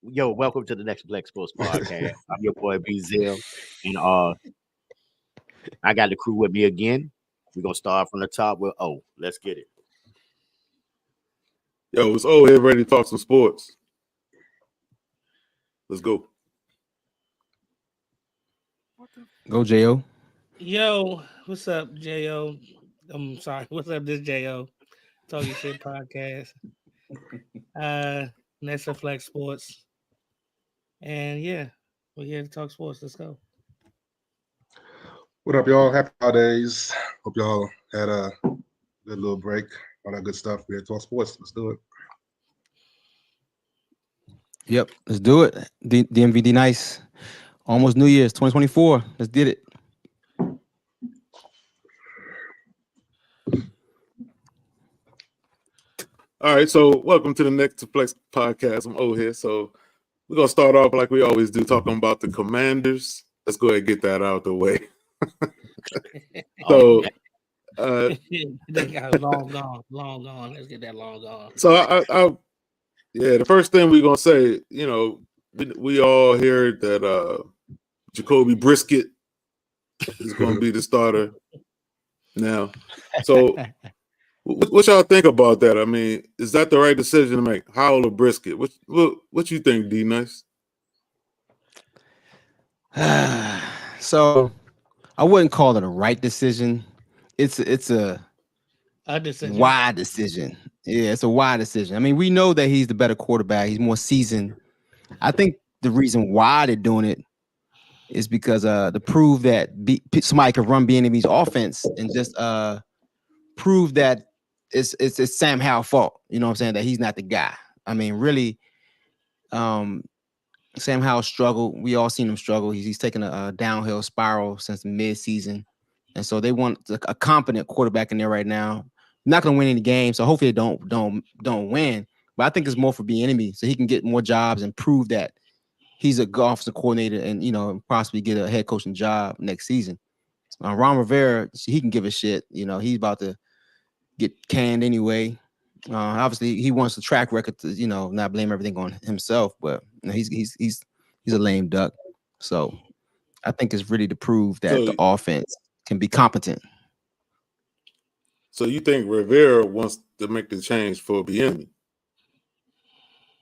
Yo, welcome to the Next2Flex Sportz Podcast. I'm your boy B Zell, and I got the crew with me again. We're gonna start from the top with let's get it. Yo, it's O here ready to talk some sports. Let's go. Go, J.O. Yo, what's up, J.O.? I'm sorry, what's up, this J.O. Talking Shit Podcast. Next2Flex Sportz. And yeah, we're here to talk sports. Let's go. What up, y'all? Happy holidays. Hope y'all had a good little break. All that good stuff. We're here to talk sports. Let's do it. Yep, let's do it. DMVD nice. Almost New Year's 2024. Let's get it. All right, so welcome to the Next2Flex Podcast. I'm O here. So we're going to start off like we always do, talking about the Commanders. Let's go ahead and get that out of the way. So, they got long gone. Let's get that long gone. So, the first thing we're going to say, you know, we all heard that Jacoby Brisket is going to be the starter now. So, what y'all think about that? I mean, is that the right decision to make? Howell or Brisket? What you think, D Nice? So I wouldn't call it a right decision. It's a decision. wide decision. Yeah, it's a wide decision. I mean, we know that he's the better quarterback. He's more seasoned. I think the reason why they're doing it is because to prove that somebody can run Bieniemy's offense and just prove that it's Sam Howell's fault. You know what I'm saying? That he's not the guy. I mean, really, Sam Howell struggled. We all seen him struggle. He's taken a downhill spiral since mid-season. And so they want a competent quarterback in there right now. Not going to win any games, so hopefully they don't win. But I think it's more for Bieniemy, so he can get more jobs and prove that he's a good offensive coordinator and, you know, possibly get a head coaching job next season. Ron Rivera, he can give a shit. You know, he's about to get canned anyway. Obviously, he wants the track record to, you know, not blame everything on himself, but you know, he's a lame duck. So I think it's really to prove that the offense can be competent. So you think Rivera wants to make the change for Bieniemy?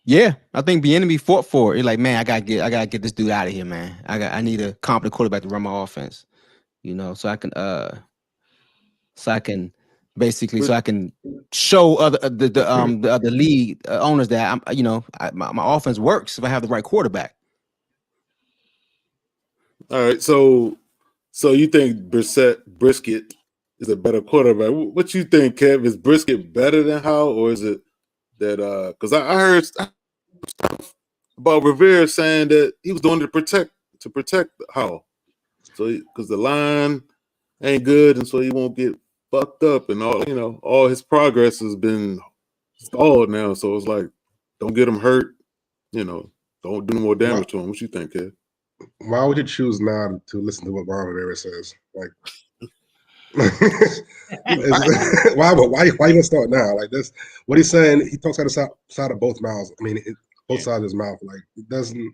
Yeah, I think Bieniemy fought for it. He's like, man, I gotta get this dude out of here, man. I need a competent quarterback to run my offense. You know, so I can show the other league owners that my offense works if I have the right quarterback. All right, so you think Brisket is a better quarterback? What you think, Kev? Is Brisket better than Howell, or is it that because I heard stuff about Rivera saying that he was doing it to protect Howell, so because the line ain't good, and so he won't get fucked up, and all his progress has been stalled now. So it's like, don't get him hurt, don't do no more damage to him. What you think, Kev? Why would you choose now to listen to what Ron Rivera says? Like, why you gonna start now? Like this, what he's saying, he talks out the side of both mouths. I mean, both sides of his mouth. Like it doesn't.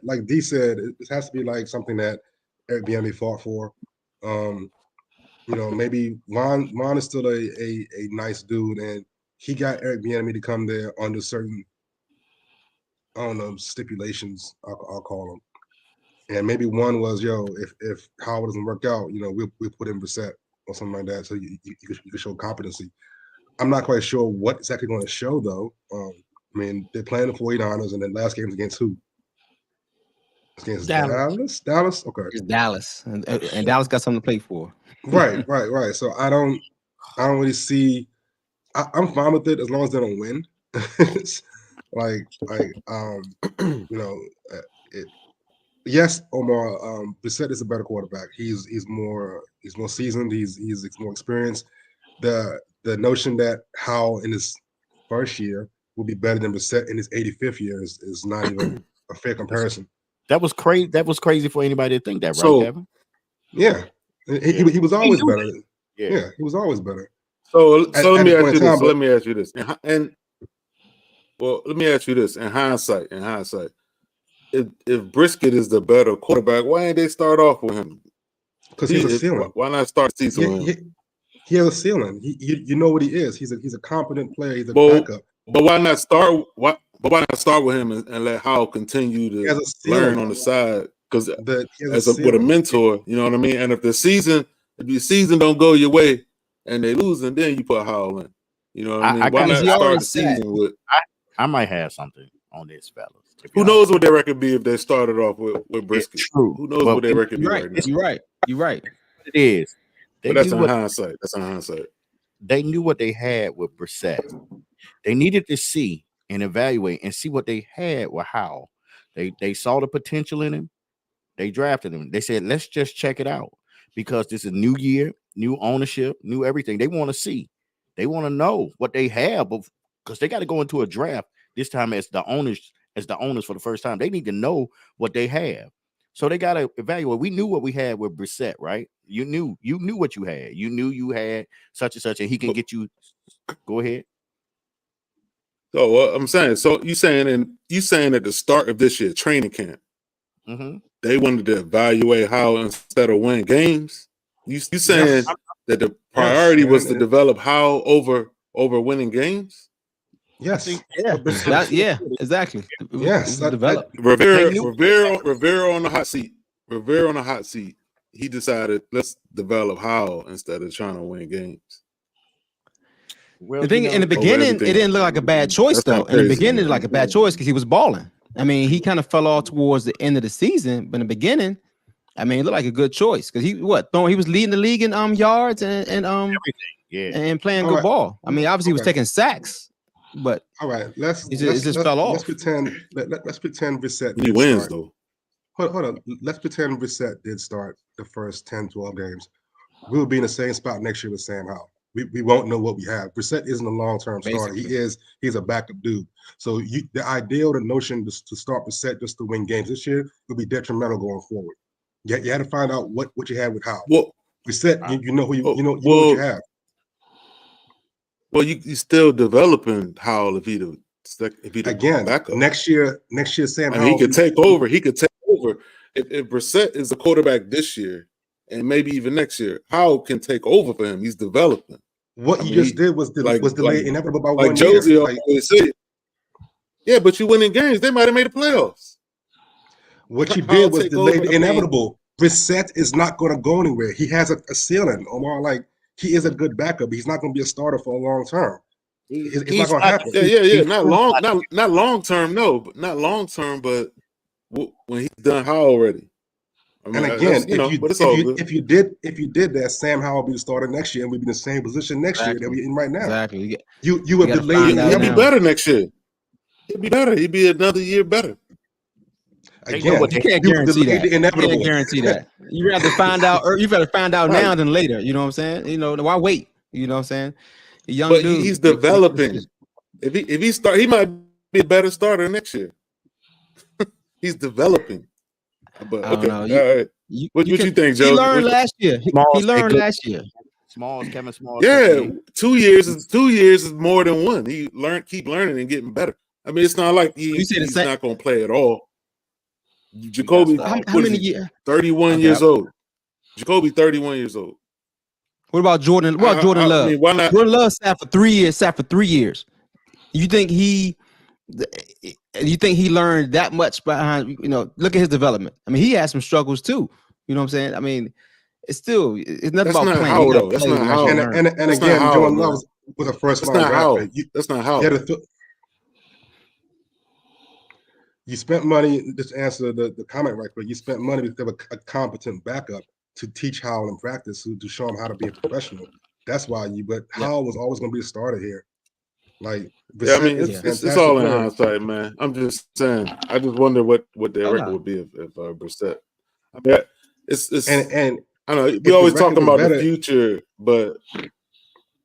Like D said, this has to be like something that Eric Bieniemy fought for. Maybe Ron is still a nice dude, and he got Eric Bieniemy to come there under certain, I don't know, stipulations, I'll call them. And maybe one was, if Howard doesn't work out, we'll put in Brissett or something like that, so you can show competency. I'm not quite sure what it's actually going to show, though. I mean, they're playing the 49ers, and then last game's against who? It's against Dallas? Okay. It's Dallas. And Dallas got something to play for. Right. So I don't really see – I'm fine with it as long as they don't win. Yes, Omar. Brissett is a better quarterback. He's more seasoned. He's more experienced. The notion that Howell in his first year will be better than Brissett in his 85th year is not even a fair comparison. That was crazy. That was crazy for anybody to think that, right, Kevin? Yeah, he was always better. Yeah, he was always better. So let me ask you this. And Well, let me ask you this: in hindsight, if Brisket is the better quarterback, why ain't they start off with him? Because he's a ceiling. Why not start the season with him? He has a ceiling. You know what he is. He's a competent player. He's a backup. But why not start? Why not start with him and let Howell continue to learn on the side? Because with a mentor, you know what I mean. And if the season don't go your way and they lose, and then you put Howell in. You know what I mean? Why not start the season with? I might have something on this, fellas. Who knows what their record be if they started off with Brisket? True. Who knows what their record be right now? You're right. It is. But that's in hindsight. They knew what they had with Brissett. They needed to see and evaluate and see what they had with Howell. They saw the potential in him. They drafted him. They said, let's just check it out because this is new year, new ownership, new everything. They want to see. They want to know what they have because they got to go into a draft this time as the owners for the first time. They need to know what they have. So they got to evaluate. We knew what we had with Brissett, right? You knew what you had. You knew you had such and such, and he can get you. Go ahead. So what I'm saying, you saying at the start of this year training camp, they wanted to evaluate how instead of win games. You saying that the priority was to develop how over winning games? Yes. Exactly. Yes. Develop. Rivera on the hot seat. Rivera on the hot seat. He decided let's develop how instead of trying to win games. Well, the thing in the beginning, it didn't look like a bad choice though. In the beginning, it looked like a bad choice because he was balling. I mean, he kind of fell off towards the end of the season, but in the beginning, I mean, it looked like a good choice because he was leading the league in yards and and playing good ball. I mean, obviously he was taking sacks, but all right, let's fell off. Let's pretend Brissett he wins though. Hold on. Let's pretend Brissett did start the first 10, 12 games. We'll be in the same spot next year with Sam Howell. We won't know what we have. Brissett isn't a long-term starter. He's a backup dude. So the idea or the notion to start Brissett just to win games this year will be detrimental going forward. You had to find out what you had with Howell. Well, Brissett, you know what you have. Well, you still developing Howell if he again backup. next year Sam Howell. He could take over. If Brissett is the quarterback this year and maybe even next year, Howell can take over for him. He's developing. What he just did was delayed inevitable by 1 year. Josie always said. Yeah, but you winning games. They might have made the playoffs. What you did was delayed the inevitable. Brissett is not going to go anywhere. He has a ceiling, Omar. Like, he is a good backup. He's not going to be a starter for a long term. It's not going to happen. Yeah. Not long term. No, but not long term. But when he's done how already. I mean, and again, if you did that, Sam Howell will be the starter next year, and we'll be in the same position next year that we're in right now. Exactly. You have delayed. He'll be better next year. He'll be better. He'll be another year better. Again, you can't guarantee that. You can't guarantee that. You rather find out, or you better find out now than later. You know what I'm saying? You know, why wait? You know what I'm saying? A young dude, he's developing. If he start, he might be a better starter next year. He's developing. But okay, all right. What you think, Joe? He learned last year. He learned last year. Kevin Small. Yeah, 2 years is more than one. He keep learning and getting better. I mean, it's not like he's not going to play at all. Jacoby, how many years? 31 years old. Jacoby, 31 years old. What about Jordan? What about Jordan Love? I mean, why not? Jordan Love sat for 3 years. You think he learned that much behind? You know, look at his development. I mean, he had some struggles too. You know what I'm saying? I mean, it's nothing about playing. How, though. That's not how. And again, Jordan Love was a first round draft pick. That's not how. You spent money, just to answer the comment right quick, you spent money to have a competent backup to teach Howell in practice, to show him how to be a professional. That's why Howell was always going to be a starter here. Like, I mean, it's all in hindsight, man. I'm just saying. I just wonder what their record would be if Brissett. I mean, it's I know we always talking about the future, but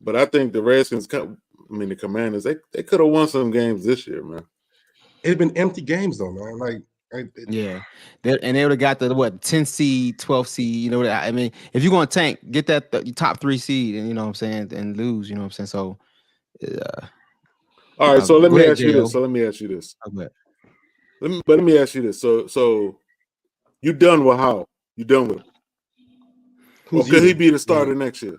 I think the Redskins, the Commanders, they could have won some games this year, man. It'd been empty games though, man. They would have got the 10 seed, 12 seed. You know, I mean, if you're going to tank, get that top 3 seed, and you know what I'm saying, and lose. You know what I'm saying. So, All right, so let Go me ahead, ask you J.O. this. Let me ask you this. Okay. Let me ask you this. So you done with how? You done with? Or could he be the starter next year?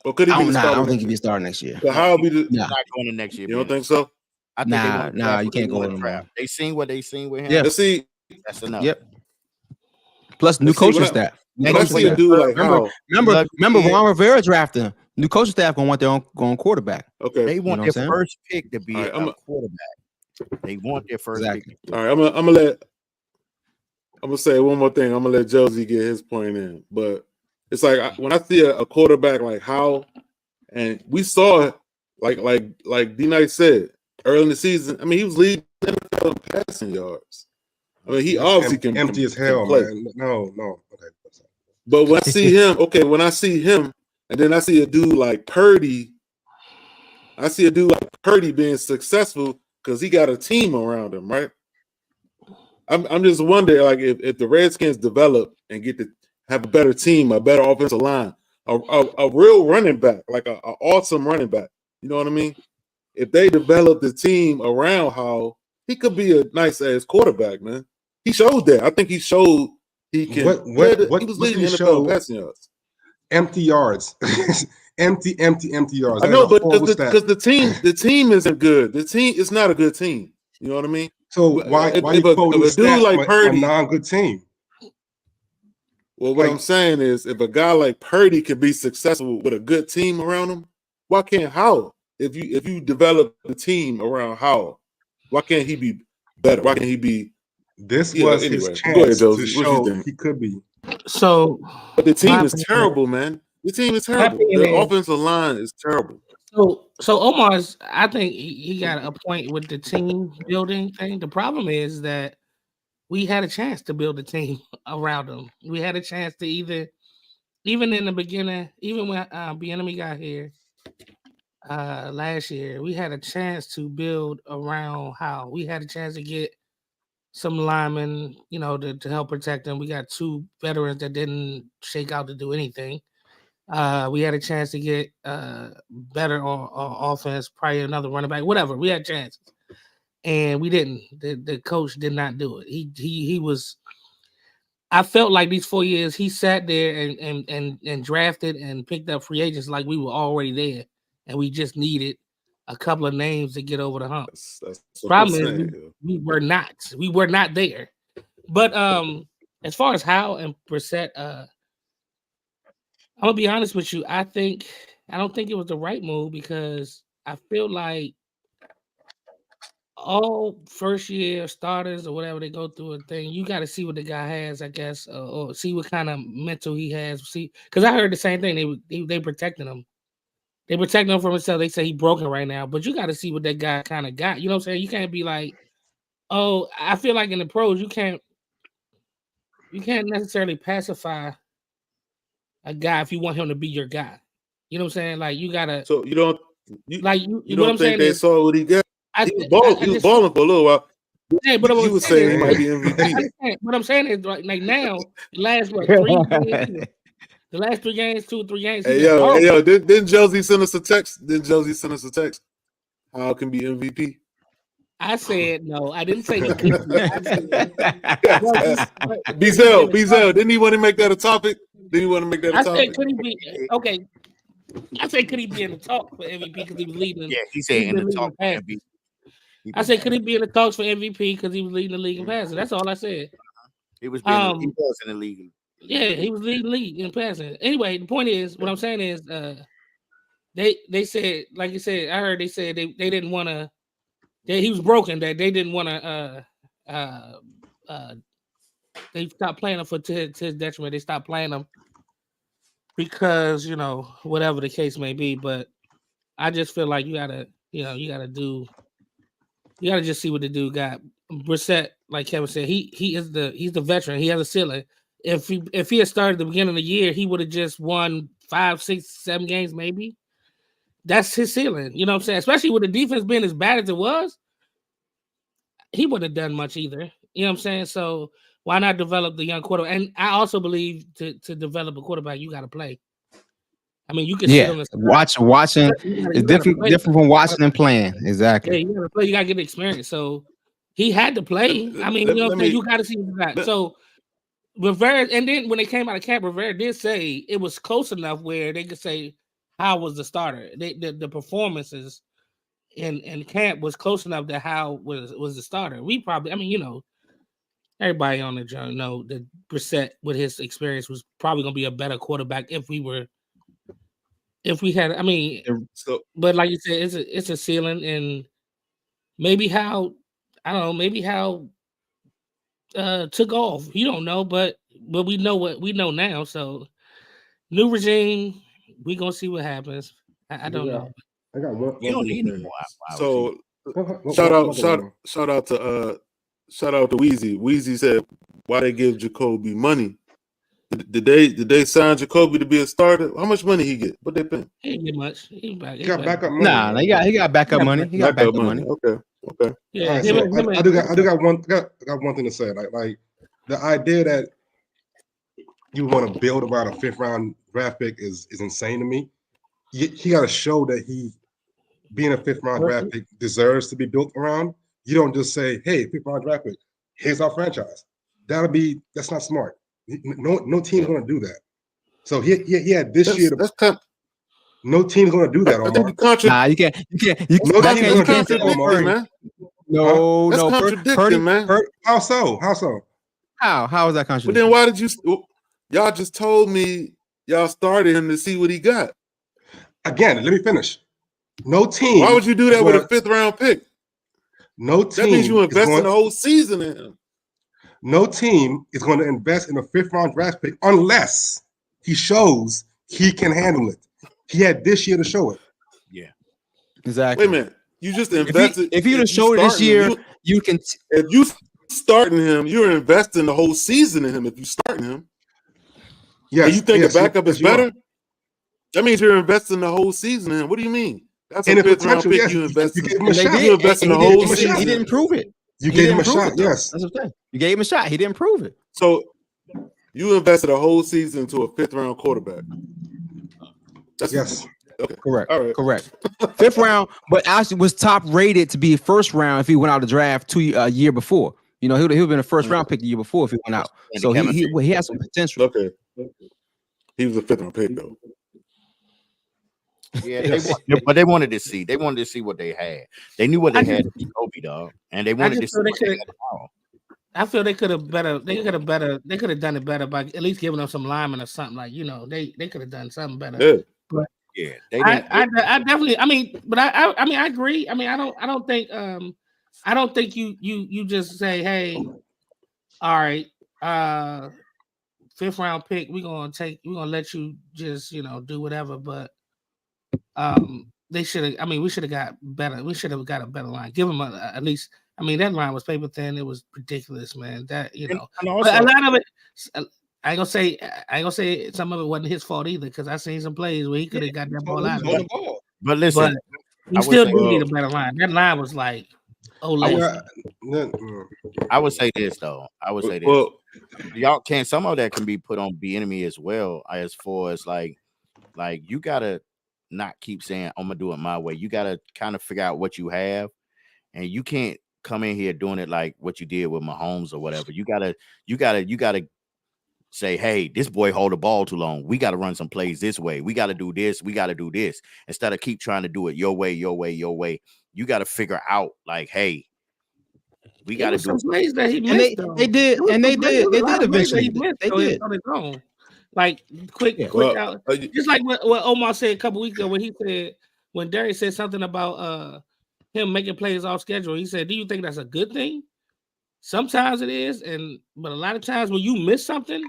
Or could he be the starter? I don't think next he'll be year? a starter next year. So how be the? Nah. Not going to next year. You don't Ben. think so? I think they want to Nah, you can't go with him. draft. They seen what they seen with him. Yeah. Let's see. That's enough. Yep. Plus new Let's see, coaching when I- staff. When I see a dude like how, Remember Ron Rivera drafted him. New coaching staff gonna want their own quarterback. okay. They want You know their first pick to be All right, a quarterback. They want their first pick. All right, I'm gonna say one more thing. I'm gonna let Josie get his point in, but it's like when I see a quarterback like how, and we saw it, like D Knight said early in the season. I mean, he was leading the NFL in passing yards. I mean, he obviously can empty as hell, play. man. No, okay. But when I see him, and then I see a dude like Purdy, being successful because he got a team around him, right? I'm just wondering, like, if the Redskins develop and get to have a better team, a better offensive line, a real running back, like an awesome running back, you know what I mean? If they develop the team around how he could be a nice ass quarterback, man. He showed that. I think he showed he can. He was leading NFL passing yards. Empty yards, empty yards. I know, but because the team isn't good. The team is not a good team. You know what I mean? So why you quoting a dude like Purdy, a non-good team? Well, what I'm saying is, if a guy like Purdy could be successful with a good team around him, why can't Howell? If you develop the team around Howell, why can't he be better? Why can't he be? This was his chance to show he could be. So, but the team is terrible, man. The team is terrible. The offensive line is terrible. So Omar's, I think he got a point with the team building thing. The problem is that we had a chance to build a team around him. We had a chance to even in the beginning, even when Bieniemy got here last year, we had a chance to build around how we had a chance to get some linemen, to help protect them. We got 2 veterans that didn't shake out to do anything. We had a chance to get better on offense, probably another running back, whatever. We had chances, and we didn't. The coach did not do it. He was. I felt like these 4 years he sat there and drafted and picked up free agents like we were already there, and we just needed a couple of names to get over the hump. That's Problem is we were not. We were not there. But as far as Howe and Brissett, I'm gonna be honest with you. I don't think it was the right move because I feel like all first year starters or whatever, they go through a thing. You got to see what the guy has, I guess, or see what kind of mental he has. See, because I heard the same thing. They protecting him. They protect him from himself. They say he's broken right now, but you got to see what that guy kind of got. You know what I'm saying? You can't be like, oh, I feel like in the pros, you can't necessarily pacify a guy if you want him to be your guy. You know what I'm saying? Like you gotta. So you don't what think they saw what he got? He was balling for a little while. Yeah, but you were saying he might be MVP. What I'm saying is like now, the last 3 games. The last 3 games, 2 or 3 games. Hey yo, didn't Josie send us a text? How can be MVP? I said no. I didn't say Bezel, didn't he want to make that a topic? I said, could he be okay? I said, could he be in the talk for MVP because he was leading? Yeah, he said in the talk for MVP. I said, could he be in the talks for MVP because he was leading the league in passing? That's all I said. He was in the league. Yeah, he was leading the league in passing. Anyway, the point is, what I'm saying is, they said, like you said, I heard they said they didn't want to. He was broken. That they didn't want to. They stopped playing him to his detriment. They stopped playing him because whatever the case may be. But I just feel like you gotta just see what the dude got. Brissett, like Kevin said, he's the veteran. He has a ceiling. If he had started at the beginning of the year, he would have just won 5, 6, 7 games, maybe. That's his ceiling. You know what I'm saying? Especially with the defense being as bad as it was, he wouldn't have done much either. You know what I'm saying? So why not develop the young quarterback? And I also believe to develop a quarterback, you got to play. I mean, you can sit Yeah, on the side. watching You is gotta play. different from watching and playing. Yeah, Exactly. you gotta play. You gotta get the experience. So he had to play. I mean, you know what I'm saying? You gotta see what you got. So Rivera, and then when they came out of camp, Rivera did say it was close enough where they could say Howe was the starter. The performances in camp was close enough that Howe was the starter. We probably, I mean, you know, everybody on the journey know that Brissett with his experience was probably gonna be a better quarterback if we had. I mean, but like you said, it's a ceiling, and maybe Howe, I don't know, maybe Howe took off. You don't know, but we know what we know now. So new regime, we gonna see what happens. I don't know. I got one. You don't need thing. no more. So shout out to Weezy. Weezy said, "Why they give Jacoby money? Did they sign Jacoby to be a starter? How much money he get? What they pay? He didn't get much. He got backup money. Nah, he got backup money. He got backup money. Okay. Yeah, right, so I do got one thing to say. Like the idea that you want to build around a 5th round draft pick is insane to me. He got to show that he, being a 5th round draft pick, deserves to be built around. You don't just say, "Hey, 5th round draft pick, here's our franchise." That's not smart. No team's going to do that. So he had this year. No team's going to do that. Nah, you can't. No team's going to can't do that, man. No, that's contradicting, man. How so? How is that contradicting? But then why did y'all just told me y'all started him to see what he got? Again, let me finish. No team. Why would you do that with a 5th round pick? No team. That means you invest in the whole season in him. No team is going to invest in a 5th round draft pick unless he shows he can handle it. He had this year to show it. Yeah, exactly. Wait a minute. You just invested. If you show it this year, you can. If you starting him, you're investing the whole season in him. If you starting him, yeah, you think a backup is better? That means you're investing the whole season in him. What do you mean? That's a 5th round pick you invest in. You invest in the whole season. He didn't prove it. You gave him a shot. Yes, that's what I'm saying. You gave him a shot. He didn't prove it. So you invested a whole season into a 5th round quarterback. Yes. Okay. Correct. All right. Correct. 5th round, but actually was top rated to be 1st round if he went out of the draft a year before. You know, he would have been a 1st round pick the year before if he went out. So he has some potential. Okay. He was a 5th round pick though. Yeah, but they wanted to see. They wanted to see what they had. They knew what they had to Kobe, dog, and they wanted to see what they had. I feel they could have done it better by at least giving them some linemen or something. Like, you know, they could have done something better. Yeah. But yeah, I definitely. I mean, but I mean, I agree. I mean, I don't think you just say, "Hey, all right, 5th round pick, we're gonna let you just, you know, do whatever." But they should have. I mean, we should have got better. We should have got a better line. Give them at least. I mean, that line was paper thin. It was ridiculous, man. That, you know, but a lot of it. I ain't gonna say some of it wasn't his fault either, because I seen some plays where he could have got that ball out of it. But listen, you still do need a better line. That line was like, I would say this though. Well, y'all can. Some of that can be put on Bieniemy as well, as far as like you gotta not keep saying I'm gonna do it my way. You gotta kind of figure out what you have, and you can't come in here doing it like what you did with Mahomes or whatever. You gotta say, hey, this boy hold the ball too long. We got to run some plays this way. We got to do this. We got to do this, instead of keep trying to do it your way. You got to figure out, like, hey, we got to do plays that he missed. They did eventually. They did on his own. Like quick out. Just like what Omar said a couple weeks ago when he said, when Darius said something about him making plays off schedule, he said, "Do you think that's a good thing?" Sometimes it is, but a lot of times when you miss something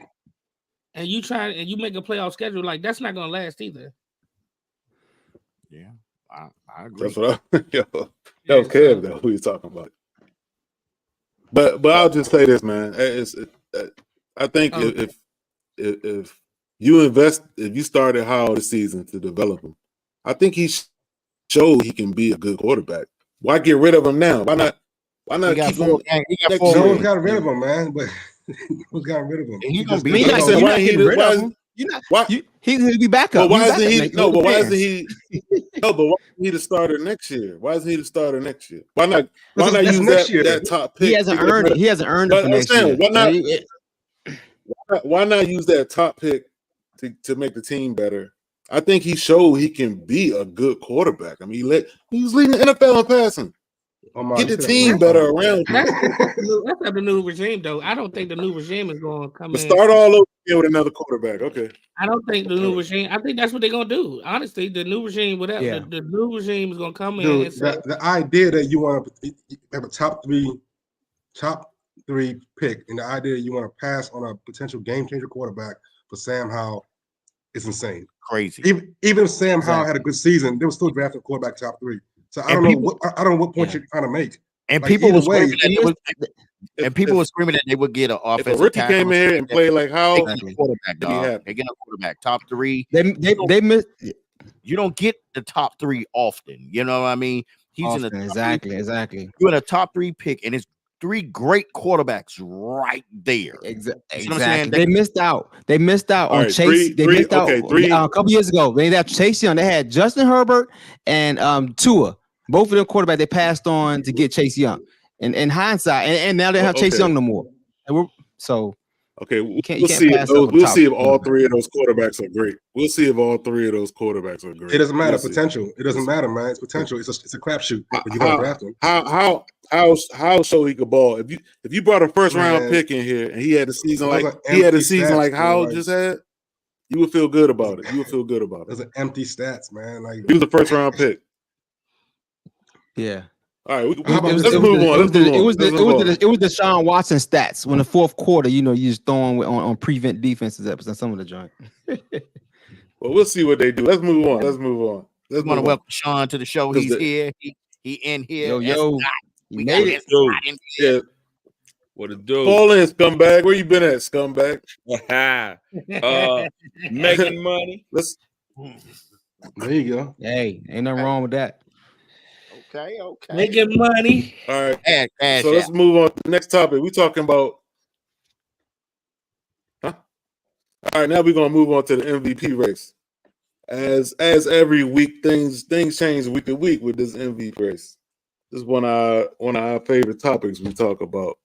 and you try and you make a playoff schedule, like, that's not gonna last either. Yeah, I agree. That's what that was Kev though, who you talking about. But I'll just say this, man. I think if you started Howell this season to develop him, I think he showed he can be a good quarterback. Why get rid of him now? Why not keep him? No one's got rid of him, man. But who's got rid of him? He's gonna be. You're not. Why? He'll be back But up. why He'll be isn't back he? up next No, year. but why isn't he? No, but why isn't he the starter next year? Why isn't he the starter next year? Why not? Why not That's use next year. that top pick? He hasn't earned it. He hasn't earned it But for I'm next year. saying, why not use that top pick to make the team better? I think he showed he can be a good quarterback. I mean, he was leading the NFL in passing. Get the team better around him. That's not the new regime, though. I don't think the new regime is going to come But in. start all over again with another quarterback. Okay. I don't think the new regime. I think that's what they're going to do. Honestly, the new regime, whatever the new regime is going to come in. Dude, And say, the idea that you want to have a top three pick, and the idea you want to pass on a potential game changer quarterback for Sam Howell is insane. Crazy. Even if Sam Howell had a good season, they were still drafting a quarterback top 3. So I don't know what point you're trying to make. And like, people were way, screaming that they would get an offensive if a rookie came in here and played like how quarterback, dog. They get a quarterback top 3. They missed. You don't get the top 3 often. You know what I mean? He's in the exactly. You're in a top 3 pick, and it's 3 great quarterbacks right there. Exactly. They missed out. They missed out on Chase. They missed out a couple years ago. They had Chase Young. They had Justin Herbert and Tua. Both of them quarterbacks they passed on to get Chase Young. And in hindsight, and now they have Chase Young no more. We'll see if all 3 of those quarterbacks are great. We'll see if all 3 of those quarterbacks are great. It doesn't matter potential. It doesn't matter, man. It's potential. It's a crapshoot. You got to draft him. How so he could ball? If you brought a first round pick in here and he had a season like Howell just had, you would feel good about it. Those are empty stats, man. Like he was the first round pick. Yeah. All right, let's move on. It was the Deshaun Watson stats when the fourth quarter, you just throwing on prevent defenses up some of the joint. Well, we'll see what they do. Let's move on. Let's want to welcome Sean to the show. He's here. He in here. We made it. Yeah. What it do? Fall in, scumbag. Where you been at, scumbag? Making money. There you go. Hey, ain't nothing wrong with that. Okay. Making money. All right. So let's move on to the next topic. We're talking about. All right, now we're gonna move on to the MVP race. As every week, things change week to week with this MVP race. This is one of our favorite topics we talk about.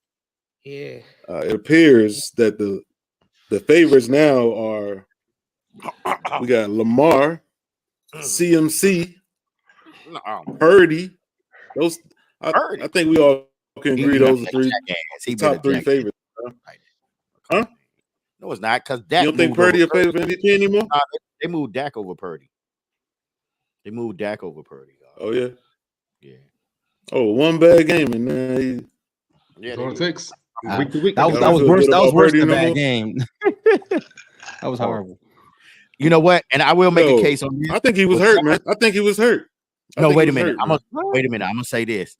Yeah. It appears that the favorites now are we got Lamar, CMC, Purdy. Those I think we all can agree those are top 3 favorites. Huh? No, it's not because you don't think Purdy a favorite for MVP anymore? They moved Dak over Purdy. Dog. Oh yeah. Yeah. Oh, one bad game and then that's all it takes. Week to week. That was worse. That was worse than a bad game. That was horrible. You know what? And I will make a case on this. I think he was hurt, man. I think he was hurt. Wait a minute. I'm gonna say this.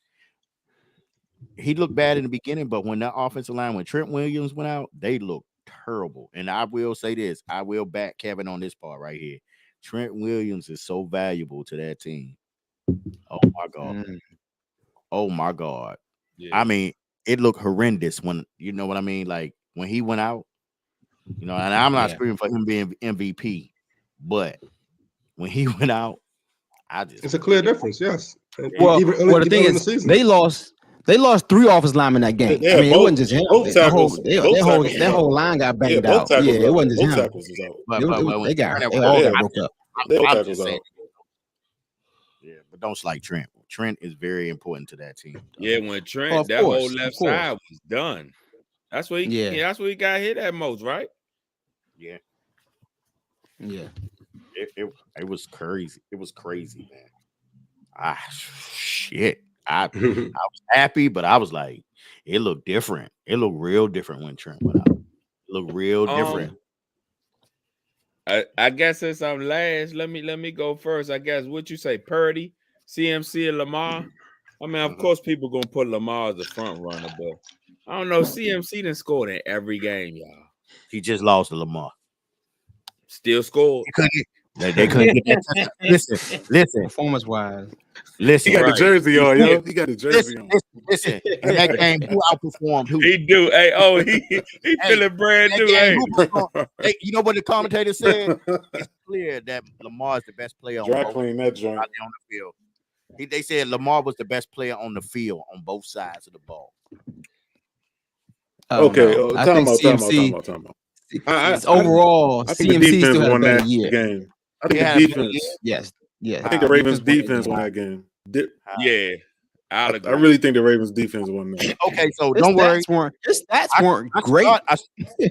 He looked bad in the beginning, but when that offensive line, when Trent Williams went out, they looked terrible. And I will say this. I will back Kevin on this part right here. Trent Williams is so valuable to that team. Oh my God. Oh my God. Yeah. I mean, it looked horrendous when, you know what I mean? Like when he went out, and I'm not screaming for him being MVP, but when he went out, it's a clear difference. Yes. Well, the thing is, they lost 3 offensive linemen that game. I mean, it wasn't just him. That whole line got banged out. Yeah, it wasn't just him. They all got broke up. Yeah, but don't slight Trent. Trent is very important to that team. Yeah, when Trent, that whole left side was done. That's what he got hit at most, right? Yeah. Yeah. It was crazy. It was crazy, man. Shit. I was happy, but I was like, it looked different. It looked real different when Trent went out. It looked real different. I guess since I'm last, let me go first. I guess what you say, Purdy, CMC, and Lamar. I mean, of course, people gonna put Lamar as the front runner, but I don't know. CMC done scored in every game, y'all. He just lost to Lamar. Still scored. They couldn't get that. Listen. Performance wise, Listen, He got Right. the jersey on, yo. He got the jersey on. listen. In that game, who outperformed who? He do. Hey, he Hey, feeling brand that new. game, Hey, who performed? Hey, you know what the commentator said? It's clear that Lamar is the best player on Dry both clean that joint. on the field. They said Lamar was the best player on the field on both sides of the ball. Okay, I time think out. CMC. I Overall, think the CMC defense still had a won better that year. game. I think They the had a better defense. Yes. I think the Ravens defense won won that game. yeah, I'll I agree. really think the Ravens defense won that. Okay, so His don't worry. His stats weren't I great. saw- I-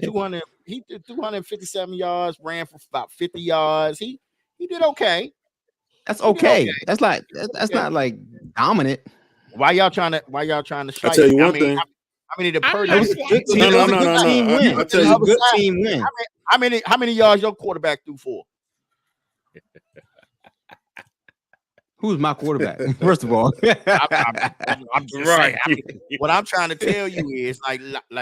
200. He did 257 yards, ran for about 50 yards. He did okay. That's He did okay. okay. That's Okay. not like dominant. Why y'all trying to I strike? tell you one I mean, thing. how many the I'm Purdy? not It was a good team. No, It no, was a no, good no, no. team win. I It tell was you, a good team win. How many yards your quarterback threw for? Who's my quarterback? First of all, I'm just Right. saying. I mean, what I'm trying to tell you is like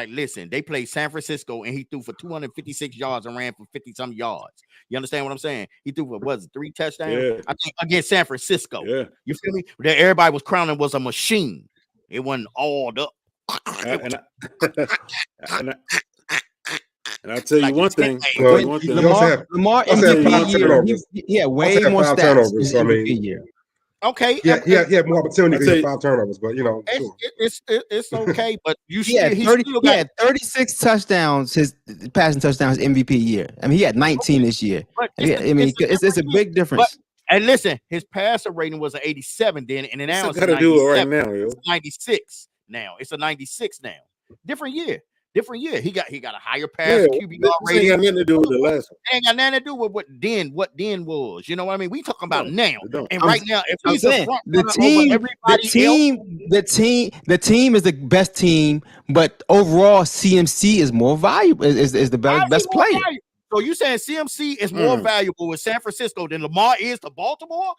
listen, they played San Francisco and he threw for 256 yards and ran for 50 some yards. You understand what I'm saying? He threw for 3 touchdowns? Yeah. I think against San Francisco. Yeah. You feel me? That everybody was crowning was a machine. It wasn't all up. And I tell you Like one a thing. tent I'll tell you one thing. Lamar also had MVP 5 year. turnovers. He had way Also had more 5 stats. turnovers, in I MVP mean- year. Okay. Yeah, he had more opportunity I'll to tell get 5 turnovers, but sure. It's okay, but you He had still 36 touchdowns. His passing touchdowns MVP year. I mean, he had 19 this year. but Yeah, I mean, it's a big difference. And listen, his passer rating was an 87 then, and now Still it's a got to do it right 97. now, yo. It's 96 now. It's a 96 now. Different year. He got a higher pass QBR This ain't rating. got nothing to do with the last one. It ain't got nothing to do with what then was. You know what I mean? We talking about now. It don't. And right now, if I'm he's a saying front the runner over team is the best team, but overall CMC is more valuable. Is the best player. Valuable? So you saying CMC is more valuable with San Francisco than Lamar is to Baltimore?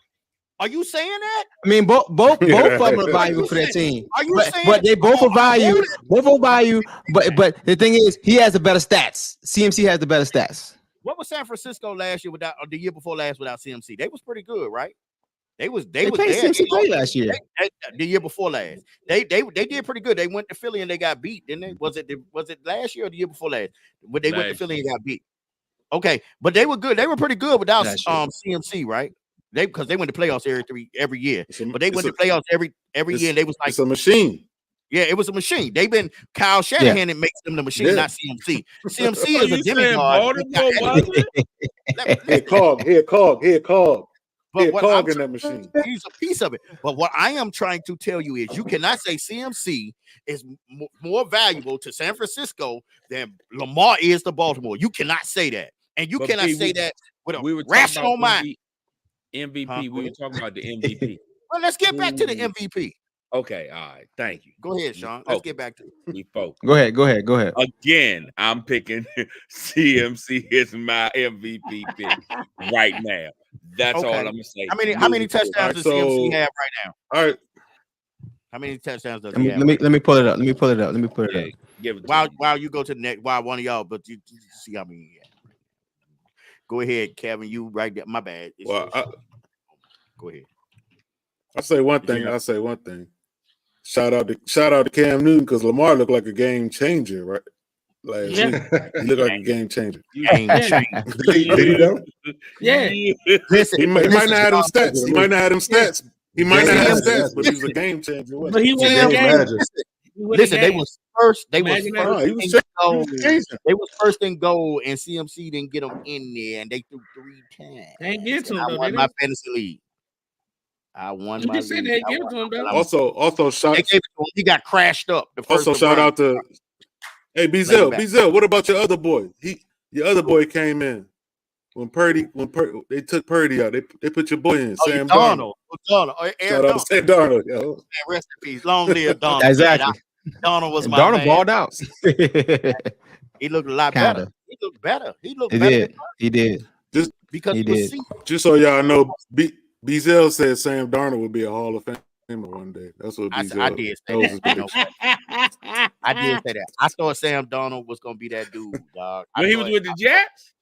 Are you saying that? I mean, both of them are valuable for that team. Are you saying? But they both are value. Both are value. But the thing is, he has the better stats. CMC has the better stats. What was San Francisco last year without, or the year before last without CMC? They was pretty good, right? They played there. CMC play last year. The year before last, they did pretty good. They went to Philly and they got beat, didn't they? Was it last year or the year before last? When they went to Philly and got beat. Okay, but they were good. They were pretty good without CMC, right? Because they went to playoffs every year, but they went to playoffs every year, and they was like, it's a machine. Yeah, it was a machine. They've been Kyle Shanahan that makes them the machine, not CMC. CMC is a demigod. Here, Cog. But Here, Cog in that machine. He's a piece of it. But what I am trying to tell you is you cannot say CMC is more valuable to San Francisco than Lamar is to Baltimore. You cannot say that. And you cannot say that with a rational mind. MVP. We were talking about the MVP. Well, let's get back to the MVP. Okay, all right. Thank you. Go ahead, Sean. Let's get back to it. We focus. Go ahead. Again, I'm picking CMC is my MVP pick right now. That's all I'm gonna say. How many touchdowns does CMC have right now? All right. How many touchdowns does he have? Let me pull it up. Give it while you go to the next, while one of y'all, but you see how many. Go ahead, Kevin. You right there. My bad. Well, go ahead. I'll say one thing. Shout out to Cam Newton because Lamar looked like a game changer, right? Like he looked like a game changer. Did he though? Yeah. He might not have them stats. He might not have them stats. But he was a game changer. But he was a game. Listen, they was first. They was first in goal, and CMC didn't get them in there, and they threw 3 times. Ain't get to him. I won my fantasy league. I won my league. They give it to him though. Also shout. They gave it to him. He got crashed up. Also shout out to Beazell. What about your other boy? Your other boy came in when Purdy they took Purdy out. They put your boy in Sam Darnold. Shout out to Sam Darnold. Yo. Man, rest in peace. Long live Darnold. Exactly. Donald was my Darnold man. balled out. He looked a lot better. He looked better. He did. Just because he did. Just so y'all know, Beazell said Sam Darnold would be a Hall of Famer one day. That's what Beazell. I did say that. I did say that. I thought Sam Darnold was gonna be that dude, dog. When he was with the Jets?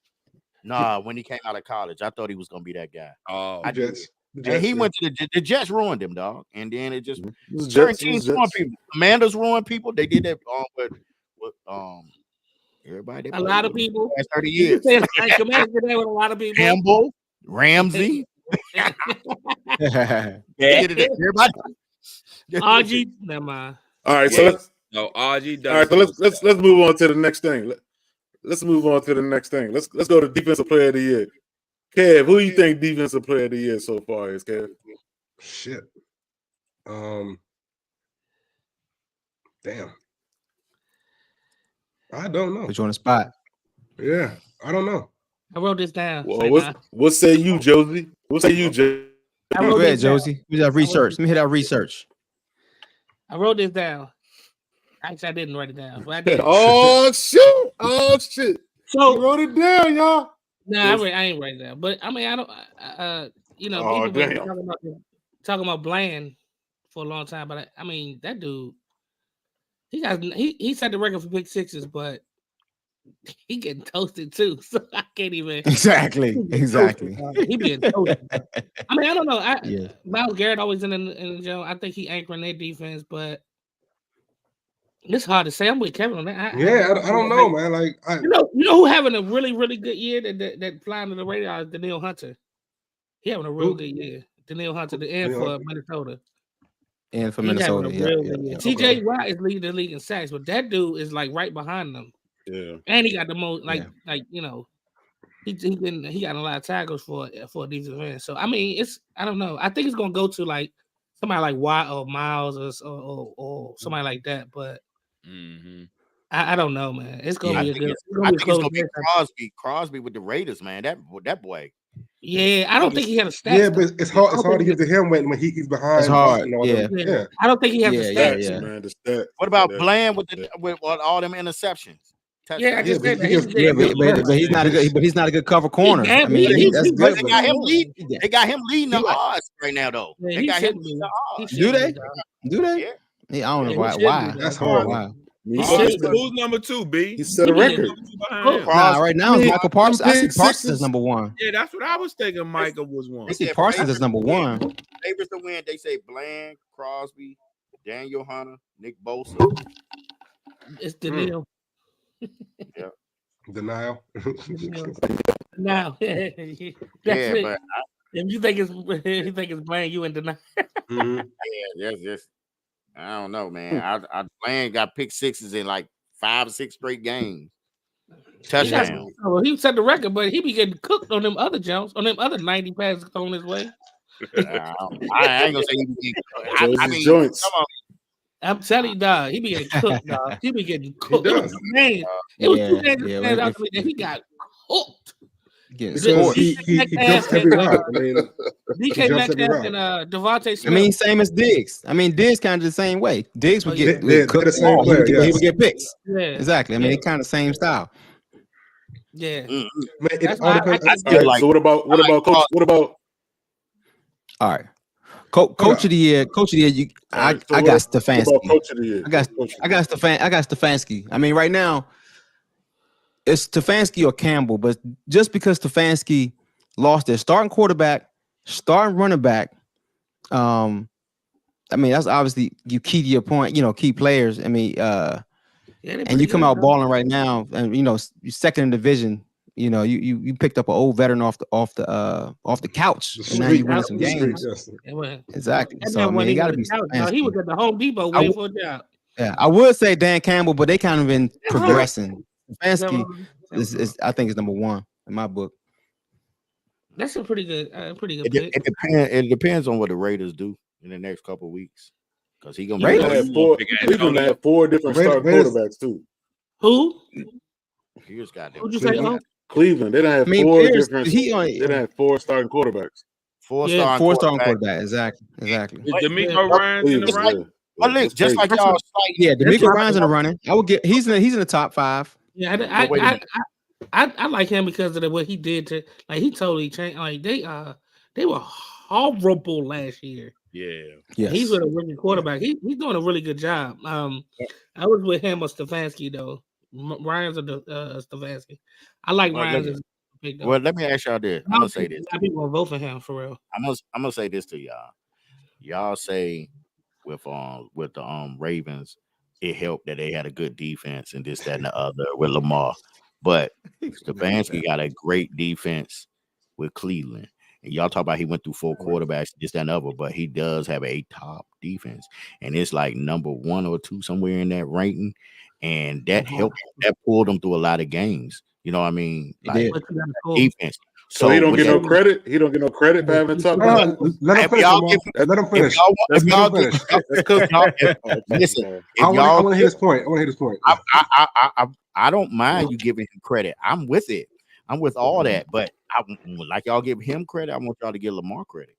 Nah, when he came out of college, I thought he was gonna be that guy. Oh, I did. And he went to the Jets ruined him, dog. And then it just certain Jets, teams Jets. ruin people. Commanders ruin people. They did that with everybody. A lot of people. Last 30 You years. say like Commanders did that with a lot of people. Campbell, Ramsey. Yeah. They did it. Everybody. RG, never mind. All right, so let's No, RG does. all right, so let's move on to the next thing. Let's move on to the next thing. Let's go to defensive player of the year. Kev, who do you think defensive player of the year so far is, Kev? Shit. Damn. I don't know. Put you on the spot. Yeah, I don't know. I wrote this down. Well, what say you, Josie? What say you, Josie? I wrote Go ahead, this down. Josie. We got research. Let me hit that research. I wrote this down. Actually, I didn't write it down, but I did. Oh shit! Oh shit! So You wrote it down, y'all. no, I ain't write it down. But I mean, I don't. You know, Oh, people been damn. talking about Bland for a long time, but I mean, that dude, he set the record for pick sixes, but he getting toasted too. So I can't even. Exactly. He being toasted. I mean, I don't know. Yeah. Miles Garrett always in the zone. I think he anchoring their defense, but it's hard to say. I'm with Kevin on that. I don't know, man. Like, you know who having a really, really good year that flying to the radar is Daniil Hunter. He having a real good year. Daniil Hunter, the end for Minnesota. And for He Minnesota. having a real good year. TJ Watt is leading the league in sacks, but that dude is like right behind them. Yeah. And he got the most like you know, he got a lot of tackles for a defensive end. So I mean, I don't know. I think it's gonna go to like somebody like Watt or Miles or somebody like that. But I don't know, man. It's gonna be a good. I think it's gonna be Crosby with the Raiders, man. That boy. Yeah, I don't think he had a stat. Yeah, but it's hard. It's hard to give to him when he's behind. It's hard. Yeah. I don't think he has the stats. Yeah. Man, the stats. What about Bland with all them interceptions? Yeah, I just said that. But he's not a good. But he's not a good cover corner. I mean, that's good. They got him lead. They got him leading the odds right now, though. They got him leading the odds. Do they? Do they? Yeah. I don't know why. That's hard. Why? Who's number two, B? He set a record. Nah, right now it's Michael Parsons. I see Parsons as number one. Yeah, that's what I was thinking. Michael was one. I see Parsons as number one. Favorites to win. They say Bland, Crosby, Daniel Hunter, Nick Bosa. It's Daniil. Yeah. Denial. Now, Yeah, but if you think it's Bland, you in denial. yes. I don't know, man. I Bland got pick sixes in like 5 or 6 straight games. Touchdown. Well, he set the record, but he be getting cooked on them other jumps, on them other 90 passes thrown his way. I ain't gonna say he be getting cooked. I mean, joints. Come on. I'm telling you, dog, he be getting cooked, dog. He be getting cooked. It was 2 days after that he got cooked. Because he jumps every route. I mean, DK Metcalf and Devontae Smith. I mean, same as Diggs. I mean, Diggs kind of the same way. Diggs would get cooked. the same player, He would get picks. Yeah. Exactly. I mean, it's kind of same style. Yeah. Man, it all why depends. I feel like So what about coach? What about All right. Coach of the year. I got Stefanski. What about coach of the year? I got Stefanski. I mean, right now, it's Stefanski or Campbell, but just because Stefanski lost their starting quarterback, starting running back, I mean, that's obviously you key to your point, key players. I mean, and you come out balling right now, and you're second in division. You picked up an old veteran off the couch, and now you winning some games. Exactly. So I mean, it got to be. He was at the Home Depot waiting for a job. Yeah, I would say Dan Campbell, but they kind of been progressing. Stefanski is I think is number one in my book. That's a pretty good pick. It depends on what the Raiders do in the next couple of weeks, because he gonna Cleveland had 4 different starting quarterbacks too. Who? Here's goddamn. Who'd you say? Cleveland. They don't have 4 different. They don't have 4 starting quarterbacks. 4 starting quarterbacks. Exactly. Is DeMeco Ryans in the running? Well, look, just like y'all. Yeah, DeMeco Ryans in the running. I would get. He's in the top 5. Yeah, I like him because of what he did to. Like, he totally changed. Like, they were horrible last year. Yeah. Yes. He's with a rookie quarterback. He's doing a really good job. I was with him or Stefanski though. Ryans or Stefanski. I like Ryans as pick, though. Well, let me ask y'all this. I'm gonna say this. A lot of people gonna vote for him for real. I'm gonna say this to y'all. Y'all say with the Ravens, it helped that they had a good defense and this, that, and the other with Lamar. But Stefanski got a great defense with Cleveland. And y'all talk about he went through 4 quarterbacks, this, that, and other, but he does have a top defense. And it's like number 1 or 2 somewhere in that ranking. And that helped, that pulled him through a lot of games. You know what I mean? Like defense. So he don't get no credit. He don't get no credit for having top. Let him finish. Let him finish. Listen, I want to hear his point. I don't mind you giving him credit. I'm with it. I'm with all that. But like y'all give him credit, I want y'all to give Lamar credit.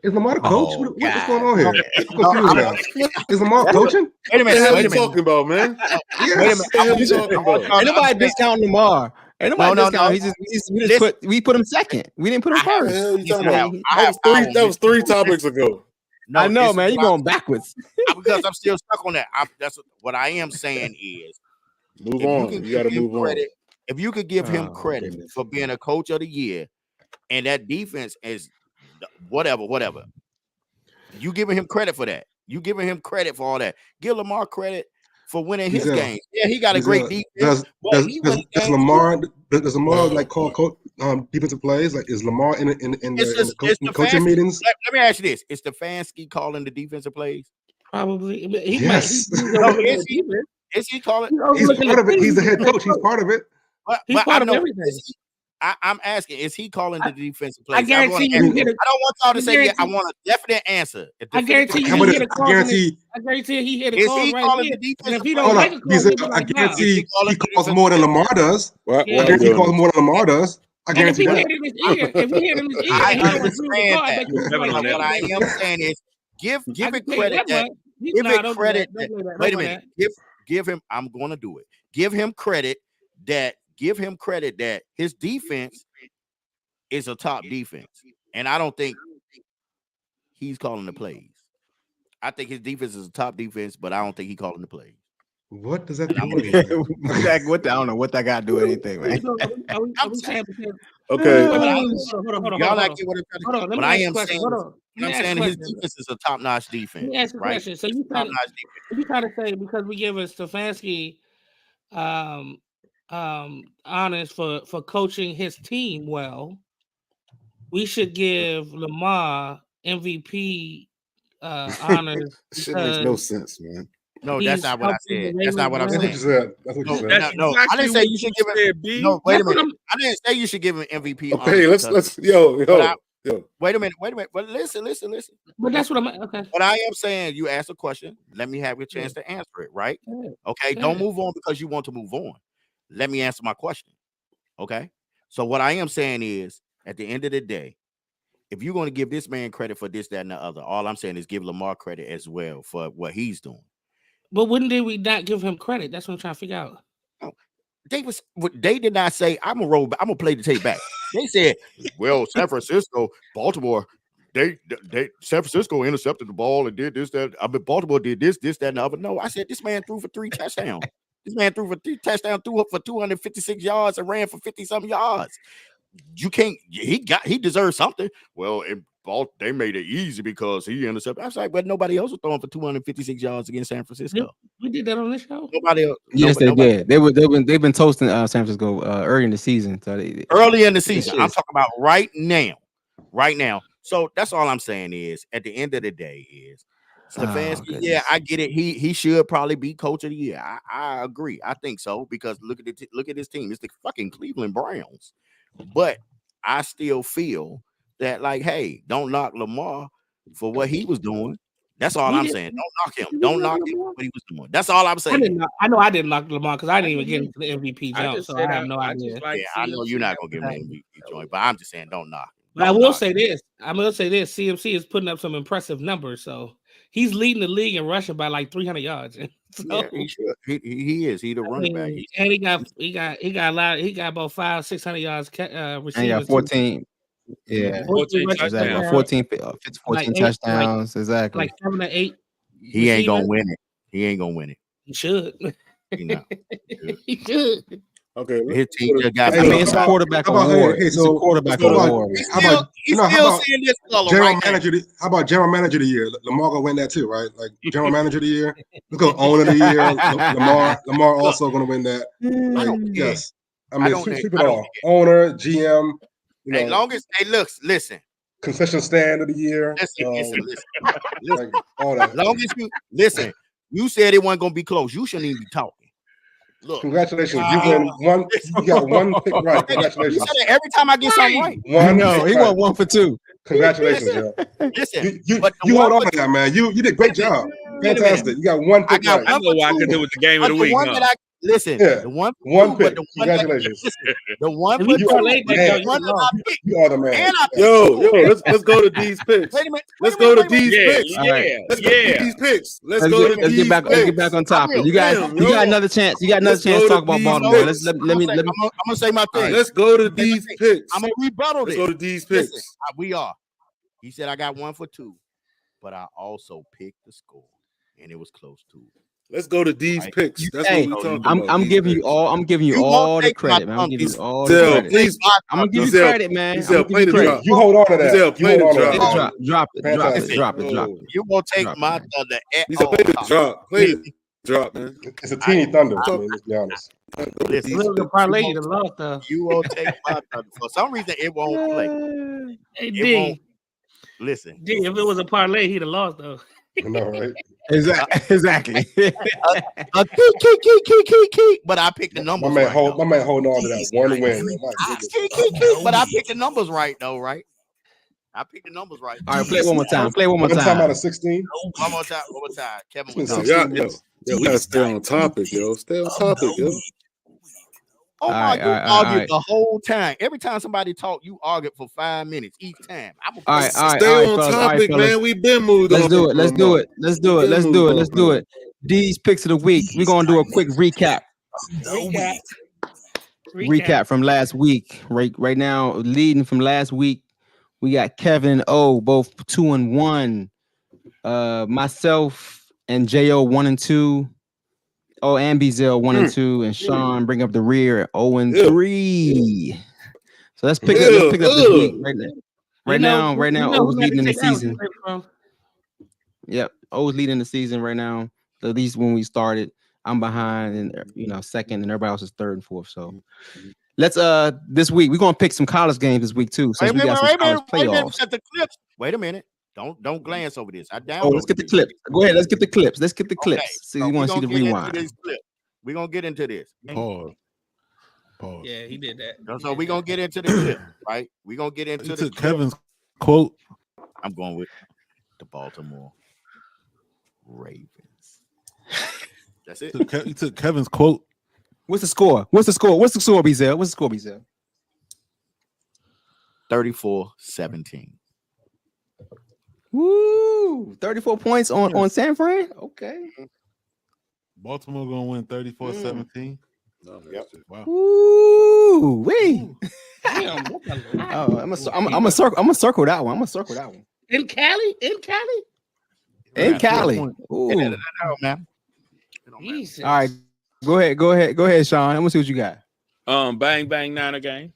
Is Lamar the coach? What's going on here? I'm confused now. Is Lamar coaching? Wait a minute. What are you talking about, man? Wait a minute. What are you talking about? Ain't nobody discount Lamar. Ain't nobody discount. We put him second. We didn't put him first. That was 3 topics ago. No, I know, man. You're going backwards. Because I'm still stuck on that. That's what I am saying is move on. You got to move on. If you could give him credit for being a coach of the year, and that defense is whatever, you giving him credit for that. You giving him credit for all that. Give Lamar credit for winning his game. Yeah, he got a great defense. Does Lamar like call defensive plays? Like, is Lamar in the coaching meetings? Let me ask you this: is Stefanski calling the defensive plays? Probably. Yes. Is he calling? He's part of it. He's the head coach. He's part of it. He's part of everything. I'm asking, is he calling the defensive plays? I guarantee you. I don't want y'all to say I want a definite answer. I guarantee you. I guarantee he hit a call right here. And if he don't like a call, I guarantee he calls more than Lamar does. I guarantee he calls more than Lamar does. I guarantee that. If he hit him in his ear, I understand that. What I am saying is, give it credit. Give it credit. Wait a minute. Give him. I'm going to do it. Give him credit that his defense is a top defense. And I don't think he's calling the plays. I think his defense is a top defense, but I don't think he's calling the plays. What does that mean? I don't know what that got to do with anything, man. Okay. Y'all not get what I'm trying to say. But I am saying his defense is a top-notch defense. Let me ask you a question. So you try to say because we give Stefanski honors for coaching his team well, we should give Lamar MVP honors. Shit makes no sense, man. No, that's not what I said. That's not what I'm saying. That's what you said. No, I didn't say you should give him. No, wait a minute. I didn't say you should give him MVP. Okay, let's yo. Wait a minute. But listen. But that's what I'm okay. But I am saying, you asked a question. Let me have a chance to answer it, right? Okay, don't move on because you want to move on. Let me answer my question. Okay. So what I am saying is, at the end of the day, if you're going to give this man credit for this, that, and the other, all I'm saying is give Lamar credit as well for what he's doing. But wouldn't we not give him credit? That's what I'm trying to figure out. Oh, they did not say, I'm gonna play the tape back. They said, well, San Francisco, Baltimore, San Francisco intercepted the ball and did this, that. I mean, Baltimore did this, that, and the other. No, I said this man threw for 3 touchdowns. This man threw for 3 touchdowns, threw up for 256 yards, and ran for 50-something yards. You can't. He deserves something. Well, they made it easy because he intercepted. I was like, but nobody else was throwing for 256 yards against San Francisco. We did that on this show. Nobody else. Yes, they did. They've been toasting San Francisco early in the season. So early in the season. I'm talking about right now. Right now. So that's all I'm saying is, at the end of the day, is Stefanski. Yeah, I get it. He should probably be coach of the year. I agree. I think so because look at his team. It's the fucking Cleveland Browns. But I still feel that, like, hey, don't knock Lamar for what he was doing. That's all I'm saying. Don't knock him. Don't knock him for what he was doing. That's all I'm saying. I know I didn't knock Lamar because I didn't even get into the MVP jump, so I have no idea. I know you're not gonna give him an MVP joint, but I'm just saying don't knock him. But I will say this. CMC is putting up some impressive numbers, so he's leading the league in rushing by like 300 yards. So, yeah, he should. He is. He's the running back. And he got a lot. He got about 500-600 yards receiving. And he got 14. Yeah, 14 exactly. 14 touchdowns. Exactly. Like 7 or 8. He ain't gonna win it. He ain't gonna win it. He should. He not. He should. Okay. His team just got Hey, I mean, beat. it's a about- quarterback how about- award. hey, It's a so- quarterback how about- award. How about He's how still about seeing this color general right now. manager? How about general manager of the year? Lamar gonna win that too, right? Like general manager of the year. Let's go owner of the year. Lamar also gonna win that. Like, yes. I don't mean, think- sweep it I don't all. Owner, GM. You As know, long as listen, concession stand of the year. listen. Like all that. As long as you listen, you said it wasn't gonna be close. You shouldn't even be talking. Look, Congratulations, you win one. You got one pick right. you Congratulations. said it every time I get something right. One. No, pick he right. won 1 for 2. Congratulations, Joe. Listen, You but the you one hold on with- to that, man. You did great job. Wait a Fantastic. You got one I pick got right. I one know for what I two. can do with the game But of the week. one Huh? that I listen, Yeah. the one for One two, pick. but the one that Congratulations. the one If for you two, parlay but that, the you one that I lost. picked, You are the man. and I picked Yo, two. let's go to these picks. Wait a minute. Let's wait a go to minute, wait a minute. these Yeah, picks. All right. yeah, Let's go to yeah. these picks. Let's Let's go get, to let's these get back. picks. Let's get back on topic. You got Damn, you yo. got another chance. You got another Let's chance go to talk to about these Baltimore. picks. Let me. I'm gonna say my All thing. right. Let's go to these picks. I'm gonna rebuttal Let's this. go to these Listen, picks. we are. He said I got 1 for 2, but I also picked the score, and it was close to it. Let's go to these Right. picks. That's Hey, what we talking I'm about. I'm these giving you picks. all. I'm giving you You won't all the take my credit, man. I'm thumb. giving you all Giselle, the credit. please. I'm gonna give you Giselle, credit, man. I'm Giselle, gonna play give you the credit. drop. You hold on to that. Giselle, You play hold the on to drop. Play that. the drop. Drop it. Fantastic. Drop it. Drop it. You won't take Drop my it. thunder at Giselle, all. play the drop. Play the drop, man. It's a teeny thunder. I mean, let's be honest. Listen, If it was a parlay, you'd have lost though. you won't take my thunder. For some reason, it won't play. Hey, It won't. Listen, D, if it was a parlay, he'd have lost though. I know, right? Exactly. key. But I picked the numbers My man, right. though. my man, holding on to that one win. Man. My goodness. Key. But I picked the numbers right, though, right? I picked the numbers right. All right, play it one more time. Play it one more One time out time. of 16. One more time. Kevin was It's been talking. Yo, yo, we gotta stay on topic, yo. Stay on topic, yo. Oh my, All right, you all right, argued all right. the whole time. Every time somebody talked, you argued for 5 minutes each time. I'm All right, all right, Stay all right, on fellas. All right, topic, fellas. man. We been moved Let's on. do it. Let's do it. Let's do it. Let's do it. Let's do man. it. These picks of the week. We're gonna do a quick recap. Recap from last week. Right now, leading from last week, we got Kevin and O both 2-1. Myself and Jo 1 and 2. Oh, and Bezel 1 and 2, and Sean bring up the rear at 0 and 3. So let's pick up this week right now. Right now, O's leading in the season. Yep, O's leading the season right now. At least when we started, I'm behind, and second, and everybody else is third and fourth. So let's this week we're gonna pick some college games this week too. Since we got some college playoffs. Got the clips. Wait a minute. Don't glance over this. I downloaded. Oh, let's get the clips. Go ahead. Let's get the clips. Okay, See, so you want to we see the gonna get rewind? into this clip. We're gonna get into this. Pause. Yeah, he did that. So we're gonna get into the clip, right? We're gonna get into You the took clip. Kevin's quote. I'm going with the Baltimore Ravens. That's it. You took Kevin's quote. What's the score? What's the score, Bezel? What's the score, Bezel? 34-17. Woo! 34 points on San Fran. Okay. Baltimore gonna win 34-17. Yep. Wow. Woo! Wee! Damn, Oh, I'm gonna circle that one. in Cali? In Cali. Yeah, Ooh. that don't matter. It don't matter. Jesus. All right. Go ahead, Sean. I'm gonna see what you got. Bang bang Niner game.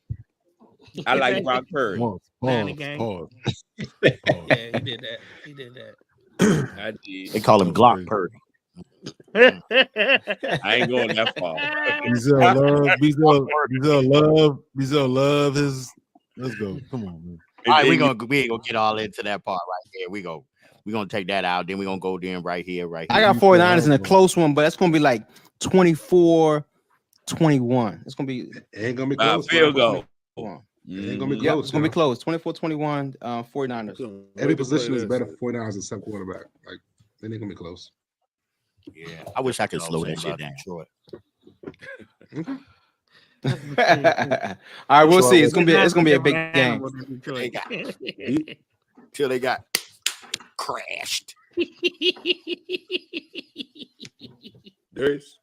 I like Brock Purdy. Man, gang. Pause. Yeah, he did that. I did. They call him Glock Purdy. I ain't going that far. Bezel love his. Let's go. Come on, man. All right, we ain't gonna get all into that part right there. We're gonna take that out. Then we're gonna go then right here. I got 49ers in a close one, but that's gonna be like 24-21. It's gonna be It ain't gonna be close. Field bro. goal. It ain't gonna be Yeah, close. it's gonna be bro. close. 24-21, 49ers. Every position is better for 49ers than some quarterback. Like, they ain't gonna be close. Yeah, I wish I could slow that shit down. All right, we'll see. It's gonna be a big game. Till they got crashed. Darius.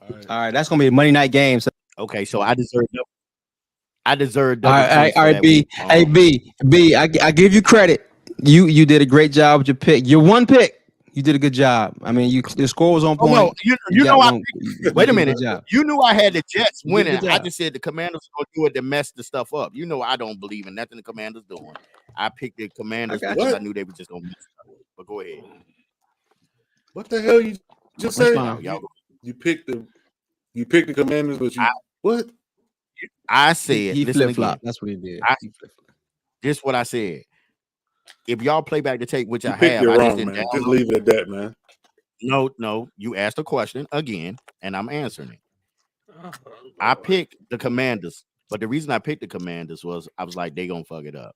All right, that's gonna be a Monday night game. So, Okay, so I deserve double. all right, points for that B. week. Hey, B. I give you credit. You did a great job with your pick. Your one pick You did a good job. I mean, the score was on Oh point. no, you got know I one- you wait a did minute. good job. You knew I had the Jets You did a winning. good I job. just said the Commanders gonna do it to mess the stuff up. You know I don't believe in nothing the Commanders doing. I picked the Commanders I got because you. I knew they were just gonna mess it up. But go ahead. What the hell you just That's said? fine. You picked the Commanders, but what? I said, He listen flip flop. again. That's what he did. He flip-flopped. This is what I said. If y'all play back the tape, which You I picked have, it I just wrong, didn't man. download. Just leave it at that, man. No. You asked a question again, and I'm answering it. I picked the Commanders, but the reason I picked the Commanders was I was like, they gonna fuck it up.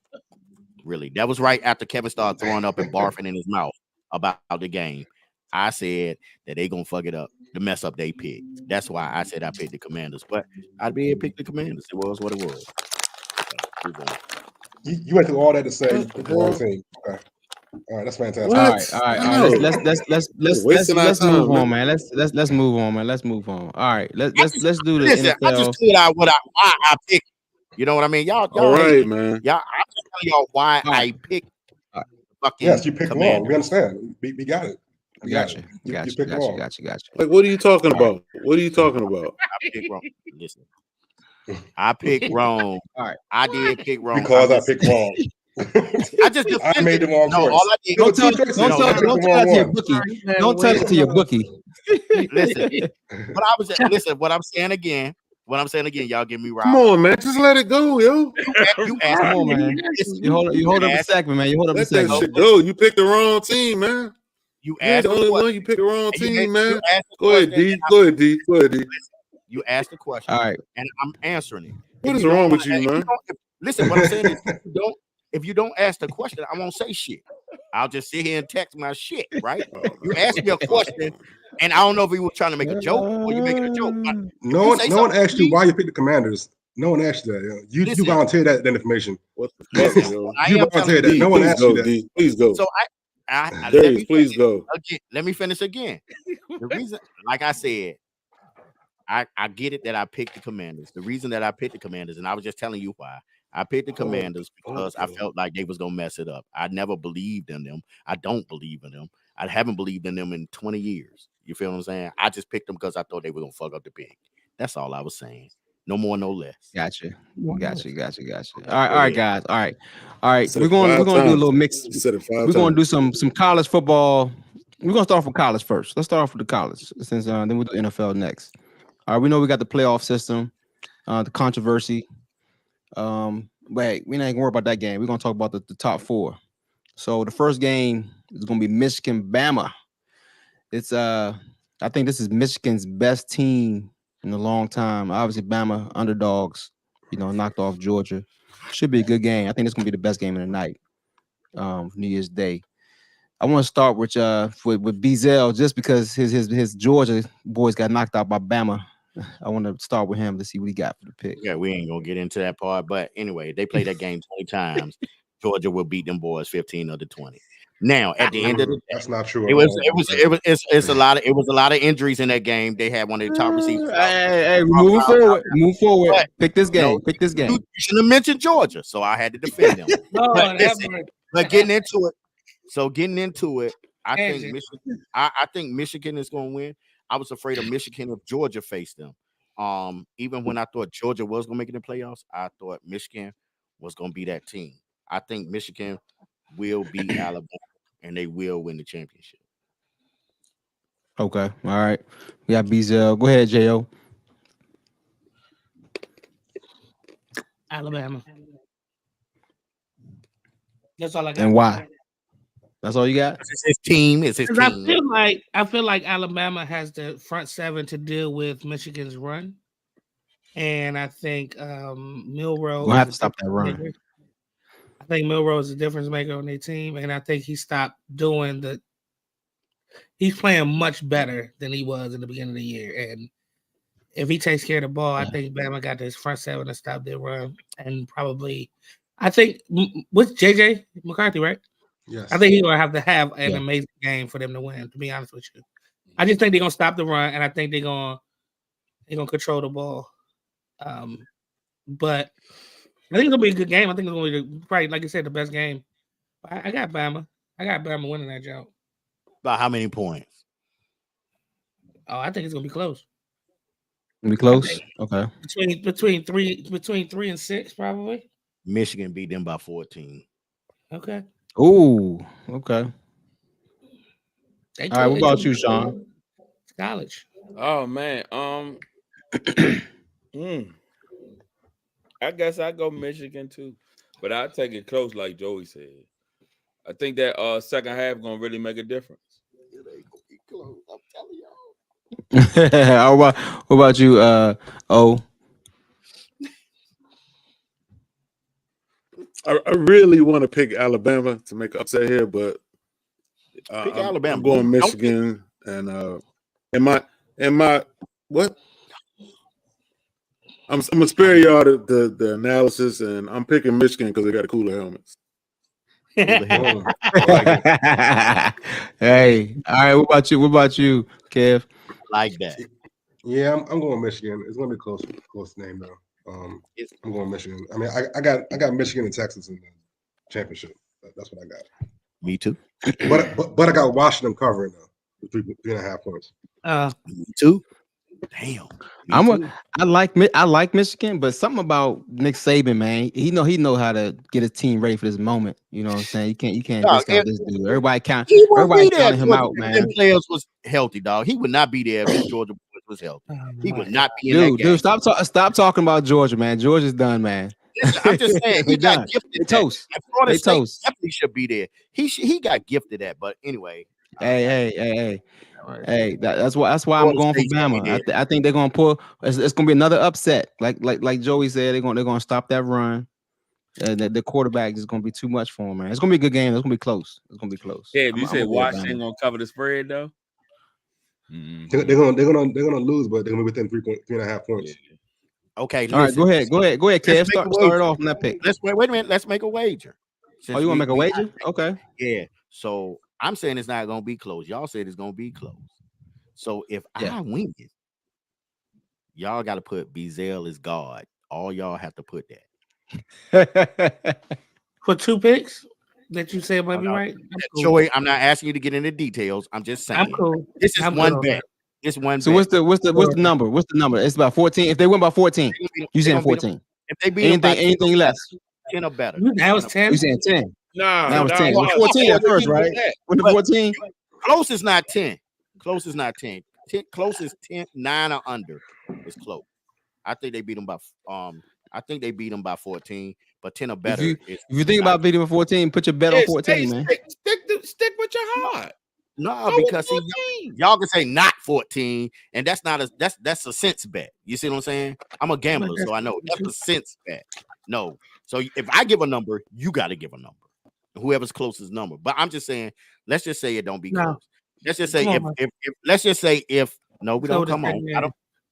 Really, that was right after Kevin started throwing up and barfing in his mouth about the game. I said that they gonna fuck it up, the mess up they picked. That's why I said I picked the Commanders, but I'd be able to pick the Commanders. It was what it was. Okay, move on. You went through all that to say you What picked the the wrong hell? team. Okay. All right, that's fantastic. What? All right. I know. Let's Wasting our move time, on, man. man. Let's move on, man. Let's move on. All right. Let's do the Listen, I just NFL. told out why I picked. You know what I mean? Y'all All hate right, me. man. Y'all, I'm just telling y'all why All right. I picked All right. fucking Yes, you picked wrong. Commanders. We understand. We got it. We got Gotcha. it. You picked wrong. Gotcha. Like, what are you talking All right. about? What are you talking about? I picked wrong. Listen, I picked wrong. All right. I did pick wrong. Because I'm I just- picked wrong. I just I made the wrong no, choice. all I did. There were Don't two tell choices. don't No, tell I picked don't the tell that wrong to your one. bookie. Don't tell it to your bookie. Listen, what I was listen. What I'm saying again. Y'all give me right. Come on, man. Just let it go, yo. You asked Come on, me. man. Listen, You hold up the asked- segment, man. You hold up the Let that segment. shit go. You picked the wrong team, man. You You ain't asked the only question. one. You picked the wrong And you team, made- man. you asked the Go ahead, question, D. and Go ahead, D. Go ahead, D. You asked the question, All right. and I'm answering it. What If is you don't wrong with wanna- you, if man? listen, what I'm saying is, if you don't ask the question, I won't say shit. I'll just sit here and text my shit, right? You asked me a question, and I don't know if you were trying to make a joke or you making a joke. But No one something asked to you me- why you picked the Commanders. No one asked you that. You Listen. volunteered that information. What the fuck, Listen, yo? I You am telling volunteered you. that. No one please asked go, you that. D. Please go. So I let Darius, me please finish go. again. Let me finish again. The reason, like I said, I get it that I picked the Commanders. The reason that I picked the Commanders, and I was just telling you why. I picked the Commanders because I felt like they was gonna mess it up. I never believed in them. I don't believe in them. I haven't believed in them in 20 years. You feel what I'm saying? I just picked them because I thought they were gonna fuck up the pick. That's all I was saying. No more, no less. Gotcha. All right, guys. All right. Said We're it going five to do a times. little mix. You said it 5 We're going to times. do some college football. We're going to start off with college first. Let's start off with the college, since then we'll do NFL next. All right, we know we got the playoff system, the controversy. Wait, we ain't gonna worry about that game. We're gonna talk about the top four. So the first game is gonna be Michigan Bama. It's I think this is Michigan's best team in a long time. Obviously, Bama underdogs, knocked off Georgia. Should be a good game. I think it's gonna be the best game of the night, New Year's Day. I want to start with Beazell just because his Georgia boys got knocked out by Bama. I want to start with him to see what he got for the pick. Yeah, we ain't gonna get into that part, but anyway, they play that game 20 times. Georgia will beat them boys 15 of the 20. Now, at the end of the day, That's not true. it was a lot of injuries in that game. They had one of the top receivers. Hey, move forward. But, pick this game. You should have mentioned Georgia, so I had to defend them. But getting into it, I think Michigan is going to win. I was afraid of Michigan if Georgia faced them. Even when I thought Georgia was going to make it in the playoffs, I thought Michigan was going to be that team. I think Michigan will beat Alabama and they will win the championship. Okay, all right. We got Beazell. Go ahead, Jo. Alabama. That's all I got. And why? That's all you got? It's his team. I feel like Alabama has the front seven to deal with Michigan's run, and I think Milroe. We'll have to stop that run. Maker. I think Milroe is a difference maker on their team, and I think he stopped doing the. He's playing much better than he was in the beginning of the year, and if he takes care of the ball, I think Bama got this front seven to stop their run, and probably, I think with JJ McCarthy, right? Yes. I think he's gonna have an amazing game for them to win. To be honest with you, I just think they're gonna stop the run, and I think they're gonna control the ball. But I think it's gonna be a good game. I think it's gonna be probably, like you said, the best game. I got Bama. I got Bama winning that job. By how many points? Oh, I think it's gonna be close. Be close. Okay. Between 3 and 6, probably. Michigan beat them by 14. Okay. Ooh. Okay. They All right. What it about could you, be Sean? It's college. Oh man. I guess I go Michigan too, but I take it close, like Joey said. I think that second half gonna really make a difference. It ain't gonna be close. I'm telling y'all. what about you, O? I really want to pick Alabama to make an upset here, but Pick I'm Alabama. going Don't pick- Michigan, and my what? I'm gonna spare y'all the analysis, and I'm picking Michigan because they got cooler helmets. Boom. Hey, all right. What about you? What about you, Kev? like that. Yeah, I'm going Michigan. It's gonna be close name though. I'm going Michigan. I mean, I got Michigan and Texas in the championship. That's what I got. Me too. But I got Washington covering though, 3.5 points. Me too. Damn. Me too. I like Michigan, but something about Nick Saban, man. He know how to get his team ready for this moment. You know what I'm saying? You can't Dog, discount this dude. Everybody He won't everybody be there counting him out, if man. them players was healthy, dog. He would not be there if the Georgia boys was healthy. He would not be in that game. Dude, stop talking about Georgia, man. Georgia's done, man. Listen, I'm just saying he got gifted. They that. toast. And Florida They State toast. definitely should be there. He got gifted that, but anyway. Hey. That's why I'm Florida going for State's gonna be Bama. there. I think they're gonna pull. It's gonna be another upset. Like Joey said, they're gonna stop that run. The quarterback is gonna be too much for him, man. It's gonna be a good game. It's gonna be close. Yeah, if you say Washington gonna cover the spread though. They're gonna lose, but they're gonna be within 3.5 points. Yeah. Okay, All right, go ahead, Kev. Start it off on that pick. Wait a minute. Let's make a wager. Oh, you want to make a wager? Okay. Yeah. So I'm saying it's not gonna be close. Y'all said it's gonna be close. So if I win it, y'all got to put Beazell as God. All y'all have to put that. For 2 picks that you said might be right. Cool. Joey, I'm not asking you to get into details. I'm just saying. I'm cool. This is one bet. This one. So bet. what's the number? What's the number? It's about 14. If they win by 14, you saying 14. If they beat anything less, 10 or better. That was 10. You saying 10? Nah, that was 10. nah, It was 14 at first, right? With the 14, close is not 10. Close is not 10. Close is 10, 9 or under. It's close. I think they beat them by. I think they beat them by 14, but 10 or better. If you think about beating by 14, put your bet on 14, man. Stick with your heart. No, because y'all can say not 14, and that's not that's a sense bet. You see what I'm saying? I'm a gambler, so I know that's a sense bet. No, so if I give a number, you got to give a number. Whoever's closest number. But I'm just saying, let's just say it don't be close. Let's just say if let's just say if no, we don't come on.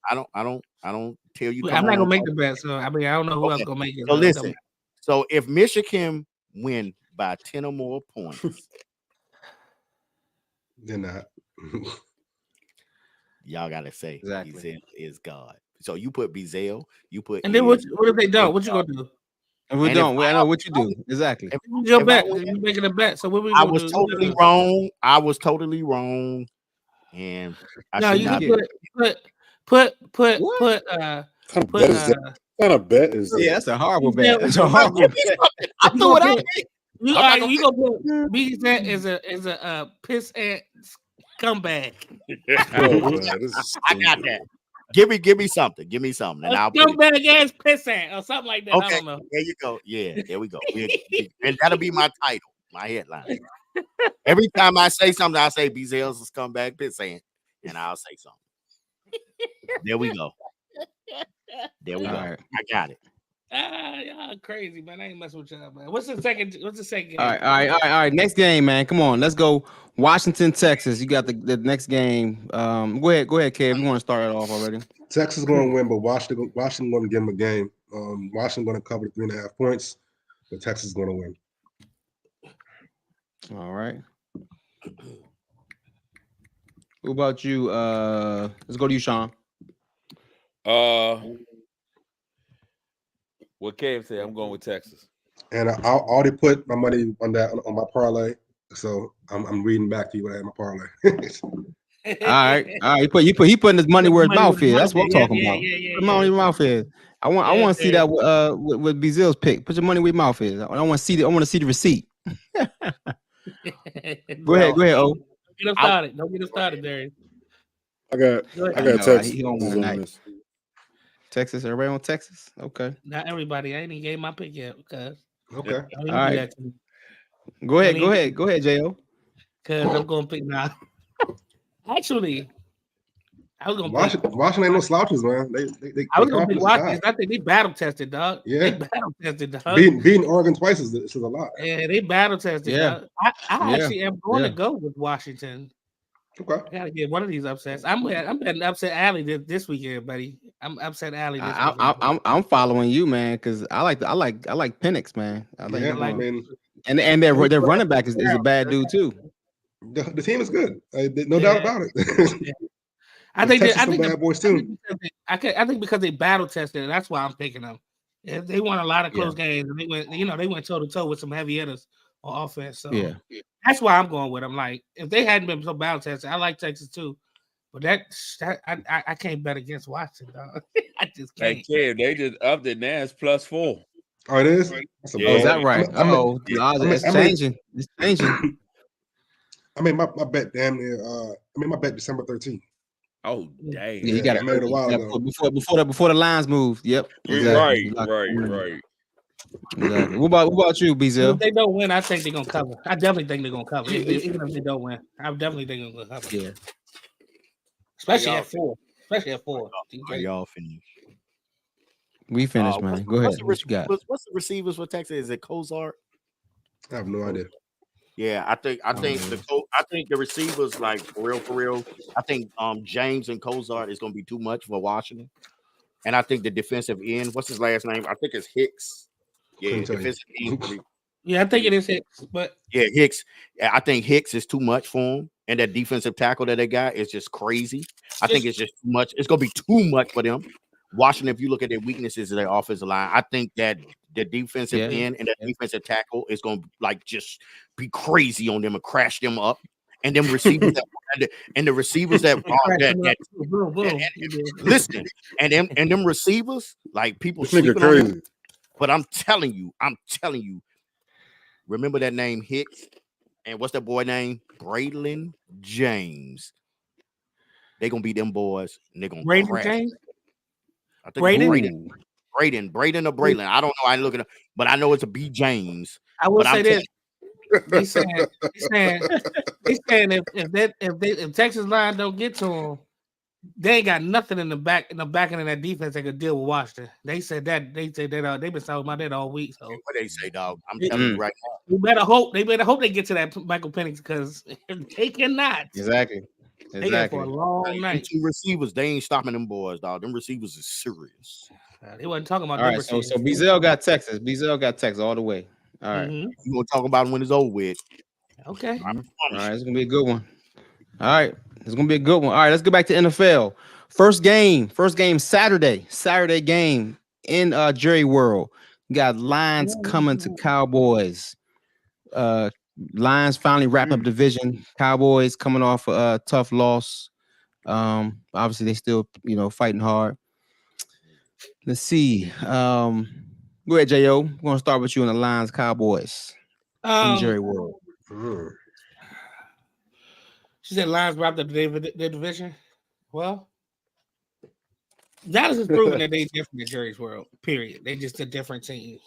I don't tell you. I'm not gonna make the bet, so I mean I don't know who else gonna make it. So listen, so if Michigan win by 10 or more points. They're not. Y'all gotta say exactly. Beazell is God. So you put Beazell, you put. And then what if they don't? What you gonna do? If we don't, I know what you do exactly. Your bet. You're making a bet. So what we? I was totally wrong. I was totally wrong, and I you can put. What kind of bet is that? Yeah, that's a horrible bet. That's a horrible bet. I threw it out. You gonna put Beazell is a piss ant scumbag. I got that. Give me something. Give me something. And I'll scumbag ass piss ant or something like that. Okay, I don't know. there you go. Yeah, there we go. And that'll be my title, my headline. Every time I say something, I say Beazell's a scumbag piss ant, and I'll say something. There we go. There we go. Right. I got it. Y'all crazy, man. I ain't messing with y'all, man. What's the second game? All right. Next game, man. Come on, let's go. Washington, Texas. You got the next game. Go ahead, Kev. You want to start it off already? Texas is going to win, but Washington going to give them a game. Washington going to cover 3.5 points, but Texas is going to win. All right. Who about you? Let's go to you, Sean. What Kev said, I'm going with Texas. And I already put my money on that on my parlay. So I'm reading back to you what I had in my parlay. All right. He putting his money where his mouth is. That's what I'm talking about. Yeah. Put money where your mouth is. I want to see that with Bezil's pick. Put your money where your mouth is. I want to see the receipt. Go ahead, O. Don't get him started, Darius. I got Texas. He don't want on this. Texas, everybody on Texas? Okay. Not everybody. I ain't even gave my pick yet because Okay. All right. Go ahead, Jo. Because I'm gonna pick now. Actually, I was gonna Washington ain't no slouches, man. I was gonna pick Washington. I think they battle tested, dog. Yeah, they battle tested, dog. Beating Oregon twice is a lot. Yeah, they battle tested. Yeah. Dog. I actually am going to go with Washington. Okay. I gotta get one of these upsets. I'm betting upset alley this weekend, buddy. I'm upset alley this weekend. I'm following you, man, because I like Penix, man. And their running back is a bad dude too. The team is good, no doubt about it. I think bad boys too. I think because they battle tested, that's why I'm picking them. They won a lot of close games, and they went toe to toe with some heavy hitters on offense. So that's why I'm going with them. Like if they hadn't been so battle tested, I like Texas too, but I can't bet against Washington, dog. I just can't. Hey, kid, they just upped it now. It's +4. Oh, it is. Is that right? It's changing. It's changing. I made my bet damn near. My bet December 13th. Oh, dang. Yeah, you got it. I made it a while ago. Before the lines moved. Yep. Exactly. Right. Exactly. What about you, Bezil? If they don't win, I think they're gonna cover. I definitely think they're gonna cover. Even if they don't win, I definitely think they're gonna cover. Yeah. Especially at 4. Are y'all finished? We finished, man. Go ahead. What you got? What's the receivers for Texas? Is it Cozart? I have no idea. Yeah, I think the receivers, like for real. I think James and Cozart is gonna be too much for Washington. And I think the defensive end, what's his last name? I think it's Hicks. Yeah, defensive end. Yeah, I think it is Hicks, but yeah, Hicks. I think Hicks is too much for him. And that defensive tackle that they got is just crazy. I think it's just too much. It's gonna be too much for them. Washington, if you look at their weaknesses of their offensive line, I think that the defensive end and the defensive tackle is going to like just be crazy on them and crash them up. And them receivers the receivers that listen, and them receivers, like people sleeping on them. But I'm telling you, remember that name Hicks? And what's that boy name? Braylon James. They're gonna beat them boys and they're gonna crash. James? I think Braden or Braylon. I don't know. I ain't looking up, but I know it's a B James. I will say this. He's saying if Texas line don't get to him, they ain't got nothing in the back end of that defense that could deal with Washington. They said that they've been talking about that all week. So what they say, dog? I'm telling you right now. They better hope they get to that Michael Penix because they cannot. Exactly. They got for a long night. Two receivers, they ain't stopping them boys, dog. Them receivers is serious. They wasn't talking about. All right, so Bezil got Texas. Bezil got Texas all the way. All right, you gonna talk about it when it's over with. Okay. All right, it's gonna be a good one. All right, it's gonna be a good one. All right, let's go back to NFL. First game, Saturday game in Jerry World. You got Lions coming to Cowboys. Lions finally wrapping up division. Cowboys coming off a tough loss. Obviously they still, fighting hard. Let's see. Go ahead, Jo. We're gonna start with you on the Lions Cowboys in Jerry World. She said Lions wrapped up their division. Well, Dallas is proving that they different in Jerry's World. Period. They just a different team.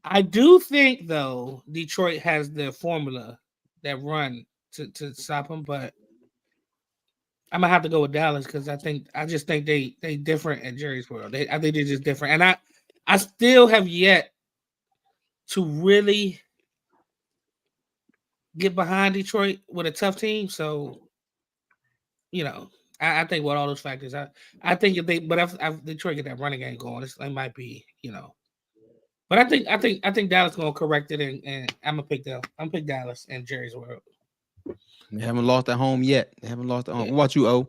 I do think though Detroit has the formula that run to stop them, but I'm gonna have to go with Dallas because I just think they different at Jerry's World. I think they're just different, and I still have yet to really get behind Detroit with a tough team. So, I think with all those factors, I think if Detroit get that running game going, it might be, But I think Dallas gonna correct it, and I'm gonna pick them. I'm gonna pick Dallas and Jerry's World. They haven't lost at home yet. What about you, O?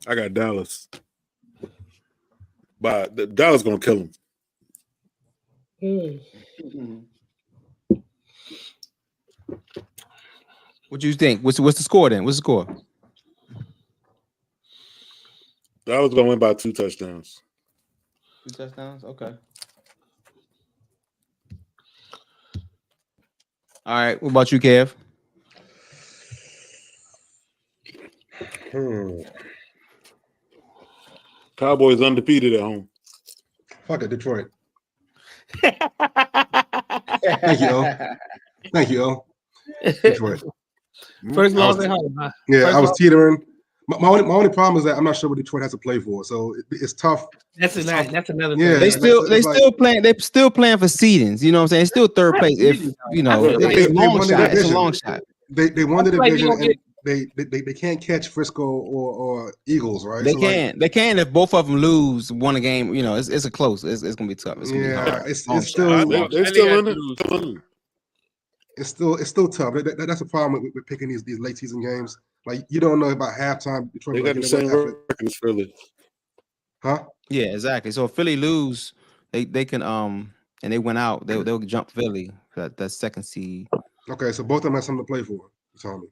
I got Dallas. But Dallas gonna kill them. What you think? What's the score then? What's the score? I was going to win by 2 touchdowns. 2 touchdowns? Okay. All right. What about you, Kev? Cowboys undefeated at home. Fuck it, Detroit. Thank you, O. Thank you, O. Detroit. First loss at home. Huh? Yeah, First I was loss. teetering. My only problem is that I'm not sure what Detroit has to play for, so it's tough. That's another Yeah, They thing. still it's like- playing. They're still playing for seedings. You know what I'm saying? It's still third place. If you know, it's a long shot. It's a long shot. They won the I feel like division, we and they can't catch Frisco or Eagles, right? They So, like, can. They can if both of them lose one a game. You know, it's a close. It's gonna be tough. It's gonna be hard. it's Long still They're still in it. it's still tough. That's a problem with picking these late season games. Like, you don't know about halftime. Detroit They got the same record as Philly. Huh? Yeah, exactly. So if Philly lose, they can and they went out. They'll jump Philly for that second seed. Okay, so both of them have something to play for. You tell me.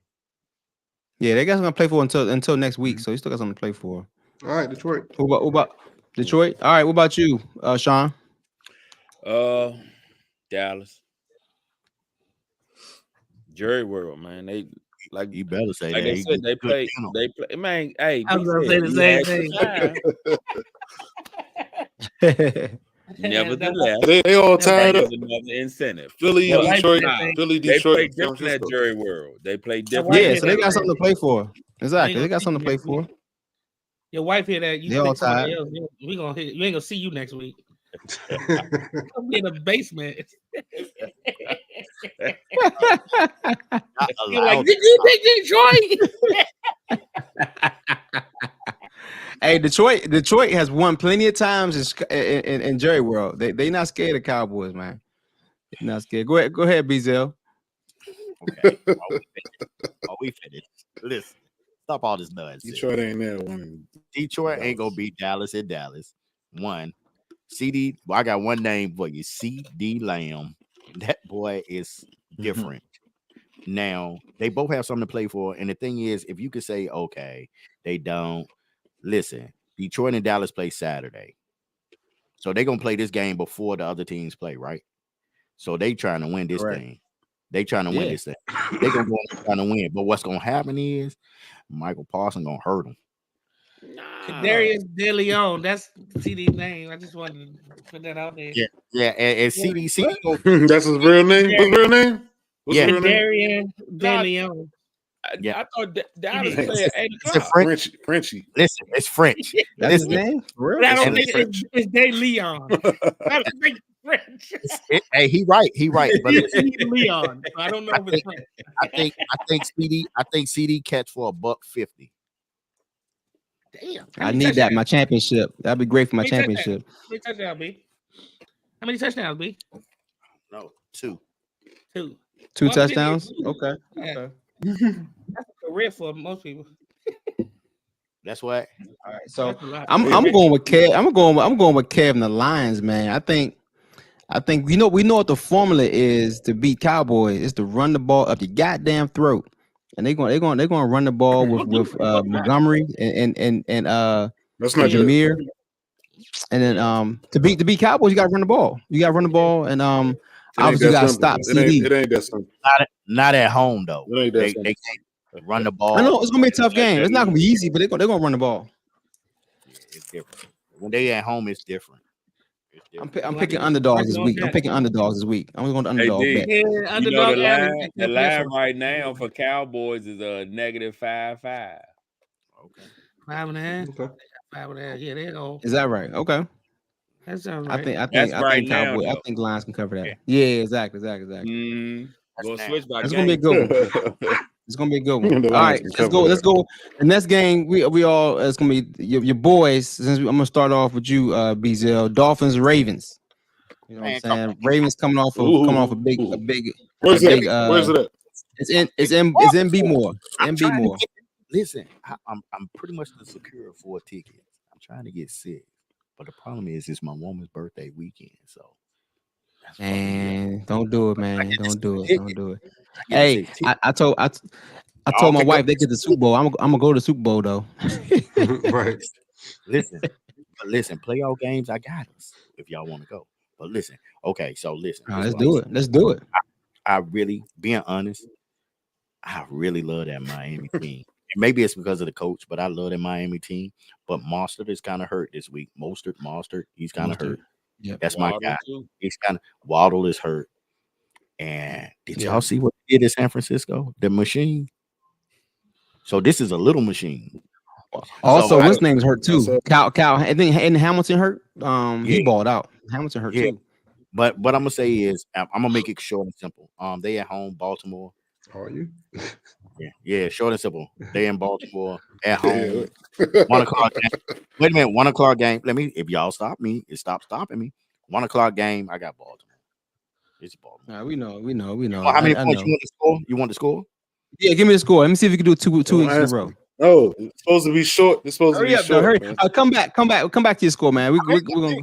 Yeah, they guys gonna play for until next week. So you still got something to play for. All right, Detroit. What about Detroit? All right. What about you, Sean? Dallas. Jerry World, man. They like You better say like that. they He said, get good dental. they play. Man, hey, I was gonna say the same thing. Nevertheless, They all tied that up. is another incentive. Philly, Yeah, Detroit, like- Philly, They Detroit. play San different at Francisco. Jerry World. They play different. wife Yeah, did so they that got something to play for. Exactly. They got something to play for. Your wife hear that? You They all pick somebody tied. else. We gonna hit. You ain't gonna see you next week. Come be in the basement. You're like, did you pick Detroit? Hey, Detroit has won plenty of times in Jerry World. They not scared of Cowboys, man. They're not scared. Go ahead, Bezel. Okay. While we finish. Listen, stop all this nonsense. Detroit ain't there winning. Detroit ain't gonna beat Dallas at Dallas. One. CD, well, I got one name for you. CD Lamb. That boy is different. Now, they both have something to play for. And the thing is, if you could say, okay, they don't listen, Detroit and Dallas play Saturday. So they're gonna play this game before the other teams play, right? So they trying to win this Correct. thing. They trying to win this thing. They gonna go trying to win. But what's gonna happen is Michael Parsons gonna hurt them. Darius DeLeon. That's CD's name. I just wanted to put that out there. Yeah, and CDC. That's his real name. What's his real name? What's Yeah. his real name? Darius DeLeon. Yeah. I thought Dallas It's- play at 8 It's a o'clock. French. Frenchy. Listen, it's French. That's his Listen, name? For real? But I don't It's think it's De Leon. I don't think it's French. hey, he right. But It's Leon. So I don't know if it's French. I think CD catch for $150. Damn. I need that in my championship. That'd be great for my How many championship. How many touchdowns, B? How many touchdowns, B? No, 2. 2. 2 Well, touchdowns. yeah. Okay. Yeah. That's a career for most people. That's what. All right. So That's a lot. I'm going with Kev. I'm going with Kev and the Lions, man. I think we know what the formula is to beat Cowboys. It's to run the ball up your goddamn throat, and they're going to run the ball with Montgomery and That's not good. Jameer. And then to beat Cowboys, you got to run the ball. You got to run the ball, and obviously you got to stop CD. It ain't that simple. Not at home though. It ain't that They simple. can't run the ball. I know it's gonna be a tough game. It's not gonna be easy, but they're gonna run the ball. It's different. When they at home, it's different. It's different. I'm picking underdogs this week. I'm picking underdogs this week. I'm going to underdog D. bet. Yeah, You know underdog the average. line right now for Cowboys is a -5.5. Okay. 5.5. Okay. 5.5. Yeah, they go. Is that right? Okay. That sounds I right. think That's right think now, Cowboys. I though. think Lions can cover that. Yeah, exactly. Go That's switch by It's game. gonna be a good one. It's gonna be a good one. The All right, Lions can let's go. cover Let's go. The next game, we all it's gonna be your boys. Since I'm gonna start off with you, Bezel. Dolphins, Ravens. You know what I'm Man, come saying? Ravens coming off a big. Where's a it? big, Where's it at? It's in B more. I'm In B trying to more. get- Listen, I'm pretty much secure for a ticket. I'm trying to get sick, but the problem is it's my woman's birthday weekend, so Man, don't do it, man. Don't do it. ticket. Don't do it. I get to Hey, say ticket. I told Y'all my can wife go. they get the Super Bowl. I'm gonna go to the Super Bowl though. Right. Listen, playoff games, I got us if y'all want to go. But listen, okay, so listen. All right, this let's is what do it. Let's do it. I really, being honest, I really love that Miami team. And maybe it's because of the coach, but I love that Miami team. But Mostert is kind of hurt this week. Mostert, he's kind of Mostert. hurt. Yep. That's my Waddle, guy. too. He's kind of Waddle is hurt. And did Yeah. y'all see what he did in San Francisco? The machine. So this is a little machine. Also, So what's name's hurt too. Also- Cal. I think and Hamilton hurt. He Yeah. balled out. Hamilton hurt Yeah. too. But what I'm gonna say is I'm gonna make it short and simple. They at home, Baltimore. Are you? Yeah, short and simple. They in Baltimore at home. 1 o'clock game. Wait a minute, 1 o'clock game. If y'all stop me, stop stopping me. 1 o'clock game. I got Baltimore. It's Baltimore. We know. How many I points know. you want to score? You want to score? Yeah, give me the score. Let me see if we can do two weeks in a ask row. Oh, it's supposed to be short. It's supposed Hurry to be up, though, short. hurry. Man. Come back to your score, man. We're gonna.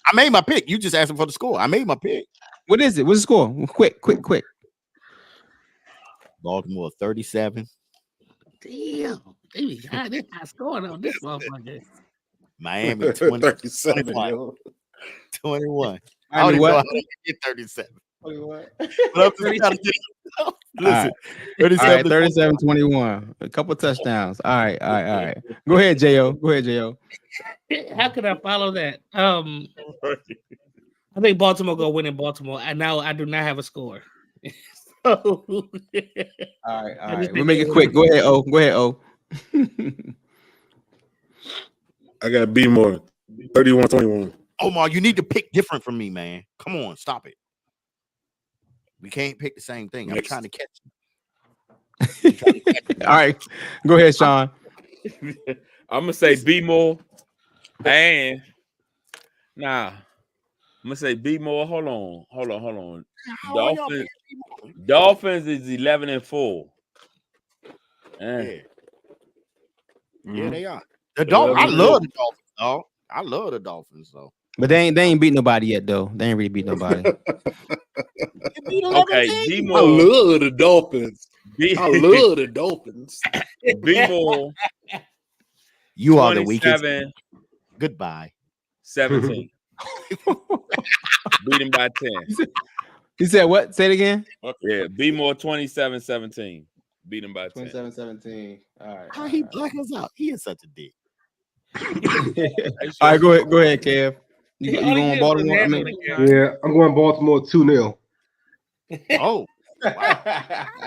I made my pick. You just asking for the score. I made my pick. What is it? What's the score? Quick. Baltimore 37. Damn. They got this high scoring on this motherfucker. Miami 20, 37. 21. yo. 21. I Miami don't even know what? how to get 37. But I'm just trying to get listen. 37. All right, 37-21. A couple touchdowns. All right. Go ahead, Jo. How could I follow that? I think Baltimore go win in Baltimore. And now I do not have a score. So, All I right. just We'll think make they it quick. Go ahead, O. I got B more. 31-21. Omar, you need to pick different from me, man. Come on, stop it. We can't pick the same thing. I'm Next. trying to catch you. All right. Go ahead, Sean. I'm gonna say B more, and I'm gonna say B more. Hold on. Dolphins is 11-4. Yeah, Mhm. they are. The Dolphins. I love the Dolphins, dog. I love the Dolphins, though. But they ain't beat nobody yet, though. They ain't really beat nobody. Okay, B I more. love the Dolphins. B love the Dolphins. more. You are the weakest. 27-17. Goodbye. Beat him by 10. He said what? Say it again. Yeah, B more 27-17. Beat him by 10. 27-17. All right. How he black us out? He is such a dick. All right, go ahead, Kev. You going Only Baltimore? I gives mean, a handle, Yeah, I'm going Baltimore 2-0. Oh,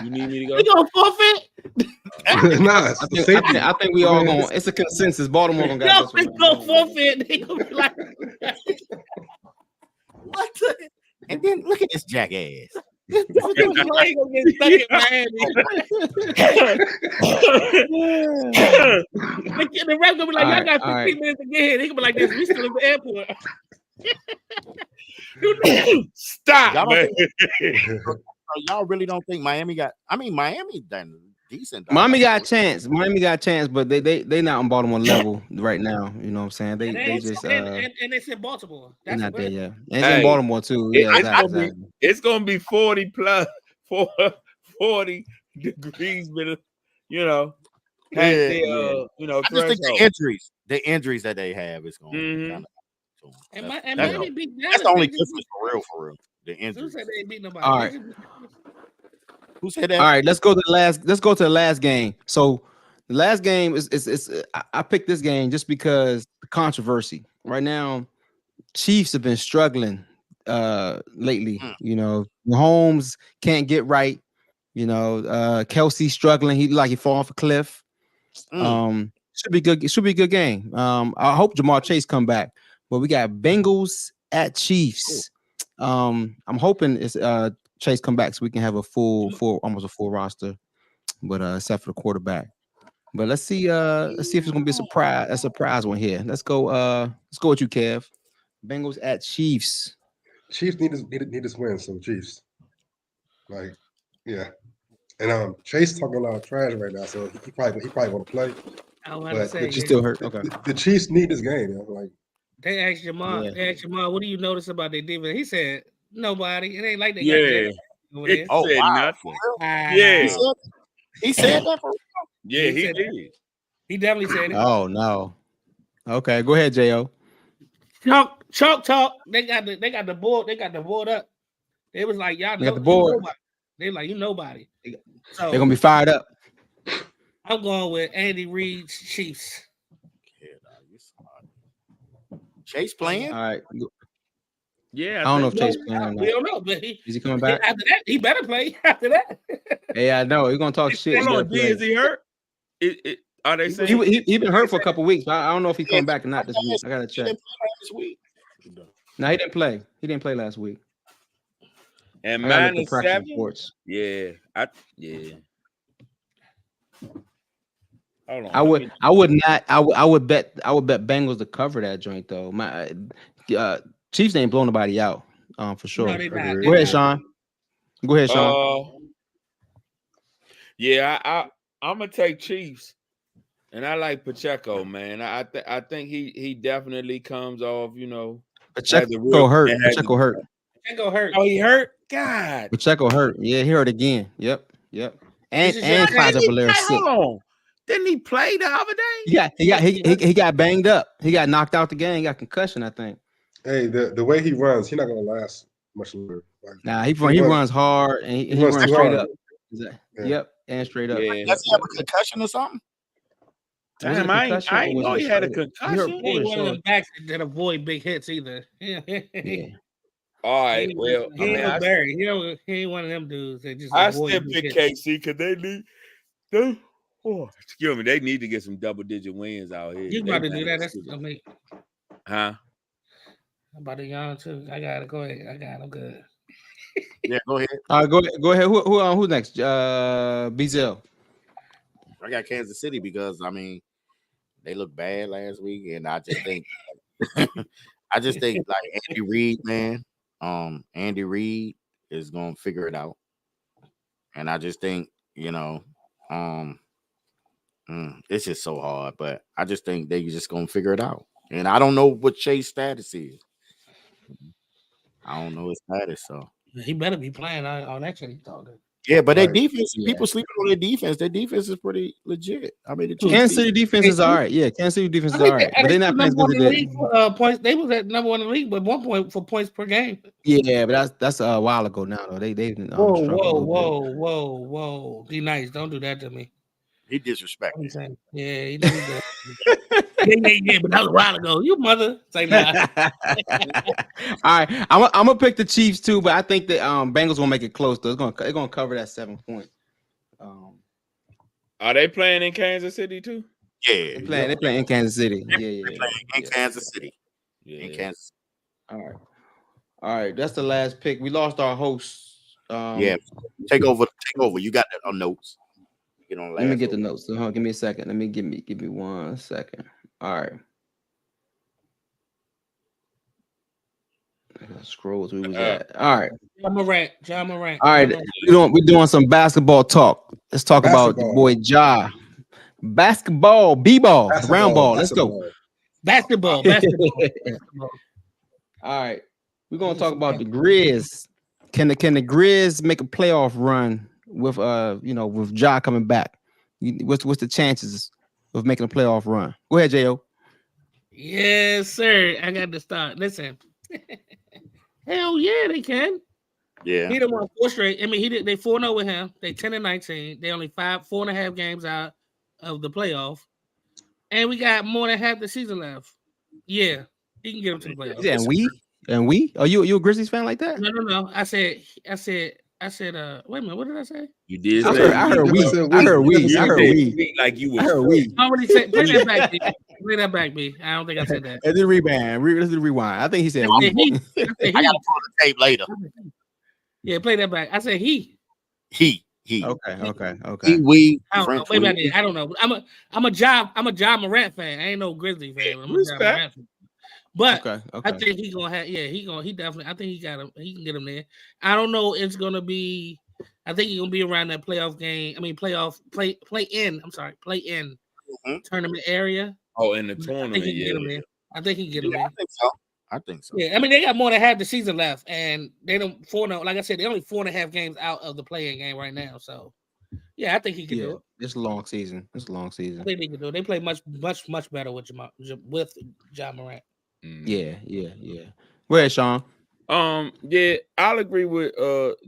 You need me to go? We gonna forfeit? Nah, it's the safety. I think we all going. It's a consensus. Baltimore gonna No, got we this one. gonna forfeit. They gonna be like, what? And then look at this jackass. they gonna get stuck in Miami. The ref gonna be like, y'all got 15 minutes to get here. They gonna be like this. We still in the airport. Stop, Y'all man. So y'all really don't think Miami got? I mean, Miami done decent. Miami got a chance. But they not on Baltimore level right now. You know what I'm saying? They just and it's in Baltimore. they're That's not the there best. yet. And Hey, in Baltimore too. it- Yeah, it's exactly. It's gonna be 40 plus 40 degrees, but past I just think the injuries that they have is going to Mhm. kind of. And That's Miami beat the only difference for real. The Who injuries. said they ain't beat nobody? All right. Who said that? All right, let's go to the last game. So the last game is I picked this game just because the controversy. Right now, Chiefs have been struggling lately. You know, Mahomes can't get right. You know, Kelsey struggling. He fall off a cliff. Should be good. It should be a good game. I hope Jamar Chase come back. But we got Bengals at Chiefs. I'm hoping it's Chase come back so we can have almost a full roster, but except for the quarterback. But let's see if it's gonna be a surprise one here. Let's go with you, Kev. Bengals at Chiefs. Chiefs need this win, so Chiefs. Like, yeah. And Chase talking a lot of trash right now, so he probably want to play. I want to say But you still hurt. Okay. The Chiefs need this game. Like, they asked Jamar, what do you notice about their defense? He said Nobody. It ain't like they Yeah. got over there. Oh, Said wow. nothing. He said that for real? Yeah, he said that. did. He definitely said it. Oh no. Okay, go ahead, Jo. Chalk talk. They got the board. They got the board up. They was like, y'all They know got the board. nobody. They like, you nobody. So They're gonna be fired up. I'm going with Andy Reid's Chiefs. Chase playing? All right. Yeah, I don't know if think Chase playing or We not. don't know, but Is he coming back? after that, he better play. After that, Hey, I know. He's gonna talk shit. He Hold better on, D, is play. he hurt? Are they saying He been hurt for a couple weeks. But I don't know if he's coming back or not this week. I gotta check. This week. No, he didn't play. He didn't play last week. and I gotta look minus at practice 7? reports. Yeah, yeah. Hold on. I would bet Bengals to cover that joint though. My Chiefs ain't blowing nobody out. For sure. no, they not. Go ahead, Sean. Go ahead, Sean. Yeah, I'm gonna take Chiefs, and I like Pacheco, man. I think he definitely comes off. Pacheco hurt. Pacheco hurt. Pacheco hurt. Oh, he hurt. God. Pacheco hurt. Yeah, he hurt again. Yep. And Clyde's up Valera sick. Hold on. Didn't he play the other day? He got banged up. He got knocked out the game. He got concussion, I think. Hey, the way he runs, he's not gonna last much longer. Like, Nah, he runs hard and he runs too straight hard. up. Yeah. Yep, and straight up. Yeah. Does he have a concussion or something? Damn, I ain't know he had a concussion. He ain't one of them backs that avoid big hits either. Yeah. All right, well, he ain't no Barry. He ain't one of them dudes that just. I avoid still big pick hits. KC because excuse me, they need to get some double-digit wins out here. You about to do that? Huh? I'm about to yawn too. I got it. Go ahead. I'm good. Yeah, go ahead. All right, go ahead. Who next? Bezel. I got Kansas City because they looked bad last week, and I just think like Andy Reid, man. Andy Reid is gonna figure it out, and I just think it's just so hard, but I just think they just gonna figure it out, and I don't know what Chase status is. I don't know his status, so He better be playing on that shit he talking. yeah, but their Right. defense, people sleeping on their defense. Their defense is pretty legit. The Kansas City defense is all right. Yeah, Kansas City defense is all right, but they're not playing good today. Points. They was at number 1 in the league, but 1 point for points per game. Yeah, but that's a while ago now. Though they Whoa. D Nice, don't do that to me. He disrespected. I'm saying, yeah, he did that. yeah, but that was a while ago. You mother say nah. All right, I'm gonna pick the Chiefs too, but I think the Bengals gonna make it close. Though they're gonna cover that 7 point. Are they playing in Kansas City too? Yeah, They playing in Kansas City. They're playing in Kansas City. Yeah. In Kansas. All right. That's the last pick. We lost our host. Yeah, take over. You got that on notes. Let me get the notes. Give me a second. Let me give me 1 second. All right. I gotta scroll to who was that. All right. John Morant. All right. We're doing some basketball talk. Let's talk about the boy Ja. Basketball, B-ball, round ball. Let's go. Basketball. All right. We're gonna talk about the Grizz. Can the Grizz make a playoff run with with Ja coming back? What's the chances of making a playoff run? Go ahead, Jo. Yes, sir. I got to start. Listen. Hell yeah, they can. Yeah. He done won 4 straight. They 4-0 with him. They 10-19. They only 4.5 games out of the playoff. And we got more than half the season left. Yeah, he can get them to the playoffs. Yeah, and we? Are you a Grizzlies fan like that? No. I said, wait a minute, what did I say? You did. I heard we. Like you were. I heard we. I already said, play that back, B. Play that back, B. I don't think I said that. Let's do the rewind. I think he said I said we. he. I gotta pull the tape later. Yeah, play that back. I said he. He. Okay. We. I don't know. Maybe I don't know. I'm a Ja Morant fan. I ain't no Grizzly fan. I'm a Ja Morant fan. But okay. I think he's gonna have. Yeah, he definitely. I think he got him. He can get him there. I don't know. It's gonna be. I think he's gonna be around that playoff game. Play in tournament area. Oh, in the tournament. I think he can get him there. I think so. I think so. Yeah, I mean they got more than half the season left, and they don't 4-0. Like I said, they're only 4.5 games out of the play-in game right now. So, yeah, I think he can do it. It's a long season. It's a long I season. think they can do it. They play much better with John Morant. Yeah. Go ahead, Sean. Yeah, I'll agree with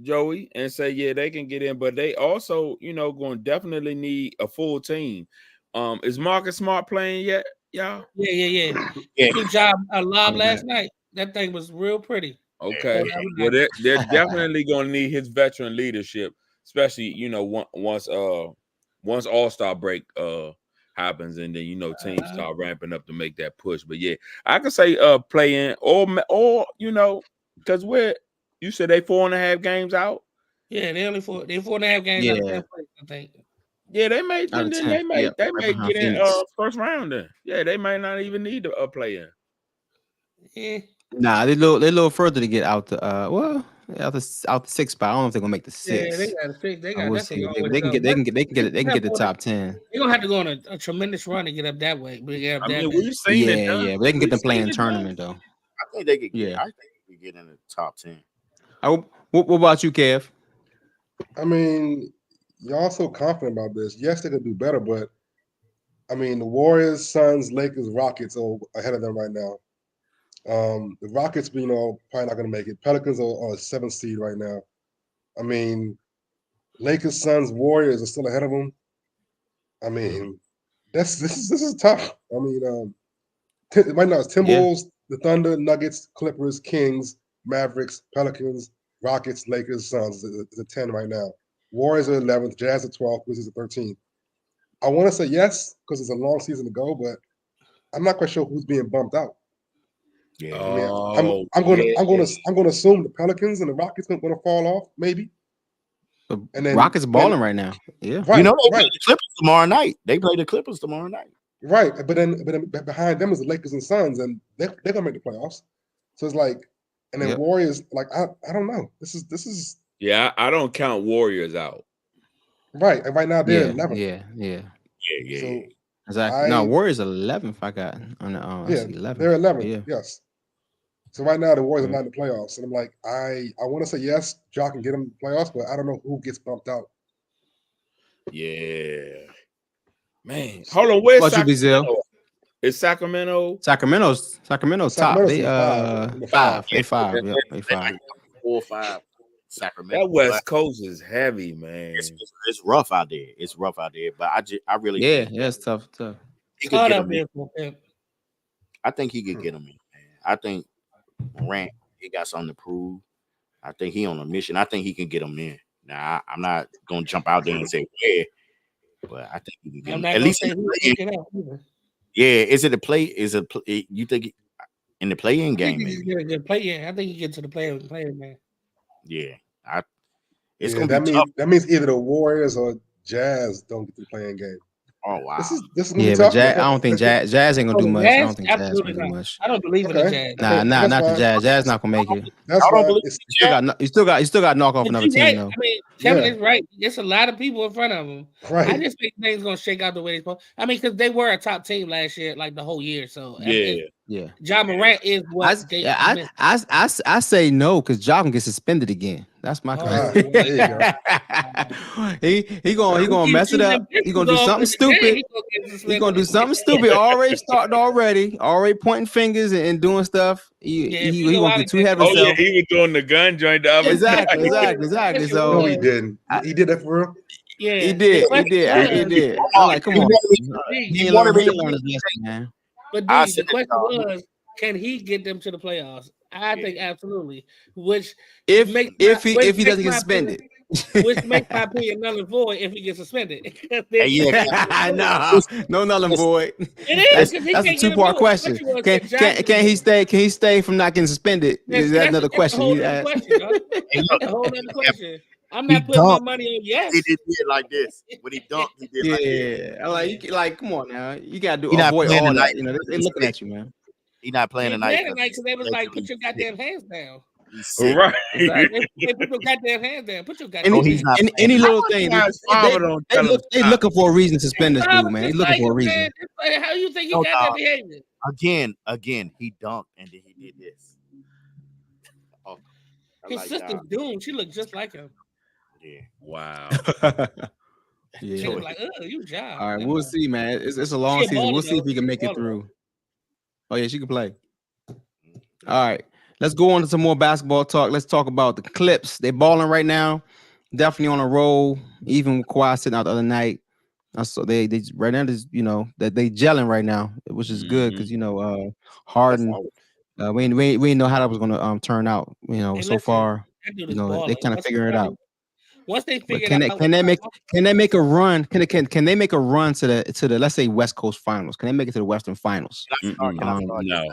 Joey and say they can get in, but they also, going to definitely need a full team. Is Marcus Smart playing yet, y'all? Yeah. Good job lob last night. That thing was real pretty. Okay. Well, they're definitely going to need his veteran leadership, especially once All-Star break happens, and then teams start ramping up to make that push. But yeah, I could say play in or because you said they 4.5 games out. Yeah, they're 4.5 games out of 10 plays, I think. Yeah, they may get in first round then. Yeah, they might not even need a play in. Yeah. Nah, they a little further to get out the out the 6th spot. I don't know if they're gonna make the 6th. Yeah, they got a 6. They got that thing. They can get the top 10. They're gonna have to go on a tremendous run to get up that way. But We've seen it. Yeah, but they can get them playing tournament though. I think they could get. I think they could get in the top 10. What about you, Kev? I mean, y'all so confident about this. Yes, they could do better, but I mean, the Warriors, Suns, Lakers, Rockets are ahead of them right now. The Rockets, probably not going to make it. Pelicans are a 7th seed right now. I mean, Lakers, Suns, Warriors are still ahead of them. I mean, this is tough. I mean, right now it's Timberwolves, the Thunder, Nuggets, Clippers, Kings, Mavericks, Pelicans, Rockets, Lakers, Suns. It's a 10 right now. Warriors are 11th, Jazz are 12th, Wizards are 13th. I want to say yes because it's a long season to go, but I'm not quite sure who's being bumped out. Yeah, I mean, I'm going to assume the Pelicans and the Rockets are going to fall off, maybe. And then Rockets balling right now. Yeah, right, they play the Clippers tomorrow night. They play the Clippers tomorrow night. Right, but then behind them is the Lakers and Suns, and they're gonna make the playoffs. So it's like, and then Warriors, like I don't know. This is. Yeah, I don't count Warriors out. Right, and right now they're 11th. Yeah. So exactly. No, Warriors 11th. I got on the 11th. They're 11th. Yeah. Yes. So right now the Warriors are not in the playoffs, and I'm like, I want to say yes, Ja can get them the playoffs, but I don't know who gets bumped out. Yeah, man. Hold on, where's Sacramento? Is Sacramento's top. They 5. They 5. Yeah, they 5. 4 or 5. Sacramento. That West Coast is heavy, man. It's rough out there. It's rough out there, but I really it's tough. He could get him in. I think he could get him in, man. I think Morant, he got something to prove. I think he on a mission. I think he can get him in. Now I'm not gonna jump out there and say where, but I think he can get him. At least yeah. Is it a play? You think in the play-in game? Maybe play-in. I think he get to the play-in man. Yeah, it's gonna be tough. That means either the Warriors or Jazz don't get to the play-in game. Oh wow! This is gonna be tough. But I don't think Jazz ain't gonna do much. I don't think Jazz gonna do much. I don't believe in the Jazz. Nah, not the Jazz. Jazz not gonna make it. That's right. You still got to knock off another team though. I mean, Kevin is right. There's a lot of people in front of him. Right. I just think things gonna shake out the way they're supposed. I mean, because they were a top team last year, like the whole year. So yeah. John Morant is what I say no because Ja can get suspended again. That's my question. He gonna mess it up. He gonna do something stupid. He gonna do something stupid. Already pointing fingers and doing stuff. He gonna get too heavy. Oh yeah, he was doing the gun joint. Exactly. So no, he didn't. He did that for real. Yeah, he did. I'm like, come on. He wanted me to learn his lesson, man. But the question was, can he get them to the playoffs? I think absolutely. Which if he doesn't get suspended, which makes my opinion null and void if he gets suspended. No null and void. It is. That's a 2-part question. Can he stay? Can he stay from not getting suspended? Is that another question? That's a whole other question. I'm not putting my money on yes. He did it like this. When he dunked, he did like this. Yeah, like come on now. You gotta do avoid all that. They're looking at you, man. He's not playing tonight. Because they was like, put your goddamn hands down. Right. Hey, put your goddamn hands down. Put your goddamn Any, he's not any, playing. any little thing. His father don't tell him They stop. looking for a reason to suspend this dude, man. They looking for a reason. How you think he No, got that dog. behavior? Again, he dunked and then he did this. Oh, I His like sister's that. doomed. She looked just like him. Yeah. Wow. She Yeah. was like, you job. All right, we'll see, man. It's a long She a season. baller, We'll see if though. he can make She a it baller. through. Oh yeah, she can play. All right, let's go on to some more basketball talk. Let's talk about the Clips. They're balling right now. Definitely on a roll. Even with Kawhi sitting out the other night. So they right now is that they gelling right now, which is good because Harden. We didn't know how that was gonna turn out. Hey, so listen, far, that dude is they balling. kind of figuring it out. Once they But figure can it out, they make a run? Can they make a run to the let's say West Coast Finals? Can they make it to the Western Finals? Can I start No. this now?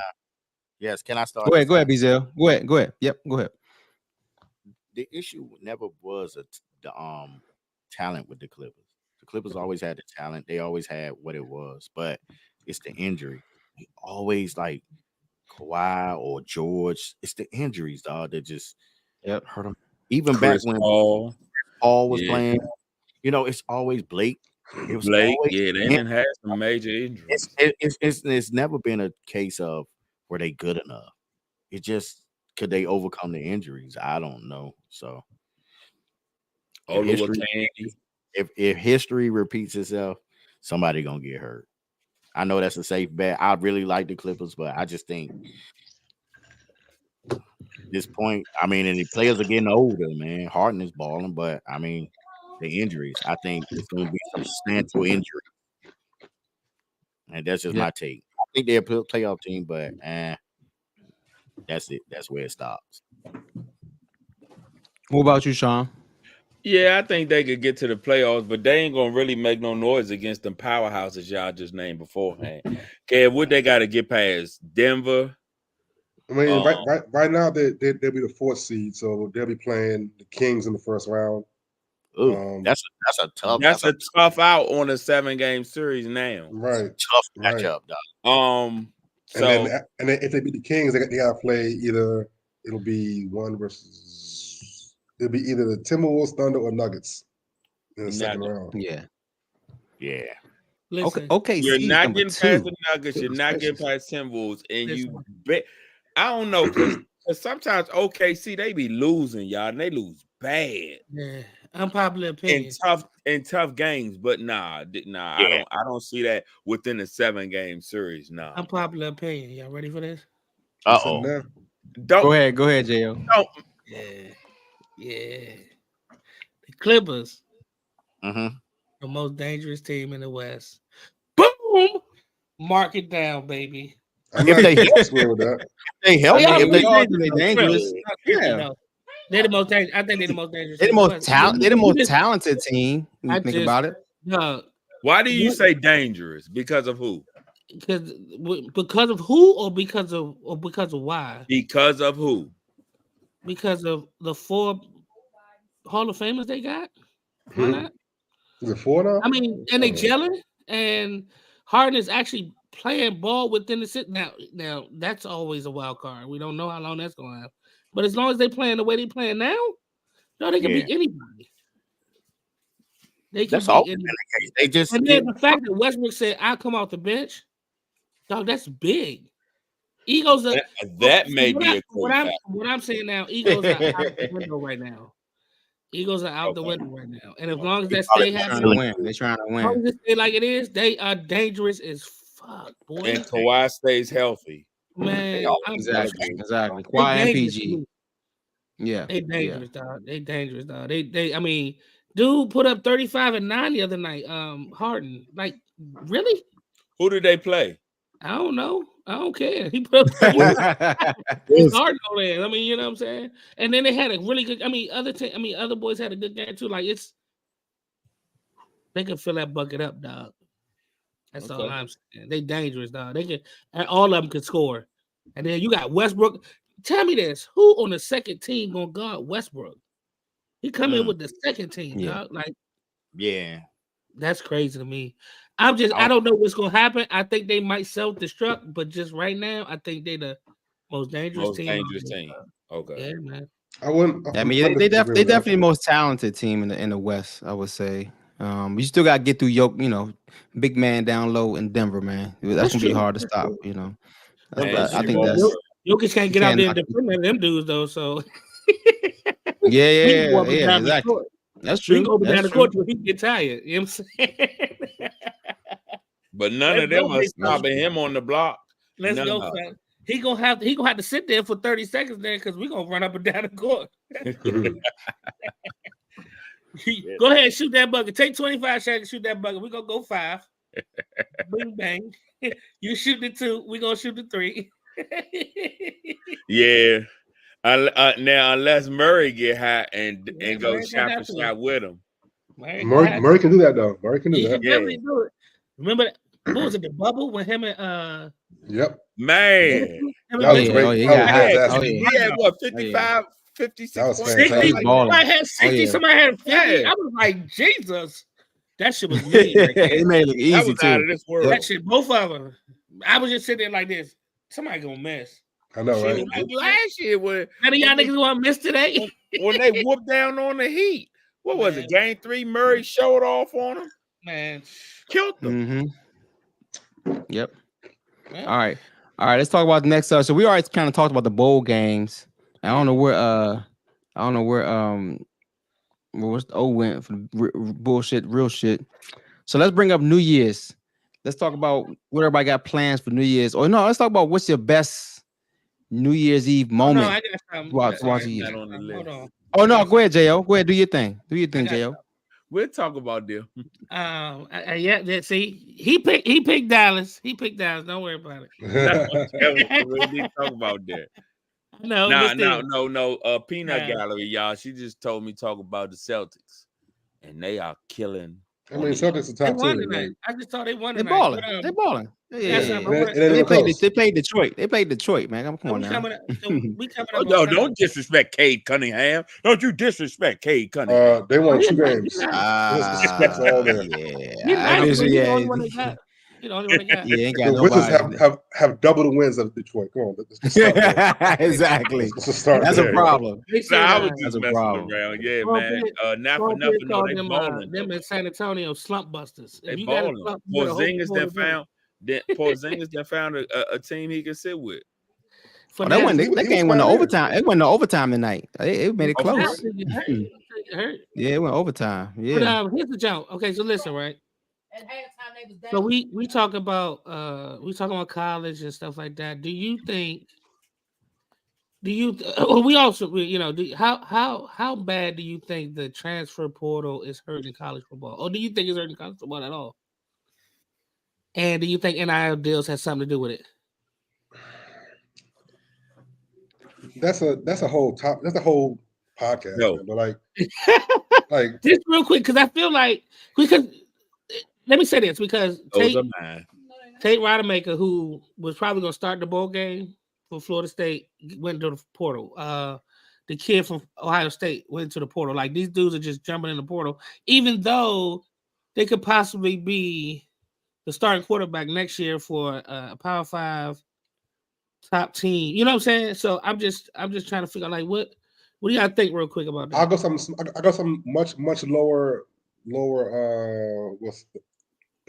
Yes, can I start? Go ahead, this now? Bizel. Go ahead. Yep, go ahead. The issue never was the talent with the Clippers. The Clippers always had the talent. They always had what it was, but it's the injury. They always like Kawhi or George. It's the injuries, dog, that just hurt them. Even Chris back when Paul was playing, it's always Blake. It was Blake, always they didn't have some major injuries. It's never been a case of were they good enough. It just could they overcome the injuries? I don't know. So if history repeats itself, somebody gonna get hurt. I know that's a safe bet. I really like the Clippers, but I just think this point, and the players are getting older, man. Harden is balling, but the injuries. I think it's going to be some substantial injury, and that's just my take. I think they're a playoff team, but that's it. That's where it stops. What about you, Sean? Yeah, I think they could get to the playoffs, but they ain't gonna really make no noise against them powerhouses y'all just named beforehand. Okay, what they got to get past Denver? Right now they'll be the 4th seed, so they'll be playing the Kings in the first round. Ooh, that's a tough. That's a tough out on a 7-game series now. Right, tough matchup, dog. And then if they beat the Kings, they got to play either. It'll be it'll be either the Timberwolves, Thunder, or Nuggets in the second round. Yeah. Listen, okay. You're not getting past the Nuggets. You're not getting past Timberwolves, and you bet. I don't know because sometimes OKC they be losing, y'all, and they lose bad. Yeah, unpopular opinion. In tough games, but nah. I don't see that within a 7-game series. Nah. Unpopular opinion. Y'all ready for this? Uh-oh. Go ahead, Jo. Yeah. The Clippers, the most dangerous team in the West. Boom! Mark it down, baby. If they help, they're dangerous. Yeah. They're the most dangerous. I think they're the most dangerous. They're the most talented team. When you think about it. Why do you say dangerous? Because of who? Because of who, or because of why? Because of who? Because of the 4 Hall of Famers they got. Why not? Is it 4 now? And they gelling, and Harden is actually playing ball within the sit. Now that's always a wild card. We don't know how long that's going to happen. But as long as they playing the way they playing now, they can beat anybody. They can beat anybody. They just and then the fact that Westbrook said, "I'll come off the bench," dog, that's big. Egos are that may be what I'm saying now. Egos are out the window right now. Egos are out the window right now, and as long as that stay happening, they're trying to win. As long as they stay like it is, they are dangerous as fuck, boy. And Kawhi stays healthy. Man, exactly. Kawhi and PG. Yeah, they dangerous, dog. They dangerous, dog. They. Dude put up 35 and 9 the other night. Harden, like, really? Who did they play? I don't know. I don't care. He put up it's Harden on there. You know what I'm saying? And then they had a really good. Other boys had a good game too. Like they can fill that bucket up, dog. That's all I'm saying. They dangerous, dog. They can, and all of them can score. And then you got Westbrook. Tell me this: who on the second team gonna guard Westbrook? He come in with the second team, dog. Like, that's crazy to me. I don't know what's gonna happen. I think they might self-destruct, but just right now, I think they the most dangerous team. Okay. Yeah, man. I wouldn't. I mean, they definitely the most talented team in the West, I would say. You still got to get through big man down low in Denver, man. That's gonna be hard to stop. I think that's Jokic can't you get out can't there and knock defend them dudes though. So yeah, exactly. That's We can true. go up and down That's the true. court till he get tired. You know what I'm saying? But none Let's of them go, are big fella. stopping him on the block. Let's None go, of fella. He gonna have to sit there for 30 seconds there because we're gonna run up and down the court. Go ahead, shoot that bucket. Take 25 seconds, shoot that bucket. We're gonna go 5. Bing bang. You shoot the 2, we're gonna shoot the 3. Yeah. Now, unless Murray get hot and go Murray shot got for to. shot with him. Murray can do that though. Murray can do He that. can definitely do it. Remember what was it, the bubble when him and Yep. Man. That was great. He had what, 55, 56 That was points? fantastic. Somebody had 60, somebody had 50. Yeah. I was like, Jesus. That shit was mean. Right there. It made it look easy That was too. out of this world. That shit, both of them. I was just sitting there like this. Somebody gonna miss. I know, right? Like last year when None of y'all niggas want to miss today. when they whooped down on the Heat. What was it? Game 3, Murray showed off on him. Man, killed them. Yep. Yeah. All right. Let's talk about the next. So we already kind of talked about the bowl games. I don't know where where's the O went for the bullshit, real shit. So let's bring up New Year's. Let's talk about what everybody got plans for New Year's. Or no, let's talk about what's your best New Year's Eve moment. No, I got something. Throughout the year. Hold on. Oh no, go ahead, Jo. Go ahead, do your thing. Jo. We'll talk about them. Yeah. See, he picked Dallas. Don't worry about it. We need to talk about that. No. Peanut Gallery, y'all. She just told me talk about the Celtics, and they are killing. I mean, Celtics are top 2. Right? I just thought they won. They're balling. They're balling. Yeah. They played Detroit, man. Come on now. Don't disrespect Cade Cunningham. Don't you disrespect Cade Cunningham. They won 2 games. That's all there. You know, the Wizards have double the wins of Detroit. Come on, exactly. Let's start. That's a problem. I was just messing around. Yeah, man. Not for nothing. No, they balling. Them in San Antonio slump busters. They balling. Porzingis that found a team he can sit with. That game went to overtime. It went to overtime tonight. It made it close. Yeah, it went overtime. Yeah. But here's the joke. Okay, so listen, right? So we talk about college and stuff like that. Do you think? We also how bad do you think the transfer portal is hurting college football, or do you think it's hurting college football at all? And do you think NIL deals has something to do with it? That's a whole podcast. No. But like just real quick, because I feel like let me say this, because Tate Rodemaker, who was probably going to start the bowl game for Florida State, went to the portal. The kid from Ohio State went to the portal. Like, these dudes are just jumping in the portal, even though they could possibly be the starting quarterback next year for a Power 5 top team. You know what I'm saying? So I'm just trying to figure out, like, what do y'all think real quick about that? I got some much lower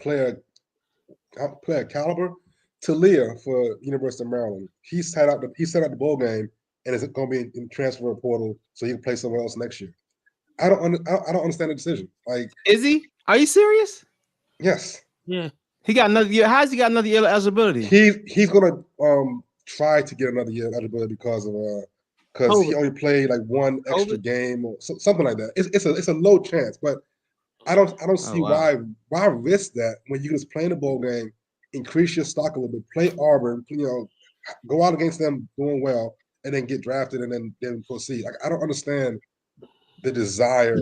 player caliber. Talia for University of Maryland. He set out the bowl game and is going to be in transfer portal so he can play somewhere else next year. I don't understand the decision. Like, is he? Are you serious? Yes. Yeah. He got another year. How's he got another year of eligibility? He's going to try to get another year of eligibility because he only played like one extra game or something like that. It's a low chance, but I don't see why risk that when you can just play in the bowl game, increase your stock a little bit, play Auburn, go out against them doing well, and then get drafted and then proceed. Like, I don't understand the desire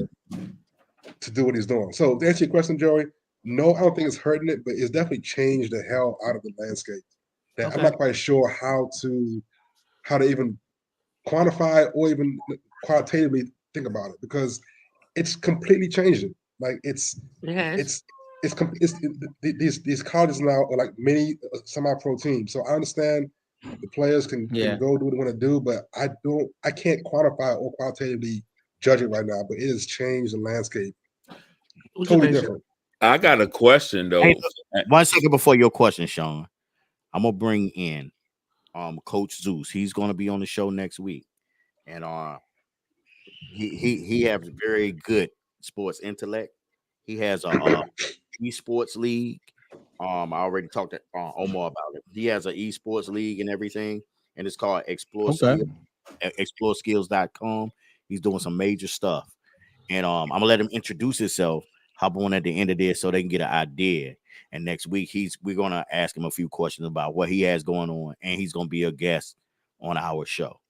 to do what he's doing. So to answer your question, Joey, no, I don't think it's hurting it, but it's definitely changed the hell out of the landscape. That I'm not quite sure how to even quantify it or even qualitatively think about it, because it's completely changing. Like these colleges now are like mini semi-pro teams. So I understand The players can go do what they want to do, but I can't quantify or qualitatively judge it right now. But it has changed the landscape. Totally different. I got a question though. Hey, 1 second before your question, Sean. I'm gonna bring in Coach Zeus. He's gonna be on the show next week, and he has very good sports intellect. He has a esports league. I already talked to Omar about it. He has an esports league and everything, and it's called Explore Skills, ExploreSkills.com. He's doing some major stuff, and I'm gonna let him introduce himself. Hop on at the end of this so they can get an idea. And next week we're gonna ask him a few questions about what he has going on, and he's gonna be a guest on our show.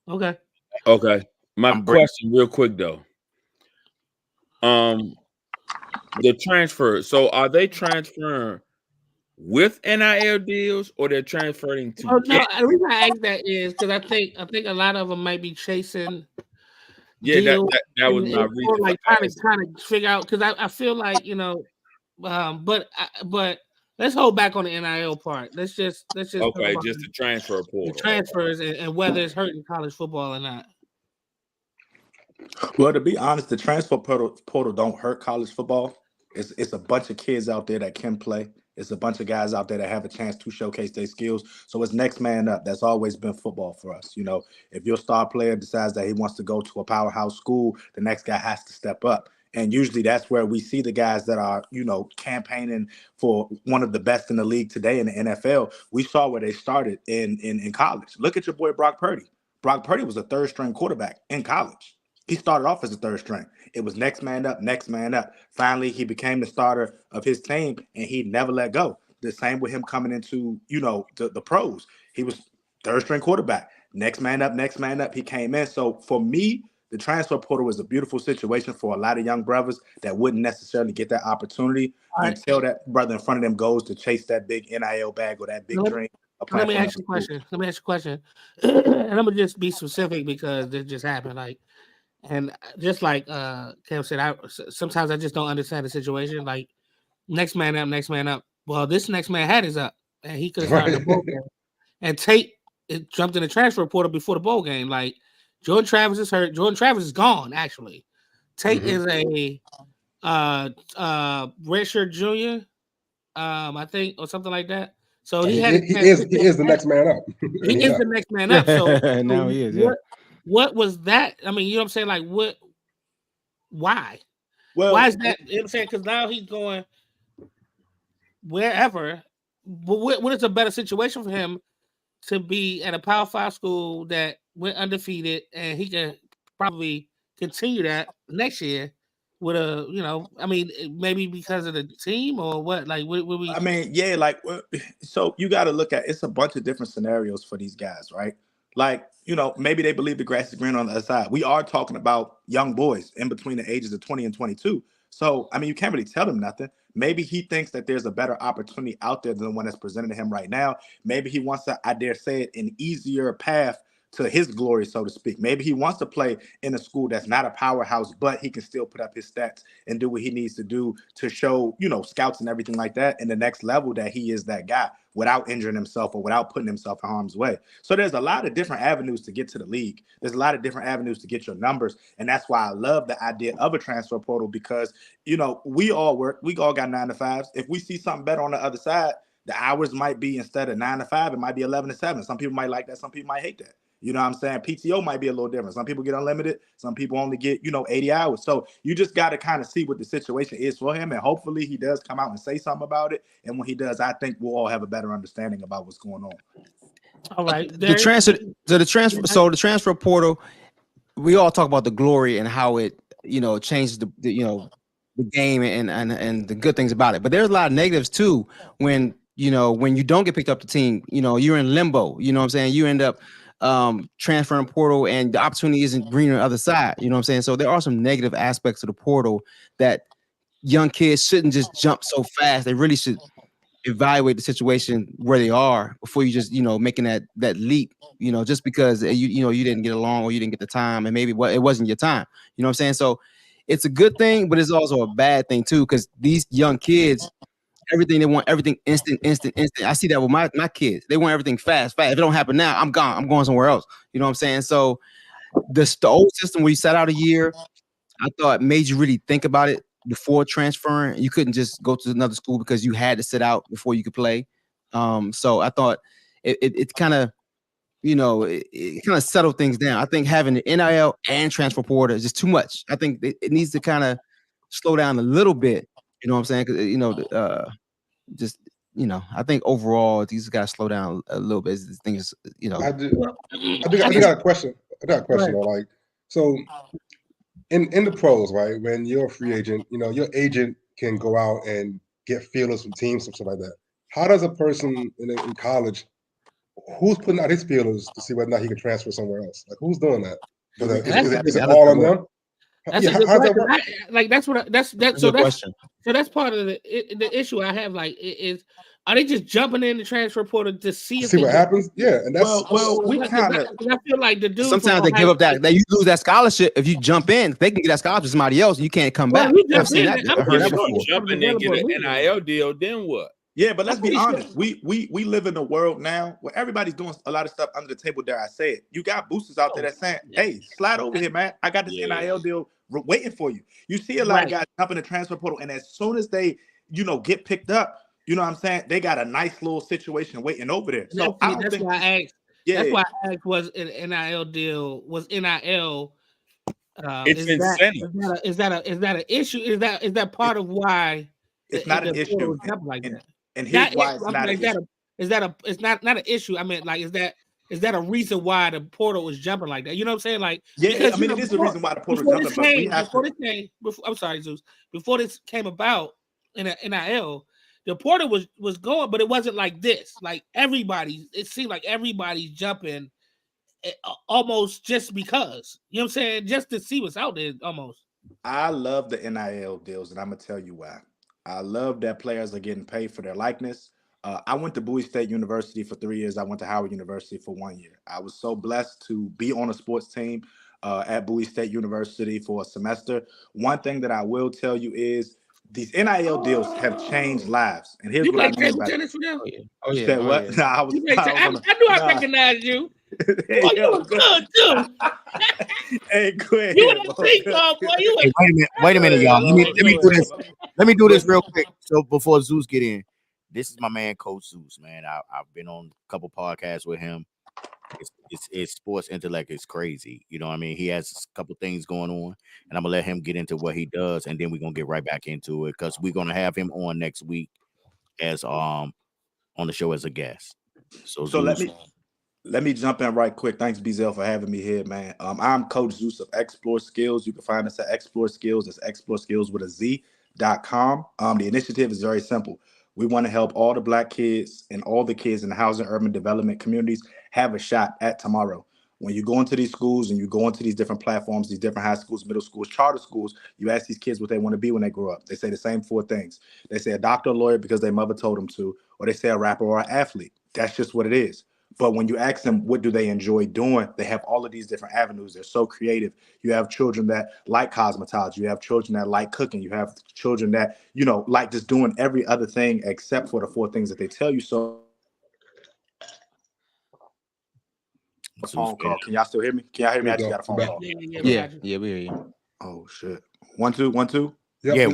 Okay. My question, real quick though. The transfer. So are they transferring with NIL deals, or they're transferring to? Oh no, the reason I ask that is because I think a lot of them might be chasing. Yeah, that was my reason. Like trying to figure out, because I feel like, but let's hold back on the NIL part. Let's just just the transfer portal, the transfers, and whether it's hurting college football or not. Well, to be honest, the transfer portal don't hurt college football. It's a bunch of kids out there that can play. It's a bunch of guys out there that have a chance to showcase their skills. So it's next man up. That's always been football for us. If your star player decides that he wants to go to a powerhouse school, the next guy has to step up. And usually that's where we see the guys that are, campaigning for one of the best in the league today in the NFL. We saw where they started in college. Look at your boy Brock Purdy. Brock Purdy was a third-string quarterback in college. He started off as a third string. It was next man up, next man up. Finally, he became the starter of his team, and he never let go. The same with him coming into, the pros. He was third string quarterback. Next man up, next man up. He came in. So for me, the transfer portal was a beautiful situation for a lot of young brothers that wouldn't necessarily get that opportunity until that brother in front of them goes to chase that big NIL bag or that big dream. Let me ask you a question. And I'm gonna just be specific because this just happened. And just like Kev said, sometimes I just don't understand the situation. Like, next man up. Well, this next man had his up, and he could have started the bowl game. And Tate jumped in the transfer portal before the bowl game. Like, Jordan Travis is hurt. Jordan Travis is gone, actually. Tate is a redshirt junior, I think, or something like that. So he is the next man up. He is the next man up. So now he is. Yeah. What was that? I mean, you know what I'm saying? Like, what? Why? Well, why is that? You know what I'm saying? Because now he's going wherever. But what is a better situation for him to be at a Power 5 school that went undefeated, and he can probably continue that next year with maybe because of the team or what? Like, what we? I mean, yeah, so you got to look at it's a bunch of different scenarios for these guys, right? Like, maybe they believe the grass is green on the other side. We are talking about young boys in between the ages of 20 and 22. So, I mean, you can't really tell them nothing. Maybe he thinks that there's a better opportunity out there than the one that's presented to him right now. Maybe he wants to, I dare say it, an easier path to his glory, so to speak. Maybe he wants to play in a school that's not a powerhouse, but he can still put up his stats and do what he needs to do to show, scouts and everything like that in the next level that he is that guy without injuring himself or without putting himself in harm's way. So there's a lot of different avenues to get to the league. There's a lot of different avenues to get your numbers. And that's why I love the idea of a transfer portal because, we all work. We all got 9 to 5s. If we see something better on the other side, the hours might be, instead of 9 to 5, it might be 11 to 7. Some people might like that. Some people might hate that. You know what I'm saying? PTO might be a little different. Some people get unlimited. Some people only get, 80 hours. So you just got to kind of see what the situation is for him. And hopefully he does come out and say something about it. And when he does, I think we'll all have a better understanding about what's going on. All right. The transfer portal, we all talk about the glory and how it, changes the game and the good things about it. But there's a lot of negatives too when you don't get picked up the team, you're in limbo. You know what I'm saying? You end up transferring portal and the opportunity isn't green on the other side. You know what I'm saying? So there are some negative aspects of the portal that young kids shouldn't just jump so fast. They really should evaluate the situation where they are before you just, making that leap, just because you didn't get along or you didn't get the time and maybe it wasn't your time. You know what I'm saying? So it's a good thing, but it's also a bad thing too, because these young kids, everything. They want everything instant. I see that with my kids. They want everything fast. If it don't happen now, I'm gone. I'm going somewhere else. You know what I'm saying? So the old system where you sat out a year, I thought made you really think about it before transferring. You couldn't just go to another school because you had to sit out before you could play. So I thought it kind of, it kind of settled things down. I think having the NIL and transfer portal is just too much. I think it needs to kind of slow down a little bit. You know what I'm saying? Because I think overall these got to slow down a little bit. This thing is, I got a question. Though, like, so in the pros, right? When you're a free agent, your agent can go out and get feelers from teams and stuff like that. How does a person in college, who's putting out his feelers to see whether or not he can transfer somewhere else? Like, who's doing that? Is it all on them? That's a good question. So that's part of the issue I have. Like, are they just jumping in the transfer portal to see what happens? Yeah, and that's we kind of. I feel like the dude. Sometimes they give up that you lose that scholarship if you jump in. They can get that scholarship to somebody else. You can't come back. I've seen that. I heard that before. Jump in and get an NIL deal. Then what? Yeah, but let's be honest. We live in a world now where everybody's doing a lot of stuff under the table. Dare I say it? You got boosters out there that saying, "Hey, slide over here, man. I got this NIL deal waiting for you." You see a lot of guys jumping the transfer portal, and as soon as they, get picked up, you know what I'm saying? They got a nice little situation waiting over there. So that's why I asked. That's why I asked, was an NIL deal? Was NIL? It's incentive. Is that an issue? Is that part of why? It's not an issue. Like that. And here's why it's not an issue. It's not an issue. I mean, like, is that a reason why the portal was jumping like that? You know what I'm saying? Like, because, I mean, it is the reason why the portal is jumping. I'm sorry, Zeus. Before this came about in NIL, the portal was going, but it wasn't like this. Like, it seemed like everybody's jumping almost just because. You know what I'm saying? Just to see what's out there, almost. I love the NIL deals, and I'm gonna tell you why. I love that players are getting paid for their likeness. I went to Bowie State University for 3 years. I went to Howard University for 1 year. I was so blessed to be on a sports team at Bowie State University for a semester. One thing that I will tell you is these NIL deals have changed lives. And here's what I mean by it. Oh, yeah. Said what? Yeah. Nah, I knew I recognized you. Hey, boy, you was good too. Hey, Quinn. You in the seat, boy. Wait a minute, y'all. Let me do this real quick. So before Zeus get in, this is my man, Coach Zeus. Man, I've been on a couple podcasts with him. It's sports intellect is crazy. You know what I mean? He has a couple things going on, and I'm gonna let him get into what he does, and then we're gonna get right back into it because we're gonna have him on next week as on the show as a guest. So let me jump in right quick. Thanks, Bezel, for having me here, man. I'm Coach Zeus of Explore Skills. You can find us at Explore Skills. It's Explore Skills with a Z.com. The initiative is very simple. We want to help all the Black kids and all the kids in the housing urban development communities have a shot at tomorrow. When you go into these schools and you go into these different platforms, these different high schools, middle schools, charter schools, you ask these kids what they want to be when they grow up. They say the same 4 things. They say a doctor or lawyer because their mother told them to, or they say a rapper or an athlete. That's just what it is. But when you ask them what do they enjoy doing, they have all of these different avenues. They're so creative. You have children that like cosmetology. You have children that like cooking. You have children that, like just doing every other thing except for the 4 things that they tell you. So a phone call. Can y'all still hear me? Can y'all hear me? I just got a phone call. Yeah, we hear you. Oh, shit. 1 2 1 2. Yep, yeah,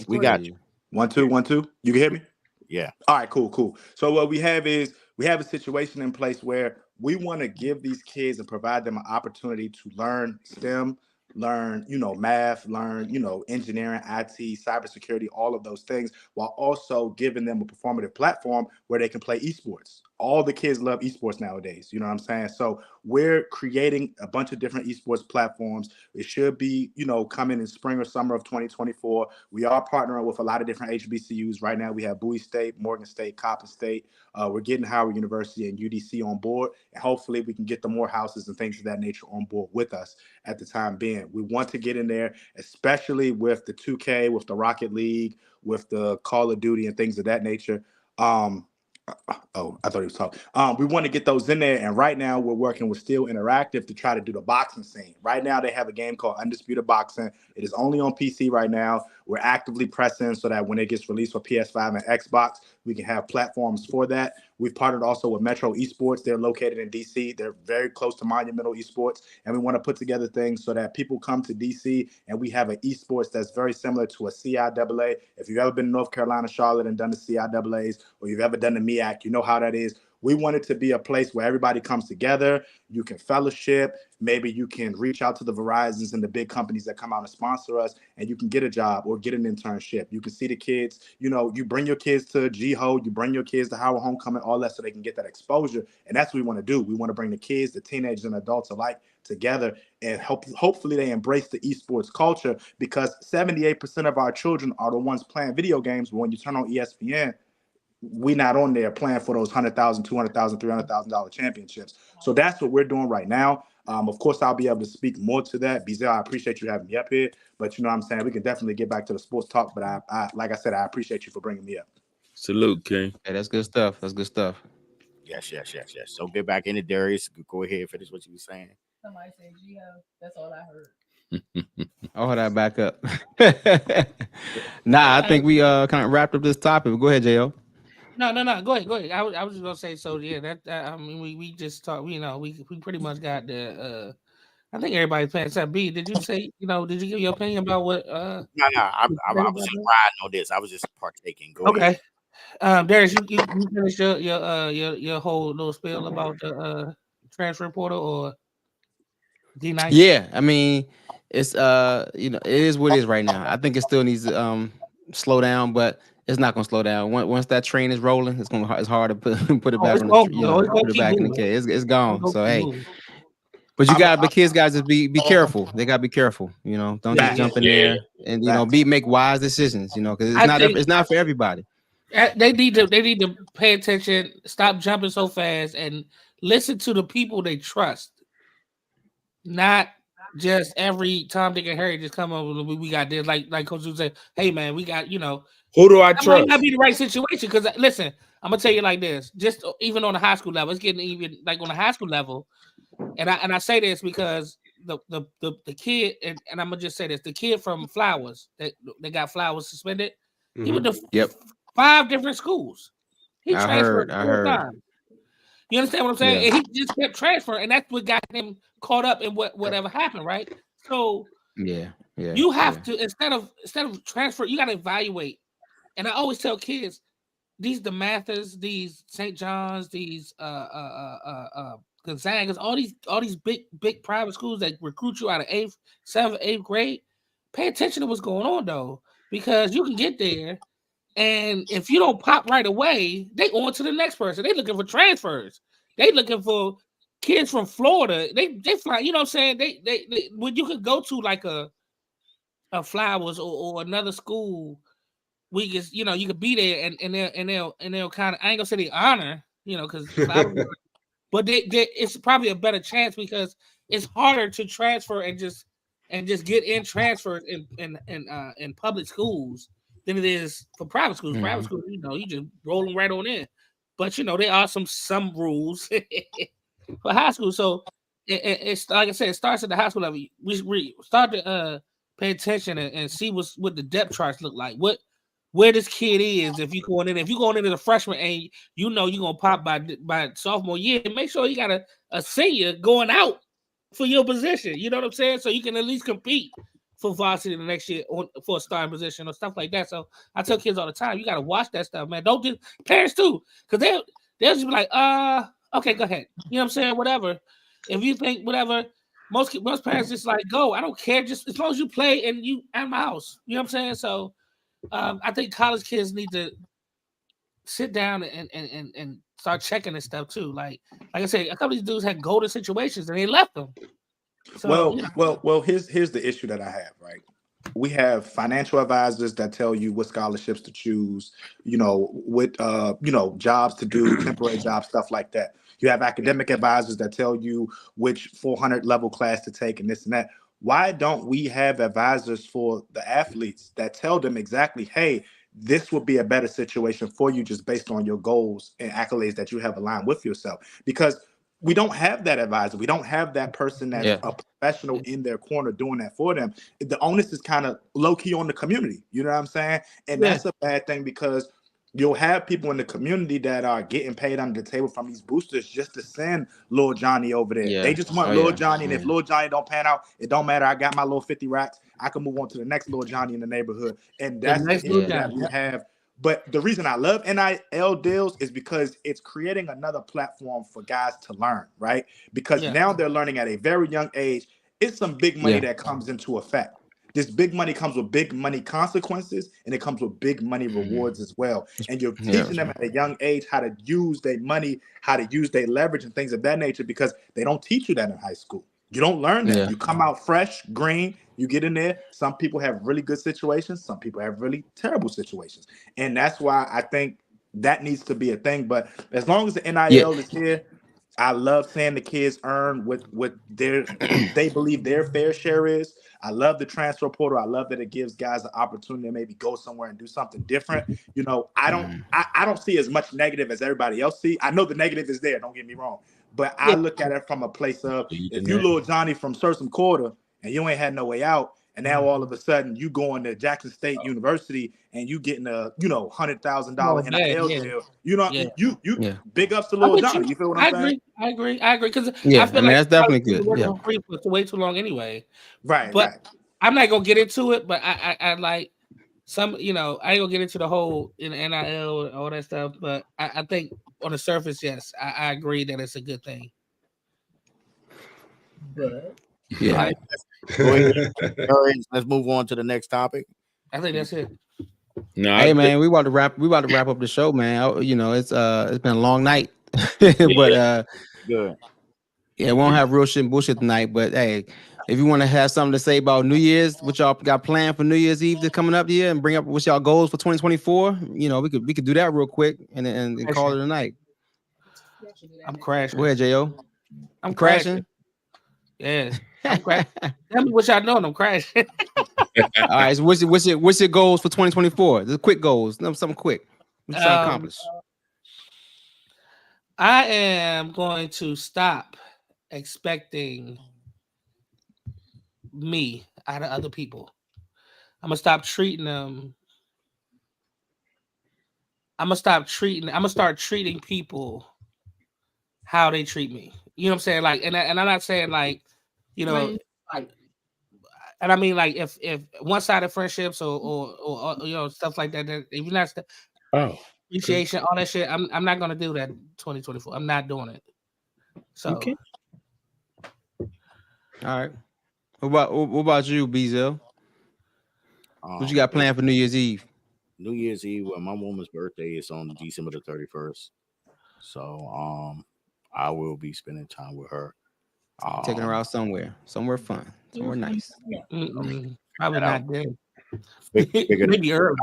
we got you. 1 2 1 2. You can hear me? Yeah. All right, cool. So what we have is we have a situation in place where we want to give these kids and provide them an opportunity to learn STEM, learn, math, learn, engineering, IT, cybersecurity, all of those things, while also giving them a performative platform where they can play esports. All the kids love esports nowadays. You know what I'm saying? So we're creating a bunch of different esports platforms. It should be, coming in spring or summer of 2024. We are partnering with a lot of different HBCUs. Right now we have Bowie State, Morgan State, Coppin State. We're getting Howard University and UDC on board. And hopefully we can get the Morehouses and things of that nature on board with us at the time being. We want to get in there, especially with the 2K, with the Rocket League, with the Call of Duty and things of that nature. Oh, I thought he was talking. We want to get those in there, and right now we're working with Steel Interactive to try to do the boxing scene. Right now they have a game called Undisputed Boxing. It is only on PC right now. We're actively pressing so that when it gets released for PS5 and Xbox, we can have platforms for that. We've partnered also with Metro Esports. They're located in DC. They're very close to Monumental Esports, and we want to put together things so that people come to DC and we have an esports that's very similar to a CIAA. If you've ever been in North Carolina, Charlotte, and done the CIAAs, or you've ever done the MEAC, you know how that is. We want it to be a place where everybody comes together. You can fellowship. Maybe you can reach out to the Verizons and the big companies that come out and sponsor us, and you can get a job or get an internship. You can see the kids. You know, you bring your kids to GHO, you bring your kids to Howard Homecoming, all that, so they can get that exposure. And that's what we want to do. We want to bring the kids, the teenagers, and adults alike together, and hopefully they embrace the esports culture, because 78% of our children are the ones playing video games. But when you turn on ESPN, we not on there playing for those $100,000, $200,000, $300,000 championships. So that's what we're doing right now. Of course, I'll be able to speak more to that. Bizel, I appreciate you having me up here, but you know what I'm saying? We can definitely get back to the sports talk, but I like I said, I appreciate you for bringing me up. Salute, King. Hey, that's good stuff. That's good stuff. Yes. So get back into Darius. Go ahead and finish what you were saying. Somebody said Geo. That's all I heard. I'll hold that back up. Nah, I think we kind of wrapped up this topic. Go ahead, Jo. No. Go ahead. I was just gonna say, so yeah, that I mean, we just talked. You know, we pretty much got the. I think everybody's playing that. B, did you say? You know, did you give your opinion about what? No. I was just riding on this. I was just partaking. Go ahead. Darius, you finished your whole little spiel about the transfer portal or D9? Yeah, I mean, it's you know, it is what it is right now. I think it still needs to slow down, but it's not gonna slow down. Once that train is rolling, it's hard to put it back on the, put it back in the case. It's gone. So hey, but kids gotta just be careful. They gotta be careful. You know, don't just jump in there and you know make wise decisions. You know, because it's not for everybody. They need to pay attention. Stop jumping so fast and listen to the people they trust. Not just every Tom, Dick, and Harry just come over. We got this, like Coach Zoo said. Hey man, we got Who do I that trust? might not be the right situation, because listen, I'm gonna tell you like this. Just even on the high school level, it's getting even like on the high school level, and I say this because the kid and I'm gonna just say this: the kid from Flowers that got Flowers suspended, he went to 5 different schools. He transferred 4 times. You understand what I'm saying? Yeah. And he just kept transferring, and that's what got him caught up in whatever happened, right? So you have to instead of transfer, you got to evaluate. And I always tell kids, these DeMathers, these St. John's, these Gonzagas, all these big private schools that recruit you out of 8th, 7th, 8th grade, pay attention to what's going on though, because you can get there, and if you don't pop right away, they go on to the next person. They looking for transfers. They looking for kids from Florida. They fly. You know what I'm saying? They when you could go to like a Flowers or another school, we just you could be there and they'll kind of, I ain't gonna say they honor, because but they it's probably a better chance, because it's harder to transfer and just get in transfers in public schools than it is for private schools. Private schools, you just rolling right on in. But there are some rules for high school. So it's like I said, it starts at the high school level. We start to pay attention and see what the depth charts look like. Where this kid is, if you're going in as a freshman and you're gonna pop by sophomore year, make sure you got a senior going out for your position. You know what I'm saying? So you can at least compete for varsity the next year for a starting position or stuff like that. So I tell kids all the time, you got to watch that stuff, man. Don't just parents too, because they'll just be like, okay, go ahead. You know what I'm saying? Whatever. If you think whatever, most parents just like, go. I don't care, just as long as you play and you at my house. You know what I'm saying? So I think college kids need to sit down and start checking this stuff too. Like I said, a couple of these dudes had golden situations and they left them. So, well, here's the issue that I have, right? We have financial advisors that tell you what scholarships to choose, what jobs to do, temporary jobs, stuff like that. You have academic advisors that tell you which 400 level class to take and this and that. Why don't we have advisors for the athletes that tell them exactly, hey, this would be a better situation for you just based on your goals and accolades that you have aligned with yourself. Because we don't have that advisor. We don't have that person that's Yeah. a professional in their corner doing that for them. The onus is kind of low key on the community. You know what I'm saying? And Yeah. that's a bad thing because you'll have people in the community that are getting paid under the table from these boosters just to send Lil Johnny over there. Yeah. They just want Oh, Lil yeah. Johnny. And if Yeah. Lil Johnny don't pan out, it don't matter. I got my little 50 racks. I can move on to the next Lil Johnny in the neighborhood. And The that's the next issue Lil that Johnny. we have. But the reason I love NIL deals is because it's creating another platform for guys to learn, right? Because Yeah. now they're learning at a very young age. It's some big money Yeah. that comes into effect. This big money comes with big money consequences, and it comes with big money rewards as well. And you're Yeah. teaching them at a young age how to use their money, how to use their leverage and things of that nature, because they don't teach you that in high school. You don't learn that. Yeah. You come out fresh, green, you get in there. Some people have really good situations. Some people have really terrible situations. And that's why I think that needs to be a thing. But as long as the NIL is here, I love seeing the kids earn what they believe their fair share is. I love the transfer portal. I love that it gives guys the opportunity to maybe go somewhere and do something different. You know, I don't see as much negative as everybody else see. I know the negative is there, don't get me wrong. But I look at it from a place of, if you Lil Johnny from Sursum Quarter and you ain't had no way out, and now all of a sudden you going to Jackson State University and you getting a $100,000 NIL deal. You know, you big ups to Lil Johnny. You feel what I'm saying? I agree. Because Yeah, I feel I mean, like that's definitely good. working Yeah. for free for way too long anyway. Right, But right. I'm not gonna get into it. But I like some, I ain't gonna get into the whole NIL and all that stuff. But I think on the surface, yes, I agree that it's a good thing. But Yeah. Go ahead. All right, let's move on to the next topic. I think that's it. No, Hey man, we about to wrap up the show, man. It's been a long night. But Good. yeah, we won't have real shit and bullshit tonight. But hey, if you want to have something to say about New Year's, what y'all got planned for New Year's Eve that's coming up here, and bring up what's y'all goals for 2024, we could do that real quick and call it a night. I'm crashing. Go ahead, Jo. I'm crashing. Yeah, I'm crashing. Tell me what y'all doing. I'm crashing. All right, so what's your goals for 2024? The quick goals, something quick. What you trying to accomplish? I am going to stop expecting me out of other people. I'm gonna stop treating them. I'm gonna start treating people how they treat me. You know what I'm saying? Like, and I'm not saying like, like, and I mean like if one-sided friendships or stuff like that. If you're not appreciation, all that shit, I'm not gonna do that in 2024. I'm not doing it. So. Okay. All right. What about you, Bezel? What you got planned for New Year's Eve? New Year's Eve, well, my woman's birthday is on December the 31st. So I will be spending time with her. Taking her out somewhere fun, somewhere nice. Probably not good. Maybe early.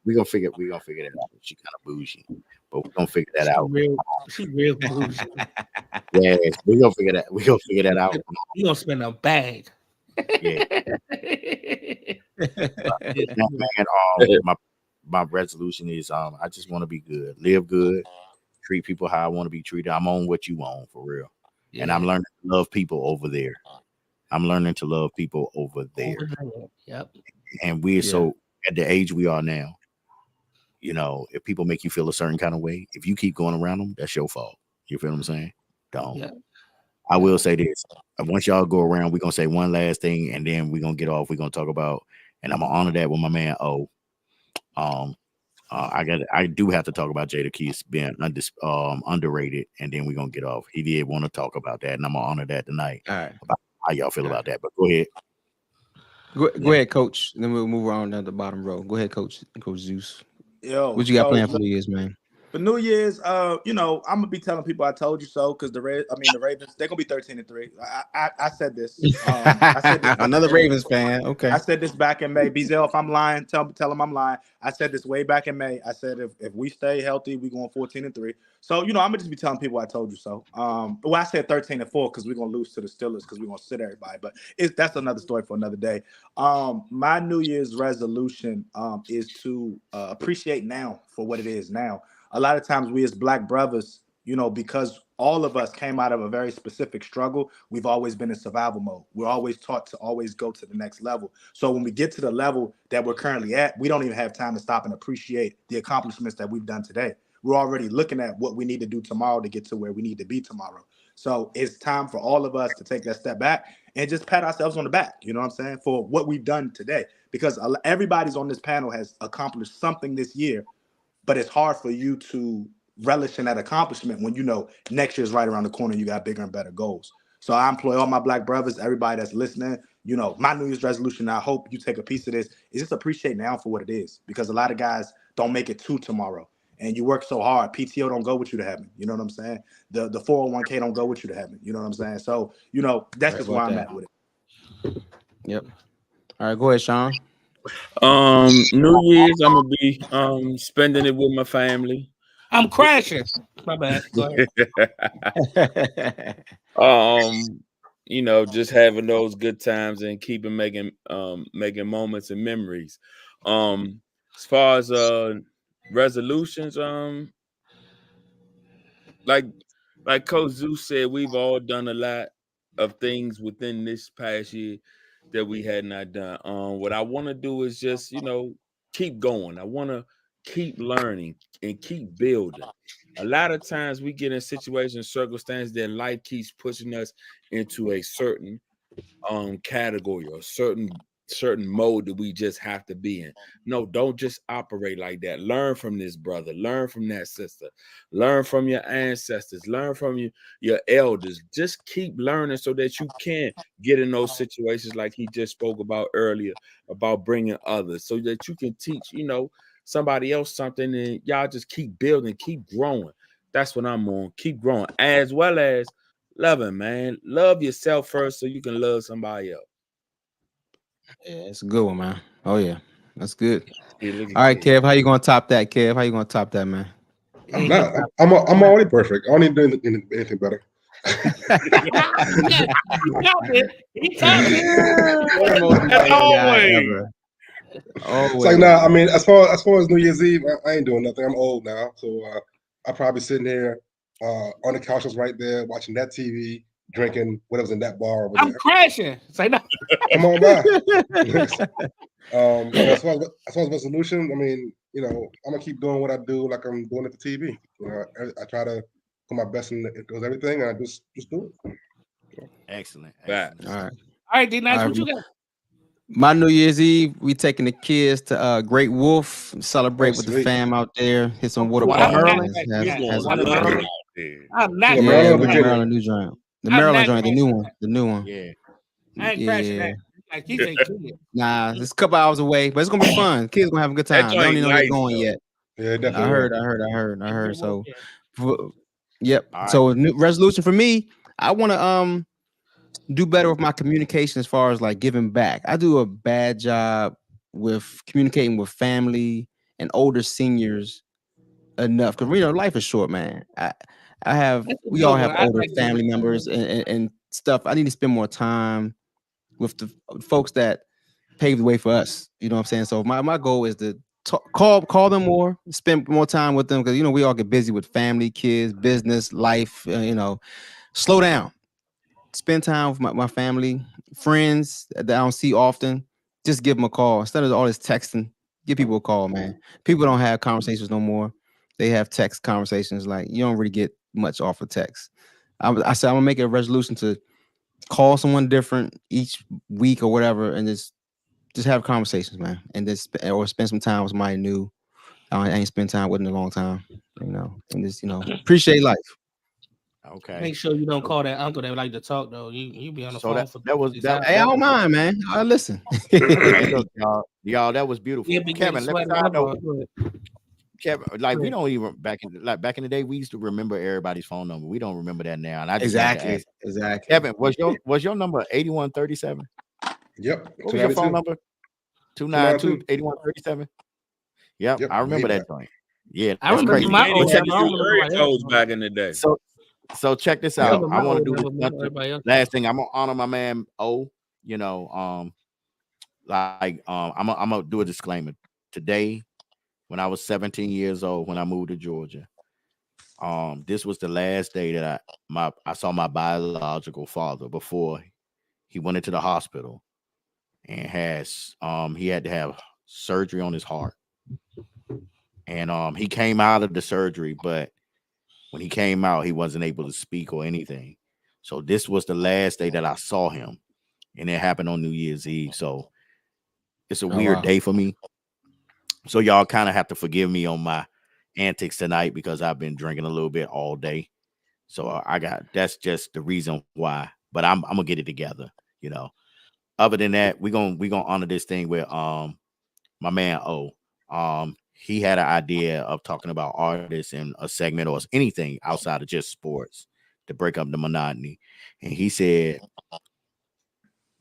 We're gonna figure that out. She kind of bougie, but we're gonna figure that out. She's real bougie. Yes, we're gonna figure that out. You gonna spend a bag. Yeah. Man, my resolution is I just want to be good, live good, treat people how I want to be treated. I'm on what you on for real. Yeah. And I'm learning to love people over there. Yep. And we're so at the age we are now, if people make you feel a certain kind of way, if you keep going around them, that's your fault. You feel what I'm saying? Don't. Yeah. I will say this. Once y'all go around, we're gonna say one last thing and then we're gonna get off. We're gonna talk about, and I'm gonna honor that with my man O. I do have to talk about Jadakiss being underrated, and then we're gonna get off. He did want to talk about that, and I'm gonna honor that tonight. All right. About how y'all feel about that, but go ahead. Go ahead, Coach. Then we'll move on down the bottom row. Go ahead, Coach Zeus. Yo, what you got planned for the years, man? For New Year's, I'm gonna be telling people I told you so because the Ravens, they're gonna be 13-3. I said this. I said this Another Ravens fan. Okay. I said this back in May. Bezel, if I'm lying, tell them I'm lying. I said this way back in May. I said if we stay healthy, we going 14-3. So I'm gonna just be telling people I told you so. Well, I said 13-4 because we're gonna lose to the Steelers because we're gonna sit everybody. But that's another story for another day. My New Year's resolution is to appreciate now for what it is now. A lot of times we as Black brothers, because all of us came out of a very specific struggle, we've always been in survival mode. We're always taught to always go to the next level. So when we get to the level that we're currently at, we don't even have time to stop and appreciate the accomplishments that we've done today. We're already looking at what we need to do tomorrow to get to where we need to be tomorrow. So it's time for all of us to take that step back and just pat ourselves on the back, you know what I'm saying, for what we've done today. Because everybody's on this panel has accomplished something this year, but it's hard for you to relish in that accomplishment when next year's right around the corner. You got bigger and better goals. So I employ all my Black brothers, everybody that's listening. My New Year's resolution, I hope you take a piece of this, is just appreciate now for what it is. Because a lot of guys don't make it to tomorrow. And you work so hard. PTO don't go with you to heaven. You know what I'm saying? The 401k don't go with you to heaven. You know what I'm saying? So, that's just where I'm at with it. Yep. All right, go ahead, Sean. New Year's, I'm gonna be spending it with my family. I'm crashing. My bad. Go ahead. Just having those good times and keeping making moments and memories. As far as resolutions, like Coach Zeus said, we've all done a lot of things within this past year that we had not done. What I want to do is just, keep going. I want to keep learning and keep building. A lot of times we get in situations, circumstances that life keeps pushing us into a certain category or certain mode that we just have to be in. No, don't just operate like that. Learn from this brother, learn from that sister, learn from your ancestors, learn from your elders. Just keep learning so that you can get in those situations like he just spoke about earlier, about bringing others, so that you can teach, somebody else something, and y'all just keep building, keep growing. That's what I'm on. Keep growing, as well as loving, man. Love yourself first so you can love somebody else. Yeah, it's a good one, man. Oh yeah, that's good. All right, Kev, how you gonna top that, Kev? How you gonna top that, man? I'm already perfect. I don't need to do anything better. He topped it. It's like, nah, I mean, as far as New Year's Eve, I ain't doing nothing. I'm old now, so I'll probably sitting here on the couches right there watching that TV, drinking whatever's in that bar over I'm there. crashing. Say no. Come on by. As far as resolution, I mean, I'm gonna keep doing what I do, like I'm doing at the TV. I try to put my best in everything, and I just do it. Excellent. Right. All right, D-Nice, what you got? My New Year's Eve, we taking the kids to Great Wolf, celebrate with the fam out there, hit some water park. Maryland, New joint. The Maryland joint, the new one. Yeah. I ain't crashing that. Like he say, nah, it's a couple hours away, but it's gonna be fun. Kids gonna have a good time. They don't even know they're going yet. Yeah, definitely. I heard. So, yep. Right. So, new resolution for me, I want to do better with my communication as far as like giving back. I do a bad job with communicating with family and older seniors enough because life is short, man. We all have older family members and stuff. I need to spend more time with the folks that paved the way for us. You know what I'm saying? So my goal is to call them more, spend more time with them because we all get busy with family, kids, business, life. Slow down. Spend time with my family, friends that I don't see often. Just give them a call instead of all this texting. Give people a call, man. People don't have conversations no more. They have text conversations. Like you don't really get much off of text. I said I'm gonna make a resolution to call someone different each week or whatever, and just have conversations, man, and just or spend some time with somebody new. I ain't spent time with in a long time, and just appreciate life. Okay. Make sure you don't call that uncle that like to talk though. You be on the phone for that. Hey, I don't mind, man. I listen. Hey, look, y'all, that was beautiful. Yeah, Kevin, let me find out. Kevin, like we don't even back in the day, we used to remember everybody's phone number. We don't remember that now. And I just had to ask, Exactly. Kevin, was your number 8137? Yep. What was your phone number? 292-8137. Yep, I remember that joint. Yeah, I that's remember crazy. my They old had number. to I don't do remember area my else codes back in the day. So check this I out. remember I my want to old do number, this everybody else. last thing. I'm gonna honor my man O. You know, I'm gonna do a disclaimer. Today, when I was 17 years old, when I moved to Georgia, this was the last day that I saw my biological father before he went into the hospital and he had to have surgery on his heart. And he came out of the surgery, but when he came out, he wasn't able to speak or anything. So this was the last day that I saw him, and it happened on New Year's Eve. So it's a weird day for me. So y'all kind of have to forgive me on my antics tonight because I've been drinking a little bit all day. So that's just the reason why. But I'm gonna get it together, you know. Other than that, we're gonna honor this thing with my man O. He had an idea of talking about artists in a segment or anything outside of just sports to break up the monotony. And he said,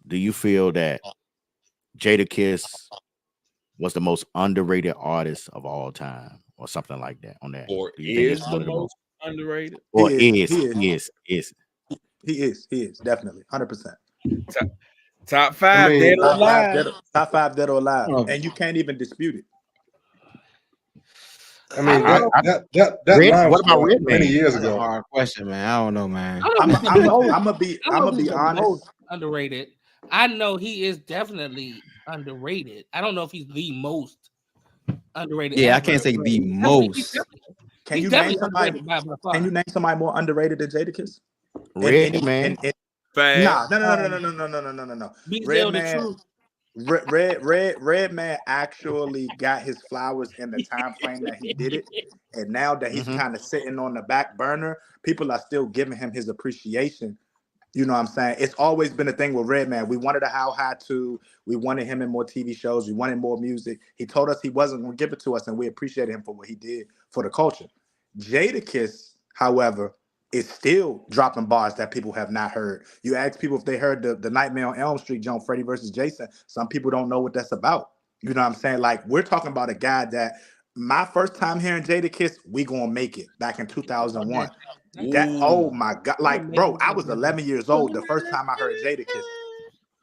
do you feel that Jadakiss was the most underrated artist of all time or something like that on that? Or Do you think is it's the one of the most underrated? Or He is definitely 100%. Top five, I mean, dead or alive. Top five dead or alive, and you can't even dispute it. I mean, that Red, line what was about Red many Man? years That's a ago. hard question, man. I don't know, man. I'm gonna be honest. Most underrated. I know he is definitely underrated. I don't know if he's the most underrated. Yeah, I ever, can't say but the he's most. Can he's you definitely name somebody? underrated by far. Can you name somebody more underrated than Jadakiss? Red Man. Fast. No. BZL Red the Man. truth. Red Man actually got his flowers in the time frame that he did it, and now that he's kind of sitting on the back burner, people are still giving him his appreciation. You know what I'm saying? It's always been a thing with Red Man. We wanted a How High too. We wanted him in more TV shows. We wanted more music. He told us he wasn't going to give it to us, and we appreciated him for what he did for the culture. Jadakiss, however, is still dropping bars that people have not heard. You ask people if they heard the Nightmare on Elm Street, John Freddy versus Jason. Some people don't know what that's about. You know what I'm saying? Like, we're talking about a guy that my first time hearing Jadakiss, We Gonna Make It, back in 2001. Oh my God. Like, bro, I was 11 years old the first time I heard Jadakiss.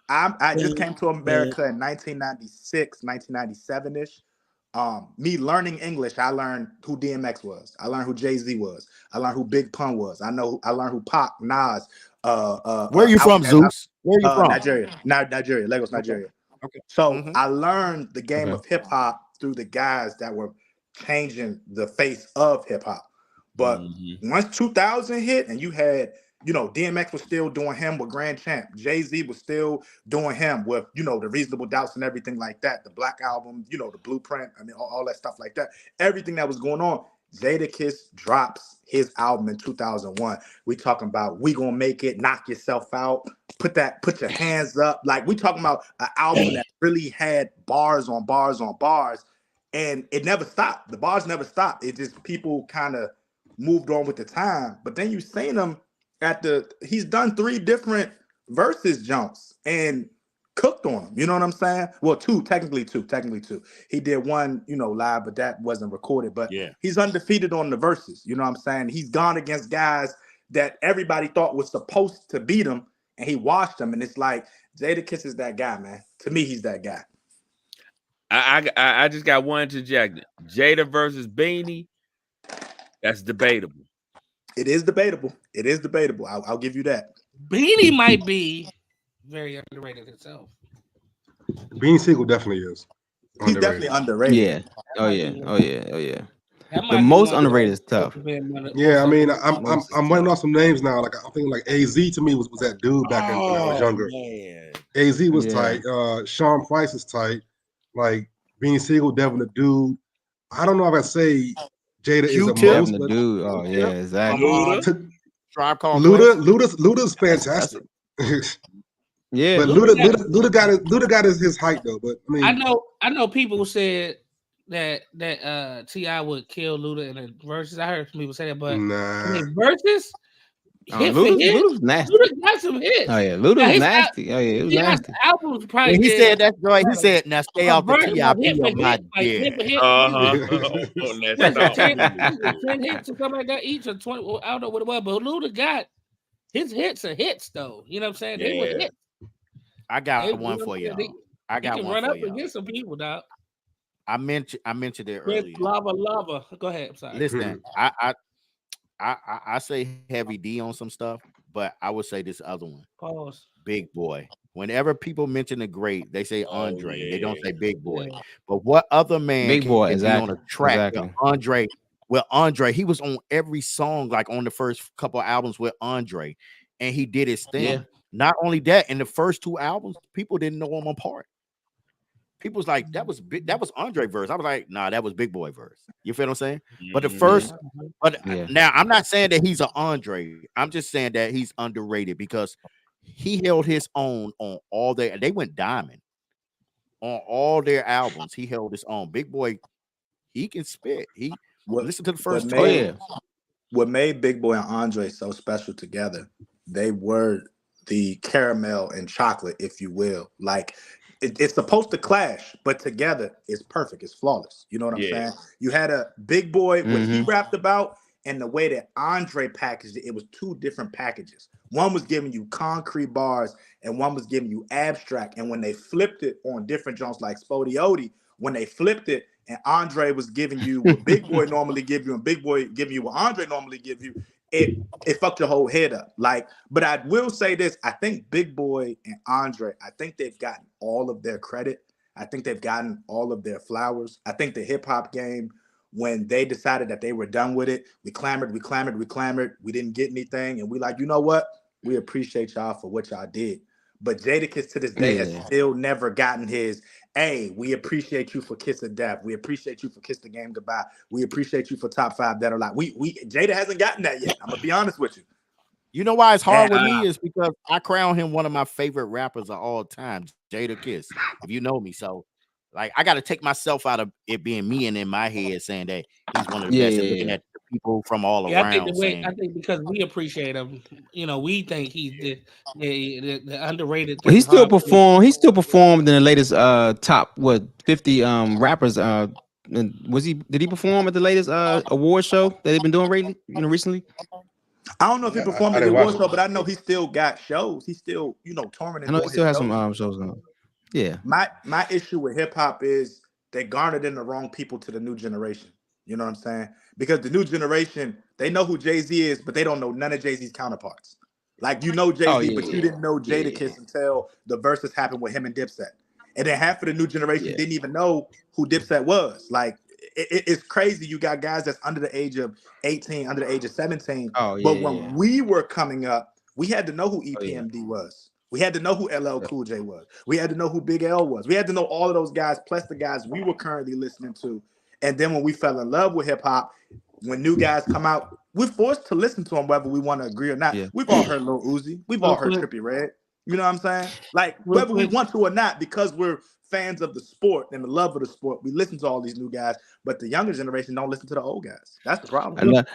I just came to America in 1996, 1997-ish. Me learning English, I learned who DMX was. I learned who Jay-Z was. I learned who Big Pun was. I learned who Pac, Nas. Where are you from, Zeus? Where are you from? Nigeria, Lagos, Nigeria. Okay. So I learned the game of hip hop through the guys that were changing the face of hip hop. But once 2000 hit, and you had, DMX was still doing him with Grand Champ. Jay-Z was still doing him with, the Reasonable Doubts and everything like that. The Black Album, the Blueprint, I mean, all that stuff like that. Everything that was going on. Jadakiss drops his album in 2001. We talking about We Gonna Make It, Knock Yourself Out, put your hands up. Like, we talking about an album that really had bars on bars on bars, and it never stopped. The bars never stopped. It just, people kind of moved on with the time. But then you seen him he's done 3 different verses jumps and cooked on him. You know what I'm saying? Well, technically two. He did one, live, but that wasn't recorded. But he's undefeated on the verses. You know what I'm saying? He's gone against guys that everybody thought was supposed to beat him, and he washed them. And it's like, Jadakiss is that guy, man. To me, he's that guy. I just got one interjection. Jada versus Beanie. That's debatable. It is debatable. I'll give you that. Beanie might be very underrated himself. Beanie Siegel definitely is. He's definitely underrated. Yeah. Oh yeah. The most underrated is tough. Yeah, I mean, I'm running off some names now. Like, I'm thinking like AZ to me was that dude back when I was younger. Man. AZ was tight. Sean Price is tight. Like, Beanie Siegel, Devin the Dude. I don't know if I say Jada is a Devin most, the but Dude. Oh yeah, exactly. Tribe Called Luda's fantastic. Yeah, but Luda got his height though. But I mean, I know people said that T.I. would kill Luda in the verses. I heard some people say that, but in Nah. the verses, hit for hit, Luda's nasty. Luda got some hits. Oh yeah, Now, Luda's his nasty. Oh yeah, it was T.I.'s nasty. albums probably And he did said that's right. He better. said, "Now stay But off the verse, like TIP hit for of my hit, like hit for dick." hit, On that like stop. 10 hits or something like that each, or 20. Well, I don't know what it was, but Luda got his hits are hits though. You know what I'm saying? They were Yeah. hits. I got They, one for y'all. I he got can one run for up y'all. against some people, dog. I mentioned it With earlier. lava. Go ahead. I'm sorry. Listen, I say Heavy D on some stuff, but I would say this other one, Pause. Big Boy. Whenever people mention the great, they say Andre. They don't yeah. say Big Boy. Yeah. But what other man Big can Boy, be exactly. on a track Exactly. with Andre? With Andre, he was on every song, like on the first couple of albums with Andre, and he did his thing. Yeah. Not only that, in the first two albums, people didn't know him apart. People was like, that was Andre verse. I was like, nah, that was Big Boy verse. You feel what I'm saying? But the Mhm. first, but Yeah. now I'm not saying that he's an Andre. I'm just saying that he's underrated because he held his own on all they went diamond on all their albums. He held his own. Big Boy, he can spit. He What listen to the what first two. Oh made yeah. what made Big Boy and Andre so special together? They were the caramel and chocolate, if you will. Like it's supposed to clash, but together it's perfect. It's flawless. You know what I'm Yeah. saying? You had a Big Boy, what he Mhm. rapped about, and the way that Andre packaged it, it was two different packages. One was giving you concrete bars, and one was giving you abstract. And when they flipped it on different joints like Spodioti, when they flipped it, and Andre was giving you what Big Boy normally give you, and Big Boy giving you what Andre normally give you, it fucked your whole head up. Like, but I will say this: I think Big Boy and Andre, I think they've gotten all of their credit. I think they've gotten all of their flowers. I think the hip hop game, when they decided that they were done with it, we clamored. We didn't get anything, and we like, you know what? We appreciate y'all for what y'all did. But Jadakiss to this day has Yeah. still never gotten his. Hey, we appreciate you for Kiss of Death. We appreciate you for Kiss the Game Goodbye. We appreciate you for Top 5 Dead or Alive. We Jada hasn't gotten that yet. I'm gonna be honest with you. You know why it's hard with And, me is because I crown him one of my favorite rappers of all time, Jadakiss. If you know me, so like I got to take myself out of it being me and in my head saying that he's one of the Yeah, best, and yeah, looking yeah. at the people from all Yeah, I think around the way saying, I think because we appreciate him, you know, we think he's the underrated Well, thing. he still hard. performed. He still performed in the latest top 50 rappers. And did he perform at the latest award show that they've been doing recently? I don't know if he Yeah, performed I at the didn't watch award it. show, but I know he still got shows. He's still, touring I and know doing he still his has some shows. shows going. Yeah. My issue with hip hop is they garnered in the wrong people to the new generation. You know what I'm saying? Because the new generation, they know who Jay-Z is, but they don't know none of Jay-Z's counterparts. Like Jay-Z, Oh yeah, but you yeah, didn't know yeah, Jadakiss until the verses happened with him and Dipset. And then half of the new generation yeah. didn't even know who Dipset was. Like it's crazy. You got guys that's under the age of 18, under the age of 17. Oh yeah, But when yeah. we were coming up, we had to know who Oh, yeah. EPMD was. We had to know who LL Cool J was. We had to know who Big L was. We had to know all of those guys, plus the guys we were currently listening to. And then when we fell in love with hip hop, when new guys come out, we're forced to listen to them whether we want to agree or not. Yeah. We've all heard Lil Uzi. We've all heard Trippie Redd. You know what I'm saying? Like whether we want to or not, because we're fans of the sport and the love of the sport, we listen to all these new guys. But the younger generation don't listen to the old guys. That's the problem.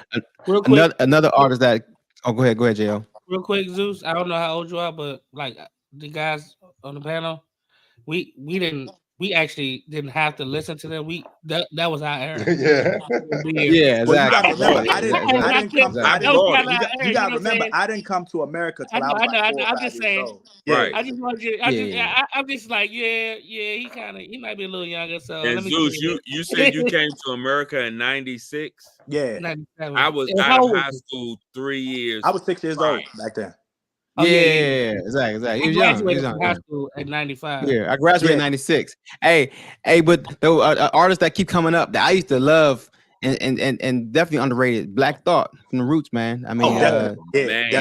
Real quick, Another artist that. Oh, go ahead, Jo. real quick, Zeus. I don't know how old you are, but like the guys on the panel, we actually didn't have to listen to them. That was our era. Yeah. Yeah, Well, you gotta exactly. remember, I didn't come. Exactly. You gotta remember, I didn't come to America till I was like 4 or 5 years old. Right. I just want you. I'm just like, he might be a little younger. So And let me Zeus, you said you came to America in '96. Yeah, 97. I was And out how of old high was you? school 3 years. I was 6 years old back then. Oh, yeah. Exactly. He I was young. He graduated was from young. high school at 95. Yeah, I graduated in '96. Hey, but the artists that keep coming up that I used to love and definitely underrated, Black Thought from the Roots, man. I mean, man. I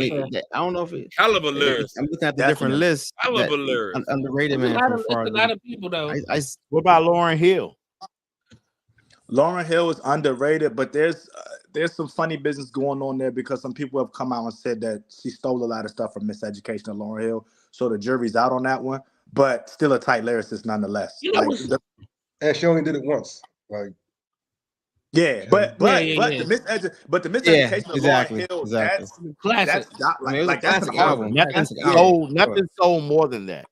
don't know if it. Hell of a lyricist. I'm looking at the different lists. Hell of a lyricist. Underrated, man. There's a lot of people though. what about Lauryn Hill? Lauryn Hill is underrated, but there's some funny business going on there because some people have come out and said that she stole a lot of stuff from Miseducation of Lauryn Hill. So the jury's out on that one, but still a tight lyricist nonetheless. And she only did it once. Like, Yeah, but Yeah. the miseducation of Lauryn Hill, exactly. Classic. that's not I mean, it was like a that's classic an album. Nothing Classic sold. album. Nothing sold more than that.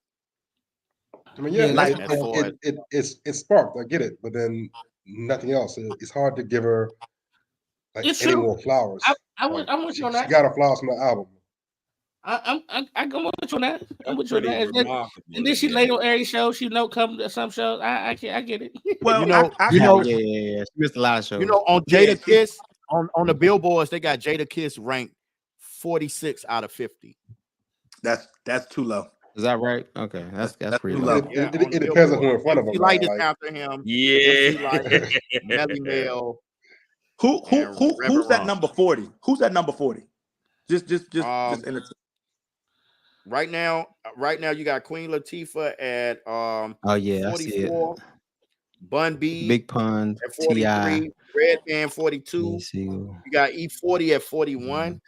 I mean, yeah, Yeah, it sparked. I get it, but then nothing else. It's hard to give her like It's any true. more flowers. I'm Like, with she, you on she that. got her flowers from the album. I go with you on that. I'm with you on Pretty that. remarkable. And then she laid on every show. She come to some shows. I get it. well, You know, I you got know, it. Yeah. She missed a lot of shows. You know, on Yeah, Jada Kiss, on the billboards, they got Jada Kiss ranked 46 out of 50. That's too low. Is that right? Okay, that's pretty too low. low. Yeah, It depends on who in front of MC him. Light man. is Like, after him. Yeah. MC Light, Melly Mel. Who's Reverend that Ron. number 40? Who's that number 40? Just Right now, you got Queen Latifah at Oh yeah, I see it. 44, Bun B Big Pun, at 43, T.I. Redman 42. You You got E40 at 41,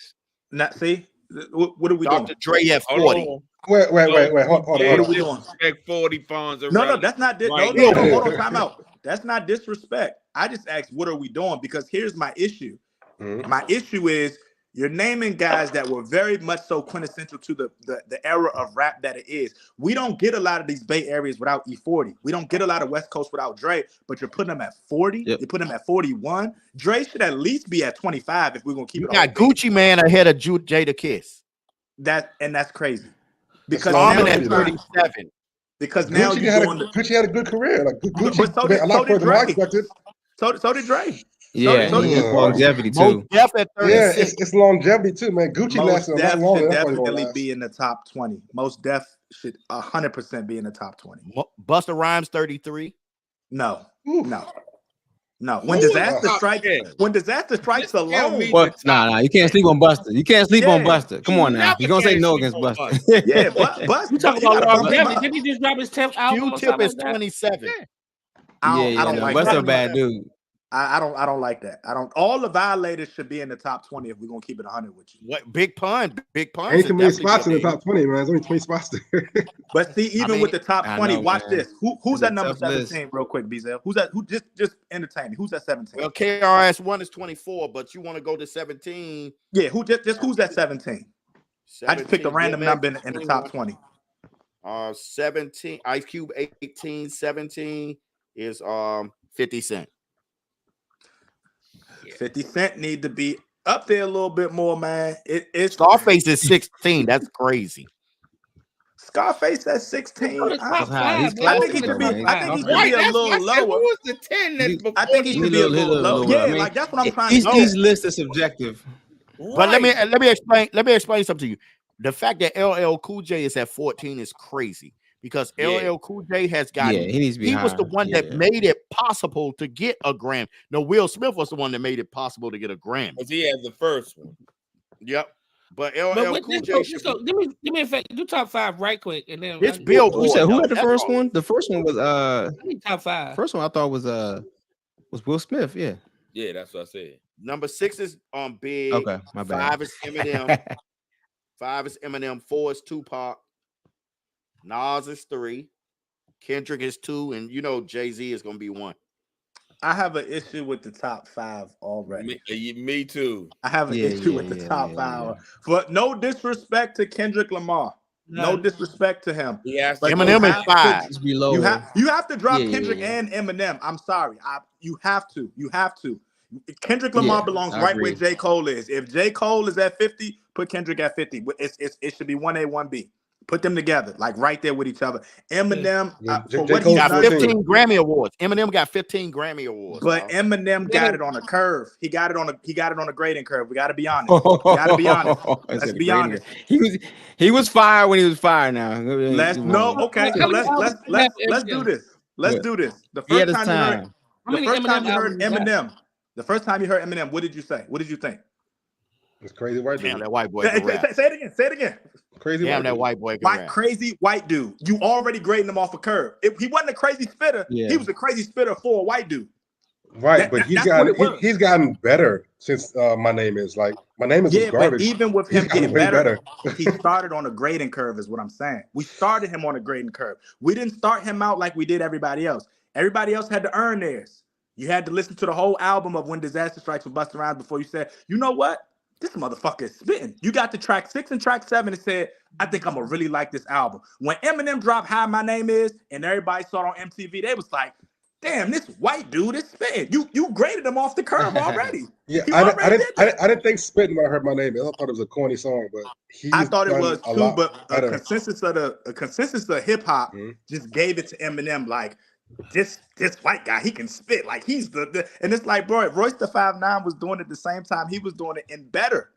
not see. What are we Dr. doing? Dre at Hold 40. on. wait, hold What are on. we doing? Disrespect 40 pounds No, around. that's not Right. no, hold on, time out. That's not disrespect. I just asked, what are we doing? Because here's my issue. Mhm. My issue is you're naming guys that were very much so quintessential to the era of rap that it is. We don't get a lot of these Bay Areas without E40. We don't get a lot of West Coast without Dre, but you're putting them at 40. Yep. You put them at 41. Dre should at least be at 25 if we're gonna keep You it. got Gucci Man ahead of Jada Kiss. That's crazy. Because Common now at you're 37. because now Gucci you're had doing Gucci had a good career. Like Gucci But so made did- a lot so did further than I Dre. expected. so did Dre. Yeah, so he did has longevity Most too. Def at Yeah, 36. it's longevity too, man. Gucci Most lasted a lot Def longer. should That's why he definitely last. be in the top 20. Most Def should 100% be in the top 20. Busta Rhymes 33. No. Ooh. No. When Ooh, disaster wow. strikes, Yeah. alone. Well, nah, you can't sleep on Buster. You can't sleep on Yeah. Buster. Come on now. Never You're gonna say can't no sleep against on Buster. Yeah, but You talking you about gotta bump him longevity? up. Didn't he just drop his 10th album or Q-Tip something is like that? 27. I don't no, like Buster that. a bad dude. I don't like that. All the violators should be in the top 20 if we're gonna keep it 100 with you. What Big Pun? Big Pun. Ain't should too many definitely spots be in a the top 20, man. There's only 20 spots there. But see, even with the top I 20, know, watch man. this. Who's It's a that number tough list. 17 real quick, Bezel? Who's that? Who just entertain me? Who's that 17? Well, KRS-One is 24, but you want to go to 17. Yeah, just who's that 17? I just picked a 17, random DMX number in the top 21. 20. 17, Ice Cube 18, 17 is 50 Cent. 50 Cent need to be up there a little bit more, man. It's Scarface is 16. That's crazy. Scarface at 16. That's I, top high. five, He's man. I think he classic, should be. man. I think he should Right, be a that's little I said, who lower. was the 10 that's before I think he should be a little lower. lower. Yeah, I mean, like that's what I'm trying to know. These lists are subjective. But let me explain something to you. The fact that LL Cool J is at 14 is crazy because Yeah. LL Cool J has got. Yeah, he needs to be He was higher. the one that made it possible to get a Grammy. No, Will Smith was the one that made it possible to get a Grammy. Because he had the first one. Yep. But LL But Cool let's J go, should give me a fact. Do top five right quick, and then It's Billboard. You said who had the That's first all. one? The first one was I need top five. first one I thought was Will Smith. Yeah. Yeah, that's what I said. Number 6 is Big. Okay, my bad. 5 is Eminem. 5 is Eminem. 4 is Tupac. Nas is 3. Kendrick is 2, and you know Jay-Z is gonna be 1. I have an issue with the top 5 already. Me too. I have an issue with the top 5. But no disrespect to Kendrick Lamar. No disrespect to him. He has But to Eminem you is have 5. Just be lower. You have to drop Yeah, Kendrick yeah. and Eminem. I'm sorry. You have to. Kendrick Lamar Yeah, belongs I right agree. where J. Cole is. If J. Cole is at 50, put Kendrick at 50. It should be 1A, 1B. Put them together, like right there with each other. Eminem, Yeah, for J. what Cole he's Got done, 15 Grammy awards. Eminem got 15 Grammy awards. but dog. Eminem got it on a curve. He got it on a grading curve. We got to be honest. Let's be honest. He was fired when he was fired. Now Let's do this. Let's do this. The He had first his time you heard time. Eminem, the first time you heard Eminem, what did you say? What did you think? It's crazy white Damn, dude. that white boy Say can rap. it again. Crazy Damn, white that dude. white boy can White rap. crazy white dude. You already grading him off a curve. He wasn't a crazy spitter. Yeah. He was a crazy spitter for a white dude. Right, but that's what it was. he's gotten better since My Name Is. Like, My Name Is was Yeah, but garbage. even with He's him gotten getting way better, he started on a grading curve, is what I'm saying. We started him on a grading curve. We didn't start him out like we did everybody else. Everybody else had to earn theirs. You had to listen to the whole album of When Disaster Strikes with Busta Rhymes before you said, you know what? This motherfucker is spitting. You got to track 6 and track 7 and said, I think I'm gonna really like this album. When Eminem dropped How My Name Is and everybody saw it on MTV, they was like, damn, this white dude is spitting. You graded him off the curve already. Yeah, I didn't think spitting when I heard My Name Is. I thought it was a corny song, but I thought it was too, but a better. consensus of hip hop just gave it to Eminem like this white guy, he can spit like he's the and it's like, bro, Royce the 5'9" was doing it at the same time. He was doing it in better,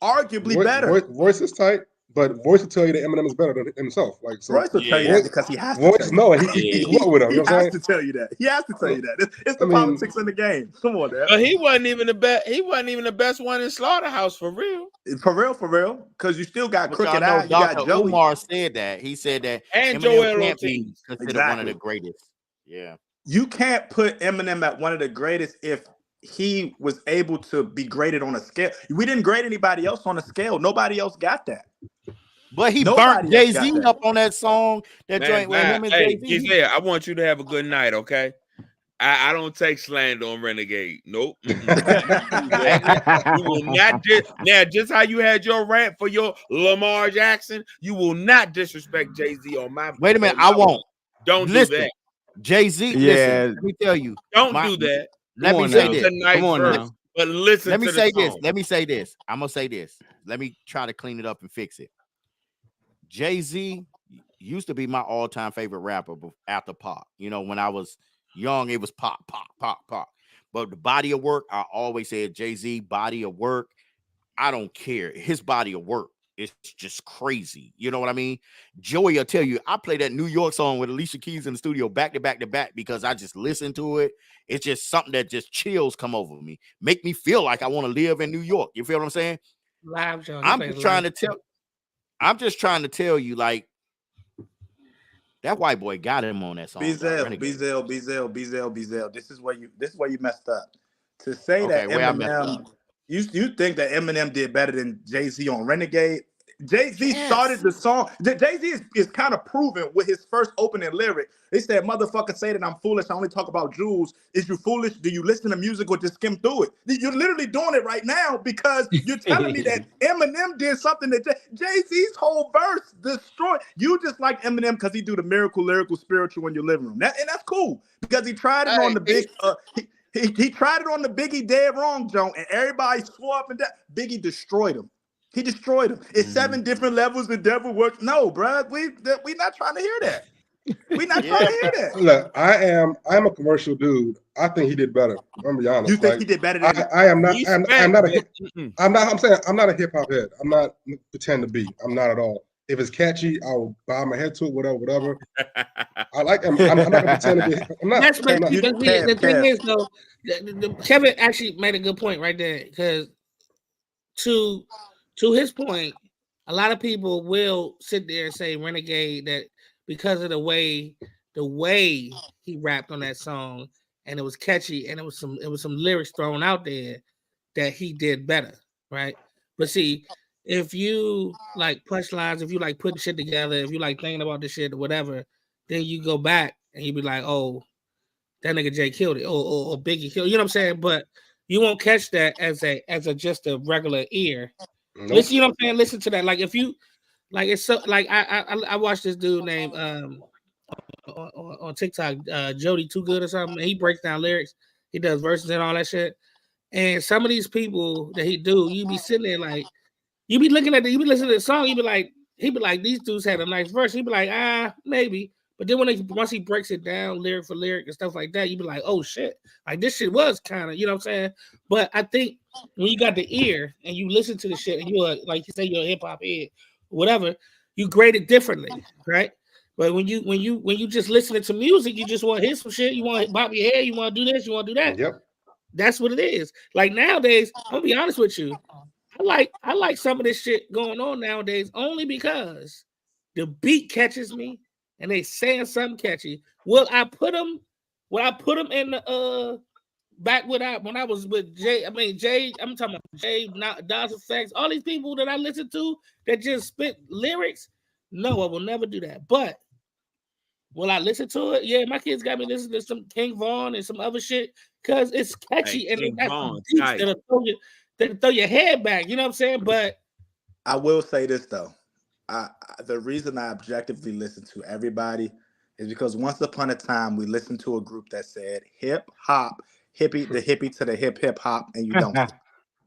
arguably better. Voice is tight, but Voice will tell you that Eminem is better than himself. Like, so Royce will tell you that because he has to. Voice, no, he grew up with him. He has to tell you that. He has to tell you that. It's the politics in the game. Come on, man. But he wasn't even the best. He wasn't even the best one in Slaughterhouse for real. For real. Because you still got Crooked Eye. You Dr. got Joey. Umar said that. He said that And Eminem Joel can't be Ortiz. considered one of the greatest. Yeah. You can't put Eminem at one of the greatest if he was able to be graded on a scale. We didn't grade anybody else on a scale. Nobody else got that. But he Nobody burnt else got Jay-Z that. up on that song. That joint with him and Jay-Z. He said, I want you to have a good night, okay? I don't take slander on Renegade. Nope. You will not now, just how you had your rant for your Lamar Jackson, you will not disrespect Jay-Z on my. Wait a minute, I won't. Don't Listen, do that. Jay-Z, listen, let me tell you. Don't do that. Let me say this. Come on now. But listen. Let me say this. Let me say this. I'm gonna say this. Let me try to clean it up and fix it. Jay-Z used to be my all-time favorite rapper after Pop. You know, when I was young, it was Pop. But the body of work, I always said Jay-Z, body of work. I don't care. His body of work is just crazy. You know what I mean? Joey will tell you, I play that New York song with Alicia Keys in the studio back to back to back because I just listen to it. It's just something that just chills come over me. Make me feel like I want to live in New York. You feel what I'm saying? Live, John. I'm just trying to tell you, like, that white boy got him on that song. Bezel. This is where you messed up. To say that Eminem, you think that Eminem did better than Jay-Z on Renegade? Jay-Z started the song. Jay-Z is kind of proven with his first opening lyric. They said, motherfucker say that I'm foolish. I only talk about jewels. Is you foolish? Do you listen to music or just skim through it? You're literally doing it right now because you're telling me that Eminem did something that Jay-Z's whole verse destroyed. You just like Eminem because he do the miracle, lyrical, spiritual in your living room. And that's cool because he tried it on the big... He tried it on the Biggie Dead Wrong joint, and everybody swore up and down. Biggie destroyed him. He destroyed him. It's 7 different levels the devil works. No, bro, we not trying to hear that. We not trying to hear that. Look, I'm a commercial dude. I think he did better. I'm gonna be honest. You think he did better than I am not. I'm not a. I'm saying I'm not a hip hop head. I'm not pretend to be. I'm not at all. If it's catchy, I'll bow my head to it. Whatever. I like him. I'm not gonna pretend to be. I'm not. The thing is, though, Kevin actually made a good point right there because to his point, a lot of people will sit there and say Renegade that because of the way he rapped on that song and it was catchy and it was some lyrics thrown out there that he did better, right? But see, if you like punchlines, if you like putting shit together, if you like thinking about this shit or whatever, then you go back and you be like, oh, that nigga Jay killed it, or Biggie killed it. You know what I'm saying? But you won't catch that as a just a regular ear. Nope. Listen, you know what I'm saying? Listen to that. Like if you like it's so like I watched this dude named on TikTok, Jody Too Good or something. He breaks down lyrics, he does verses and all that shit. And some of these people that he do, you be sitting there like you be looking at you be listening to the song, he be like, these dudes had a nice verse. He be like, maybe. But then once he breaks it down lyric for lyric and stuff like that, you be like, oh shit, like this shit was kind of, you know what I'm saying? But I think when you got the ear and you listen to the shit and you're like you say you're a hip hop head, whatever, you grade it differently, right? But when you just listening to music, you just want to hear some shit, you want to bop your head, you want to do this, you want to do that. Yep. That's what it is. Like nowadays, I'm gonna be honest with you. I like some of this shit going on nowadays only because the beat catches me and they saying something catchy. Will I put them in the back when I was with Jay? I mean Jay, I'm talking about Jay, Next2Flex, all these people that I listen to that just spit lyrics. No, I will never do that. But will I listen to it? Yeah, my kids got me listening to some King Von and some other shit because it's catchy Hey, and it King got Von, some beats tight. that'll throw your head back. You know what I'm saying? But I will say this though. The reason I objectively listen to everybody is because once upon a time we listened to a group that said hip hop, the hippie to the hip hop, and you don't stop.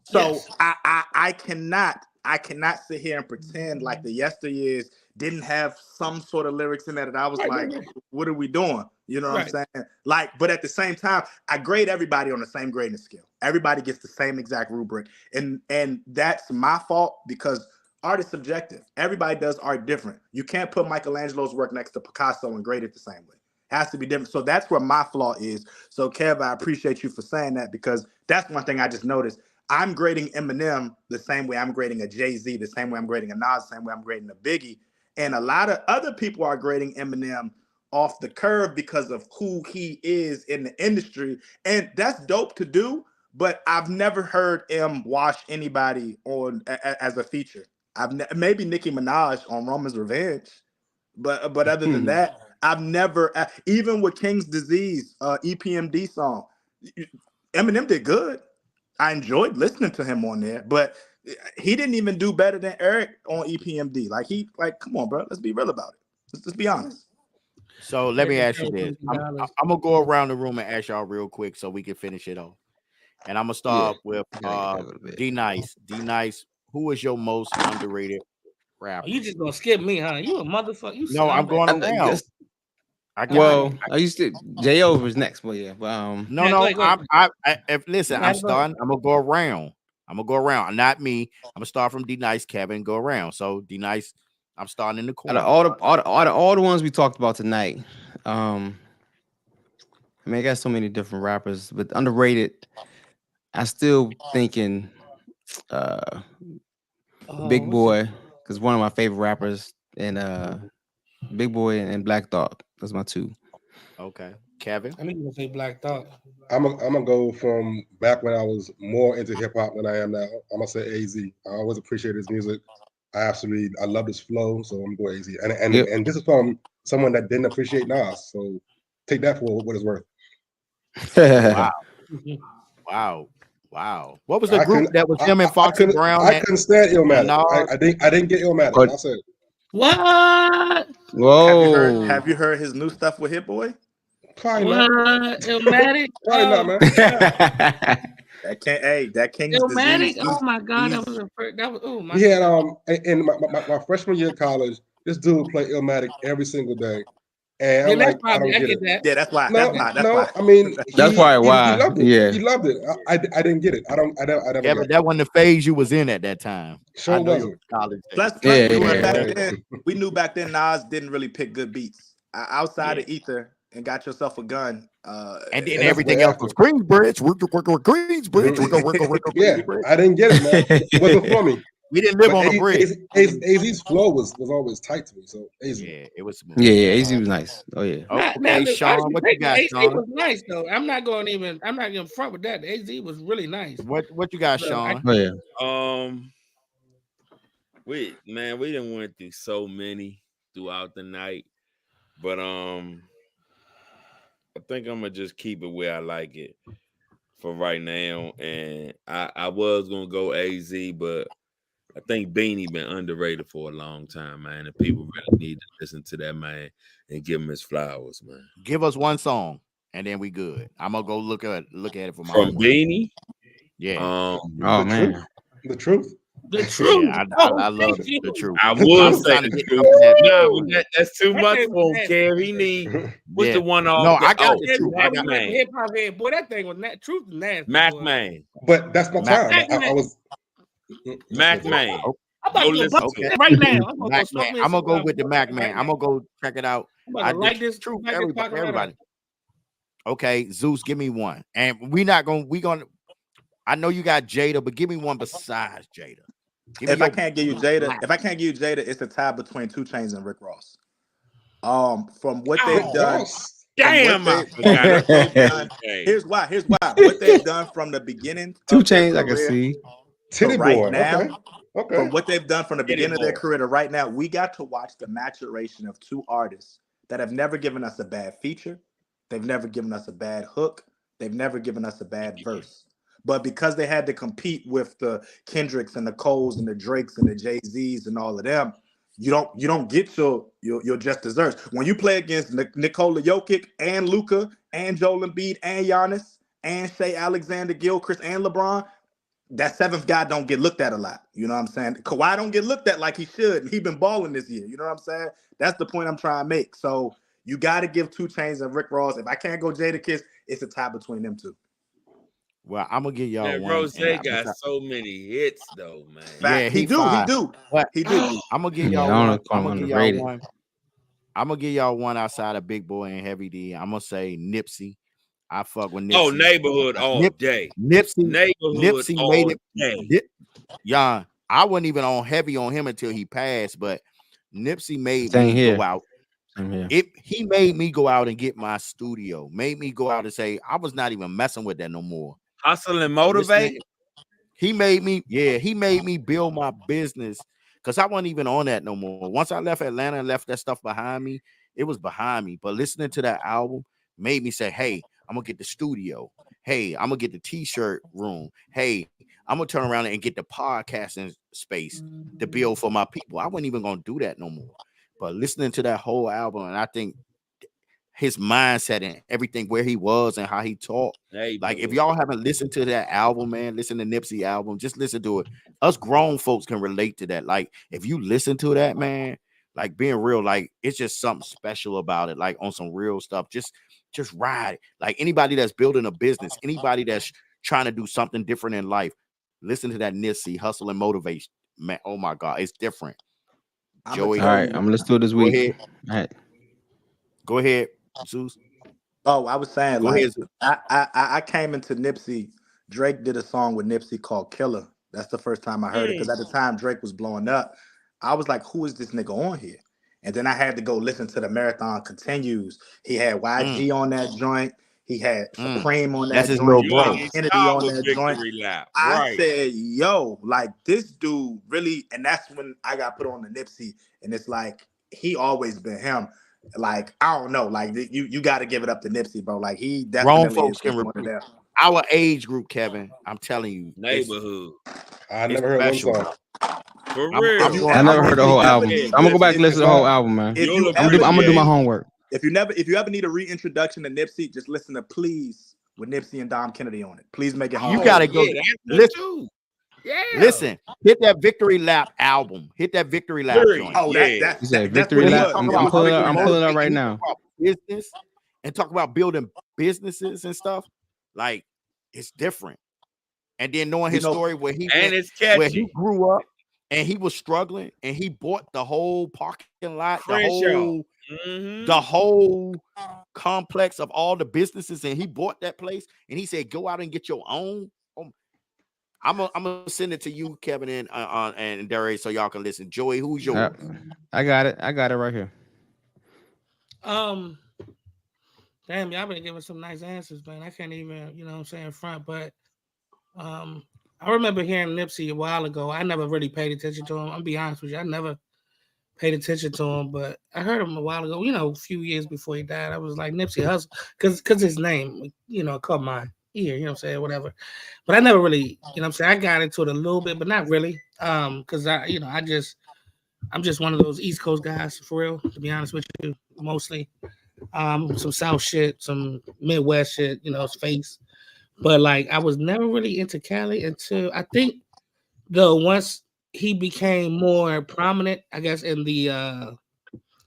So yes. I cannot sit here and pretend like the yesteryears didn't have some sort of lyrics in there that I was Right, like, right. what are we doing? You know what Right. I'm saying? Like, but at the same time, I grade everybody on the same grading scale. Everybody gets the same exact rubric. And that's my fault because art is subjective. Everybody does art different. You can't put Michelangelo's work next to Picasso and grade it the same way. It has to be different. So that's where my flaw is. So Kev, I appreciate you for saying that because that's one thing I just noticed. I'm grading Eminem the same way I'm grading a Jay-Z, the same way I'm grading a Nas, the same way I'm grading a Biggie. And a lot of other people are grading Eminem off the curve because of who he is in the industry. And that's dope to do, but I've never heard him wash anybody on as a feature. Maybe Nicki Minaj on Roman's Revenge, but other than that, I've never, even with King's Disease, EPMD song, Eminem did good. I enjoyed listening to him on there, but he didn't even do better than Eric on EPMD. Like, come on, bro. Let's be real about it. Let's be honest. So let me ask you this. I'm gonna go around the room and ask y'all real quick so we can finish it off. And I'm gonna start with D Nice. D Nice, who is your most underrated rapper? You just gonna skip me, huh? You a motherfucker. You No, I'm going around. I used to J.O. was next, but yeah. No. Listen, I'm starting. I'm gonna go around. Not me. I'm gonna start from D Nice, Kevin, go around. So D Nice, I'm starting in the corner. All the ones we talked about tonight. I mean, I got so many different rappers, but underrated. I still thinking Big Boy, because one of my favorite rappers, and Big Boy and Black Thought. That's my two. Okay, Kevin. I mean, you say Black Thought. I'm gonna go from back when I was more into hip hop than I am now. I'm gonna say AZ. I always appreciate his music. I love his flow, so I'm going AZ. And this is from someone that didn't appreciate Nas. So take that for what it's worth. Wow. What was the group that was him and Foxy Brown? I couldn't stand Illmatic. I didn't get Illmatic. I said, what? Whoa. Have you heard his new stuff with Hit Boy? Probably not. Illmatic? Probably not, man. That King's Illmatic? Disease. Oh my god, that was oh my. We had in my freshman year of college, this dude played Illmatic every single day. And I'm like, I don't get it. That. Yeah, that's why. No, that's why. I mean, that's probably why. He loved it. Yeah, he loved it. I didn't get it. I never. Yeah, but that wasn't the phase you was in at that time. Sure wasn't. Plus we knew back then Nas didn't really pick good beats outside of Ether and Got Yourself a Gun. And then everything else was Queensbridge. Queensbridge. Yeah, I didn't get it, man. It wasn't for me. We didn't live on the bridge. AZ's flow was always tight to me. So AZ. Yeah, it was smooth. Yeah, AZ was nice. Oh yeah. Okay, Sean, what you got, Sean? AZ was nice though. I'm not going front with that. AZ was really nice. What you got, Sean? Oh yeah. We done went through so many throughout the night, but I think I'm gonna just keep it where I like it for right now. And I was gonna go AZ, but I think Beanie been underrated for a long time, man. And people really need to listen to that man and give him his flowers, man. Give us one song, and then we good. I'm gonna go look at it for my from Beanie. Yeah. Oh man. The truth. The truth. Yeah, I love the truth. I would say the truth. That's too much for him, Kev. He need what's the one off? No, I got the truth. Mac Man. Hip hop head, boy, that thing was truth nasty. Mac Man. But that's my time. I was. Mac Man. I'm about to listen to it right now. I'm gonna go with the Mac Man. I'm gonna go check it out. I like this truth. Everybody. Okay, Zeus, give me one. And we gonna. I know you got Jada, but give me one besides Jada. If I can't give you Jada, it's a tie between 2 Chainz and Rick Ross. From what they've done. Damn, here's why. What they've done from the beginning. 2 Chainz, I can see. Titty right boy. now. Okay. From what they've done from the beginning of their career to right now, we got to watch the maturation of 2 artists that have never given us a bad feature. They've never given us a bad hook. They've never given us a bad verse. But because they had to compete with the Kendricks and the Coles and the Drakes and the Jay-Z's and all of them, you don't get your just desserts. When you play against Nikola Jokic and Luka and Joel Embiid and Giannis and Shea Alexander, Gilchrist and LeBron, that seventh guy don't get looked at a lot. You know what I'm saying? Kawhi don't get looked at like he should. He been balling this year. You know what I'm saying? That's the point I'm trying to make. So you got to give 2 Chainz and Rick Ross. If I can't go Jadakiss, it's a tie between them two. Well, I'm gonna give y'all Man, one. Rose got so many hits though, man. Yeah, He do. What? He do. I'm gonna give Yeah, y'all I don't one. know if I'm I'm gonna give y'all underrated. one. I'm gonna give y'all one outside of Big Boy and Heavy D. I'm gonna say Nipsey. I fuck with Nipsey. Oh, neighborhood all day. Nipsey Neighborhood all made day. it. Yeah, I wasn't even on heavy on him until he passed, but Nipsey made Same me here. go out. Same here. He made me go out and get my studio. Made me go out and say I was not even messing with that no more. Hustle and motivate. He made me build my business because I wasn't even on that no more. Once I left Atlanta and left that stuff behind me, it was behind me. But listening to that album made me say, hey, I'm gonna get the studio. Hey, I'm gonna get the t-shirt room. Hey, I'm gonna turn around and get the podcasting space to build for my people. I wasn't even gonna do that no more. But listening to that whole album, and I think his mindset and everything, where he was and how he talked. Like, if y'all haven't listened to that album, man, listen to Nipsey album, just listen to it. Us grown folks can relate to that. Like, if you listen to that, man, like, being real, like, it's just something special about it. Like, on some real stuff, just ride it. Like, anybody that's building a business, anybody that's trying to do something different in life, listen to that Nipsey, Hustle and Motivation, man. Oh my God, it's different. Joey, All right, I'm gonna let's do it this week. ahead. All right. Go ahead, Zeus. Oh, I was saying, Go like, ahead. I came into Nipsey. Drake did a song with Nipsey called Killer. That's the first time I heard it, because at the time Drake was blowing up. I was like, who is this nigga on here? And then I had to go listen to the Marathon Continues. He had YG on that joint. He had Supreme on that That's his joint. little bro. Kennedy on that joint. Lap. I Right. said, yo, like, this dude really, and that's when I got put on the Nipsey, and it's like, he always been him. Like, I don't know, like, you got to give it up to Nipsey, bro. Like, he Grown definitely folks is can one of relate. them. Our age group, Kevin, I'm telling you, Neighborhood. I it's never heard one special. song. For I'm real. going- I never heard the whole If you album. ever I'm need- gonna go back and if listen to the whole album, man. If You'll you I'm gonna do my appreciate homework. If you ever need a reintroduction to Nipsey, just listen to Please with Nipsey and Dom Kennedy on it. Please make it home. You gotta go. Yeah, that's good Listen, too. Yeah. listen. Hit that Victory Lap album. Hit that Victory Lap Period. joint. Oh, Yeah. He said that's Victory what it Lap. was. I'm It was pulling Victory I'm Lap. pulling it up right And now. talk about business and talk about building businesses and stuff. Like, it's different. And then knowing his story where he And went, it's where he catchy. grew up and he was struggling and he bought the whole parking lot, Crenshaw. the whole complex of all the businesses, and he bought that place and he said, go out and get your own. I'm gonna send it to you, Kevin, and Darius, so y'all can listen. Joey, who's yours? I got it right here. Damn, y'all been giving some nice answers, man. I can't even, you know what I'm saying, front, but I remember hearing Nipsey a while ago. I never really paid attention to him. I'll be honest with you. I never paid attention to him, but I heard him a while ago, you know, a few years before he died. I was like, Nipsey Hussle, because his name, you know, caught my ear, you know what I'm saying, whatever. But I never really, you know what I'm saying, I got into it a little bit, but not really. Because I'm just one of those East Coast guys, for real, to be honest with you, mostly. Some South shit, some Midwest shit, you know, space. But like, I was never really into Cali until I think, though, once he became more prominent, I guess, in the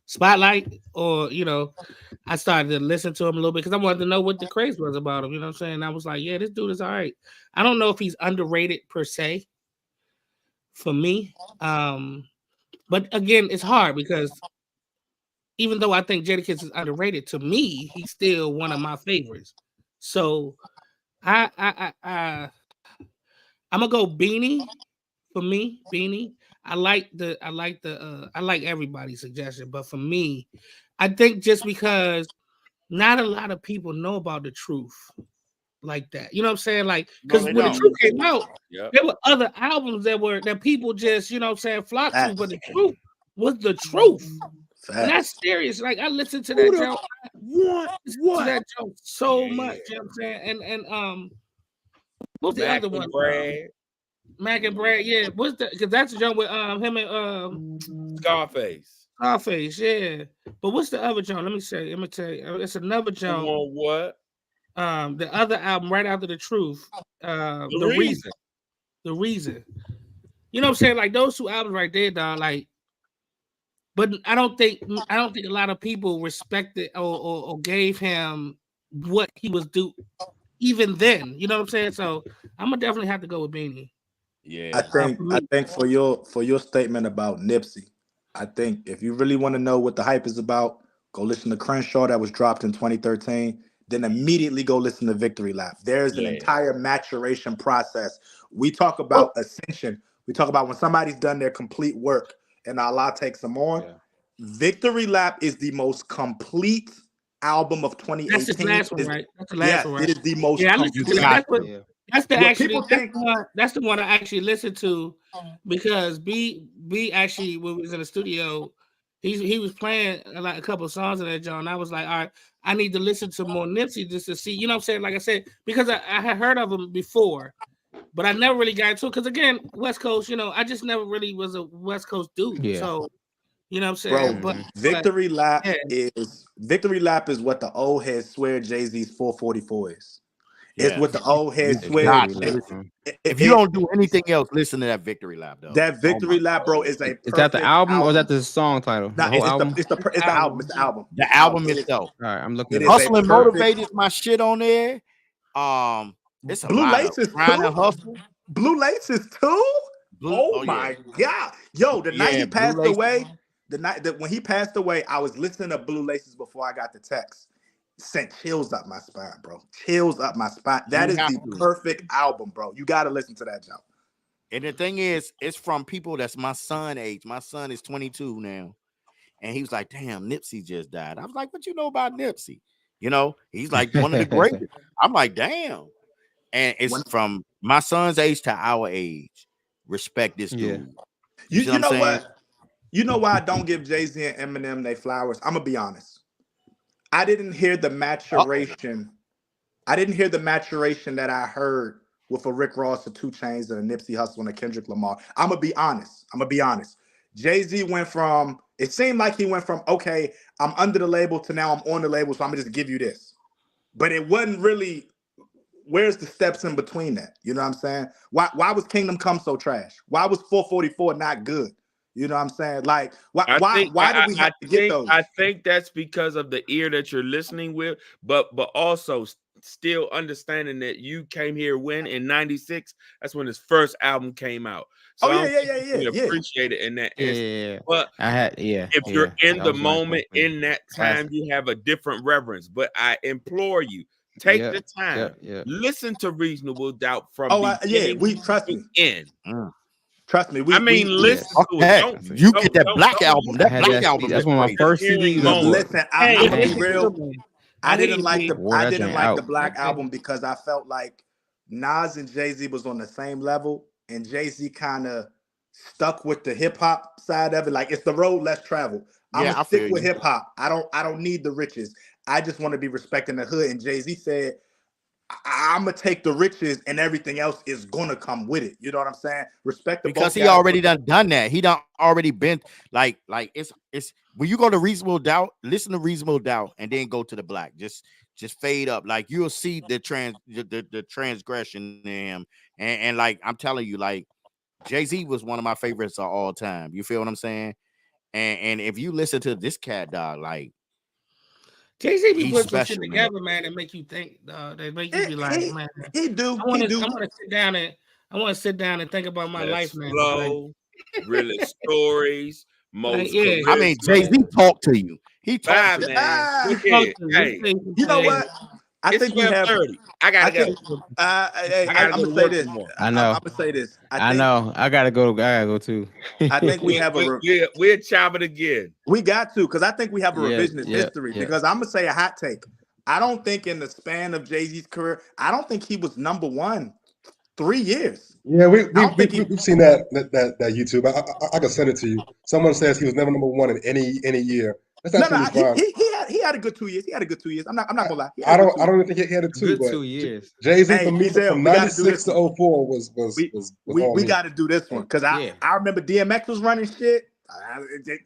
spotlight, or, you know, I started to listen to him a little bit because I wanted to know what the craze was about him. You know what I'm saying? I was like, yeah, this dude is all right. I don't know if he's underrated per se for me. But again, it's hard because even though I think Jadakiss is underrated, to me, he's still one of my favorites. So I'm gonna go Beanie for me. Beanie. I like everybody's suggestion, but for me, I think just because not a lot of people know about the truth like that. You know what I'm saying? Like, because when the truth came out, there were other albums that people just, you know what I'm saying, flocked to, but the truth was the truth. And that's serious. Like I listened to that joke. What? That joke so much. You know what I'm saying? And what's the other one? Brad. Mac and Brad. Yeah. What's the? Because that's a joke with him and Scarface. Scarface. Yeah. But what's the other joke? Let me tell you. It's another joke. What? The other album right after The Truth. The Reason. You know what I'm saying? Like those two albums right there, dog. Like. But I don't think a lot of people respected or gave him what he was due even then. You know what I'm saying? So I'm gonna definitely have to go with Beanie. Yeah, I think for your statement about Nipsey, I think if you really want to know what the hype is about, go listen to Crenshaw that was dropped in 2013. Then immediately go listen to Victory Lap. There's an entire maturation process. We talk about ascension. We talk about when somebody's done their complete work. And Allah takes them on. Yeah. Victory Lap is the most complete album of 2018. That's the last one, right? That's the last one, right? It is the most complete. That's the one I actually listened to because B actually when we was in the studio, he was playing like a couple of songs in that John. I was like, all right, I need to listen to more Nipsey just to see, you know what I'm saying? Like I said, because I had heard of him before. But I never really got into it because, again, West Coast, you know, I just never really was a West Coast dude. Yeah. So, you know what I'm saying? Bro, Victory Lap is what the old heads swear Jay-Z's 444 is. Yeah. It's what the old heads swear. If you don't do anything else, listen to that Victory Lap, though. That Victory Lap, bro, is a Is that the album or is that the song title? No, it's the album. It's the album. It's the album. The album itself. All right, I'm looking at Hustle and Motivate is my shit on there. It's a Blue Laces too. Hustle. Blue Laces too. My God, yo! The night he passed away, when he passed away, I was listening to Blue Laces before I got the text. Sent chills up my spine, bro. Chills up my spine. That is the perfect album, bro. You got to listen to that joke. And the thing is, it's from people that's my son age. My son is 22 now, and he was like, "Damn, Nipsey just died." I was like, "What you know about Nipsey?" You know, he's like one of the greatest. I'm like, "Damn." And it's from my son's age to our age. Respect this dude. You know what? You know why I don't give Jay-Z and Eminem their flowers? I'm gonna be honest. I didn't hear the maturation. I didn't hear the maturation that I heard with a Rick Ross, a 2 Chainz, and a Nipsey Hussle, and a Kendrick Lamar. I'm gonna be honest. Jay-Z went from, it seemed like he went from, okay, I'm under the label to now I'm on the label, so I'm gonna just give you this. But it wasn't really. Where's the steps in between that? You know what I'm saying? Why was Kingdom Come so trash? Why was 444 not good? You know what I'm saying? Like, why did we have to get those? I think that's because of the ear that you're listening with, but also still understanding that you came here when in '96. That's when his first album came out. So appreciate it in that instance. But if you're in the moment in that time, you have a different reverence. But I implore you. Take the time. Listen to Reasonable Doubt from we trust me. End. Trust me. Listen to it. You get that Black album. That Black album. That's one of my first CDs. Listen, I'm gonna be real. I didn't like the Black album because I felt like Nas and Jay-Z was on the same level, and Jay-Z kind of stuck with the hip hop side of it. Like, it's the road less traveled. I'm gonna stick with hip hop. I don't need the riches. I just want to be respecting the hood. And Jay-Z said, I'm gonna take the riches and everything else is gonna come with it. You know what I'm saying? Respect the because he already done that. He done already been like it's when you go to Reasonable Doubt, listen to Reasonable Doubt and then go to the Black. Just fade up. Like you'll see the transgression in him. And like I'm telling you, like Jay-Z was one of my favorites of all time. You feel what I'm saying? And if you listen to this cat, dog, like Jay-Z be putting some shit together, man, and make you think. They make you be like, man, he do. I want to sit down and think about my life, man. Flow, really stories, most. I mean, Jay-Z talk to you. He talk to you. Hey, you know what? I think we have 30. I gotta go. I'm gonna say this. I know. I'm gonna say this. I know. I gotta go too. I think we have we'll chop it again. We got to, because I think we have a revisionist history. Because I'm gonna say a hot take. I don't think in the span of Jay-Z's career, I don't think he was number one 3 years. Yeah, don't think he- we've seen that YouTube. I can send it to you. Someone says he was never number one in any year. That's No, absolutely fine. he had a good 2 years. He had a good 2 years. I'm not gonna lie. I don't even think he had a two. Good But 2 years. Jay-Z Hey, for me Giselle, from we gotta do 96 this to 04 was all we me. got to do this one because Yeah. I remember DMX was running shit.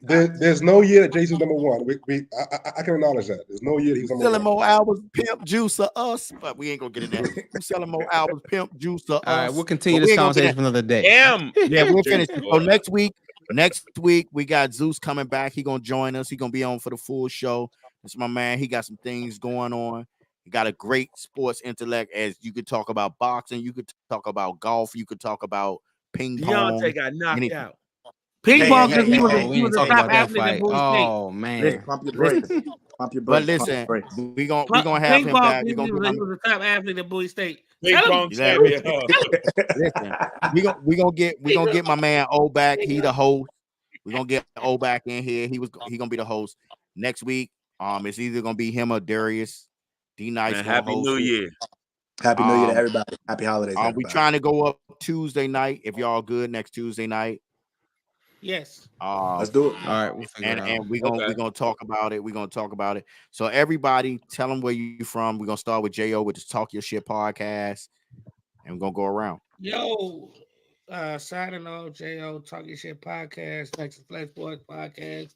There's no year that Jay-Z was number one. I can acknowledge that. There's no year he's number Selling one. more albums, Pimp Juice or us, but we ain't gonna get in there. Who's selling more albums, Pimp Juice or us? All right, we'll continue But we this ain't gonna get conversation for another day. Yeah, we'll finish. So next week we got Zeus coming back. He gonna join us. He gonna be on for the full show. That's my man. He got some things going on. He got a great sports intellect. As you could talk about boxing, you could talk about golf, you could talk about ping pong. Deontay got knocked out. Ping Hey, pong hey, because hey, Oh, hey, we he ain't was a talking top about that athlete fight. at Bowie State. Oh man. Pump your brakes. Pump your But brakes. listen, Pump your brakes. we gonna have Ping him pong, back. he We gonna get was a top athlete at Bowie State. Ping Tell him. pong Yeah. champion. listen. We gonna get my man O back. He the host. We gonna get O back in here. He gonna be the host next week. It's either gonna be him or Darius. D Nice. Man, Happy New Year. Happy New Year to Um, everybody. Happy holidays. We everybody. trying to go up Tuesday night. If y'all good next Tuesday night. Yes. Let's do it. All right, we'll figure it out. And we're gonna talk about it. We're gonna talk about it. So everybody, tell them where you from. We're gonna start with Jo with the Talk Your Shit podcast, and we're gonna go around. Yo, signing off, Jo, Talk Your Shit podcast, Next2Flex Sportz Podcast.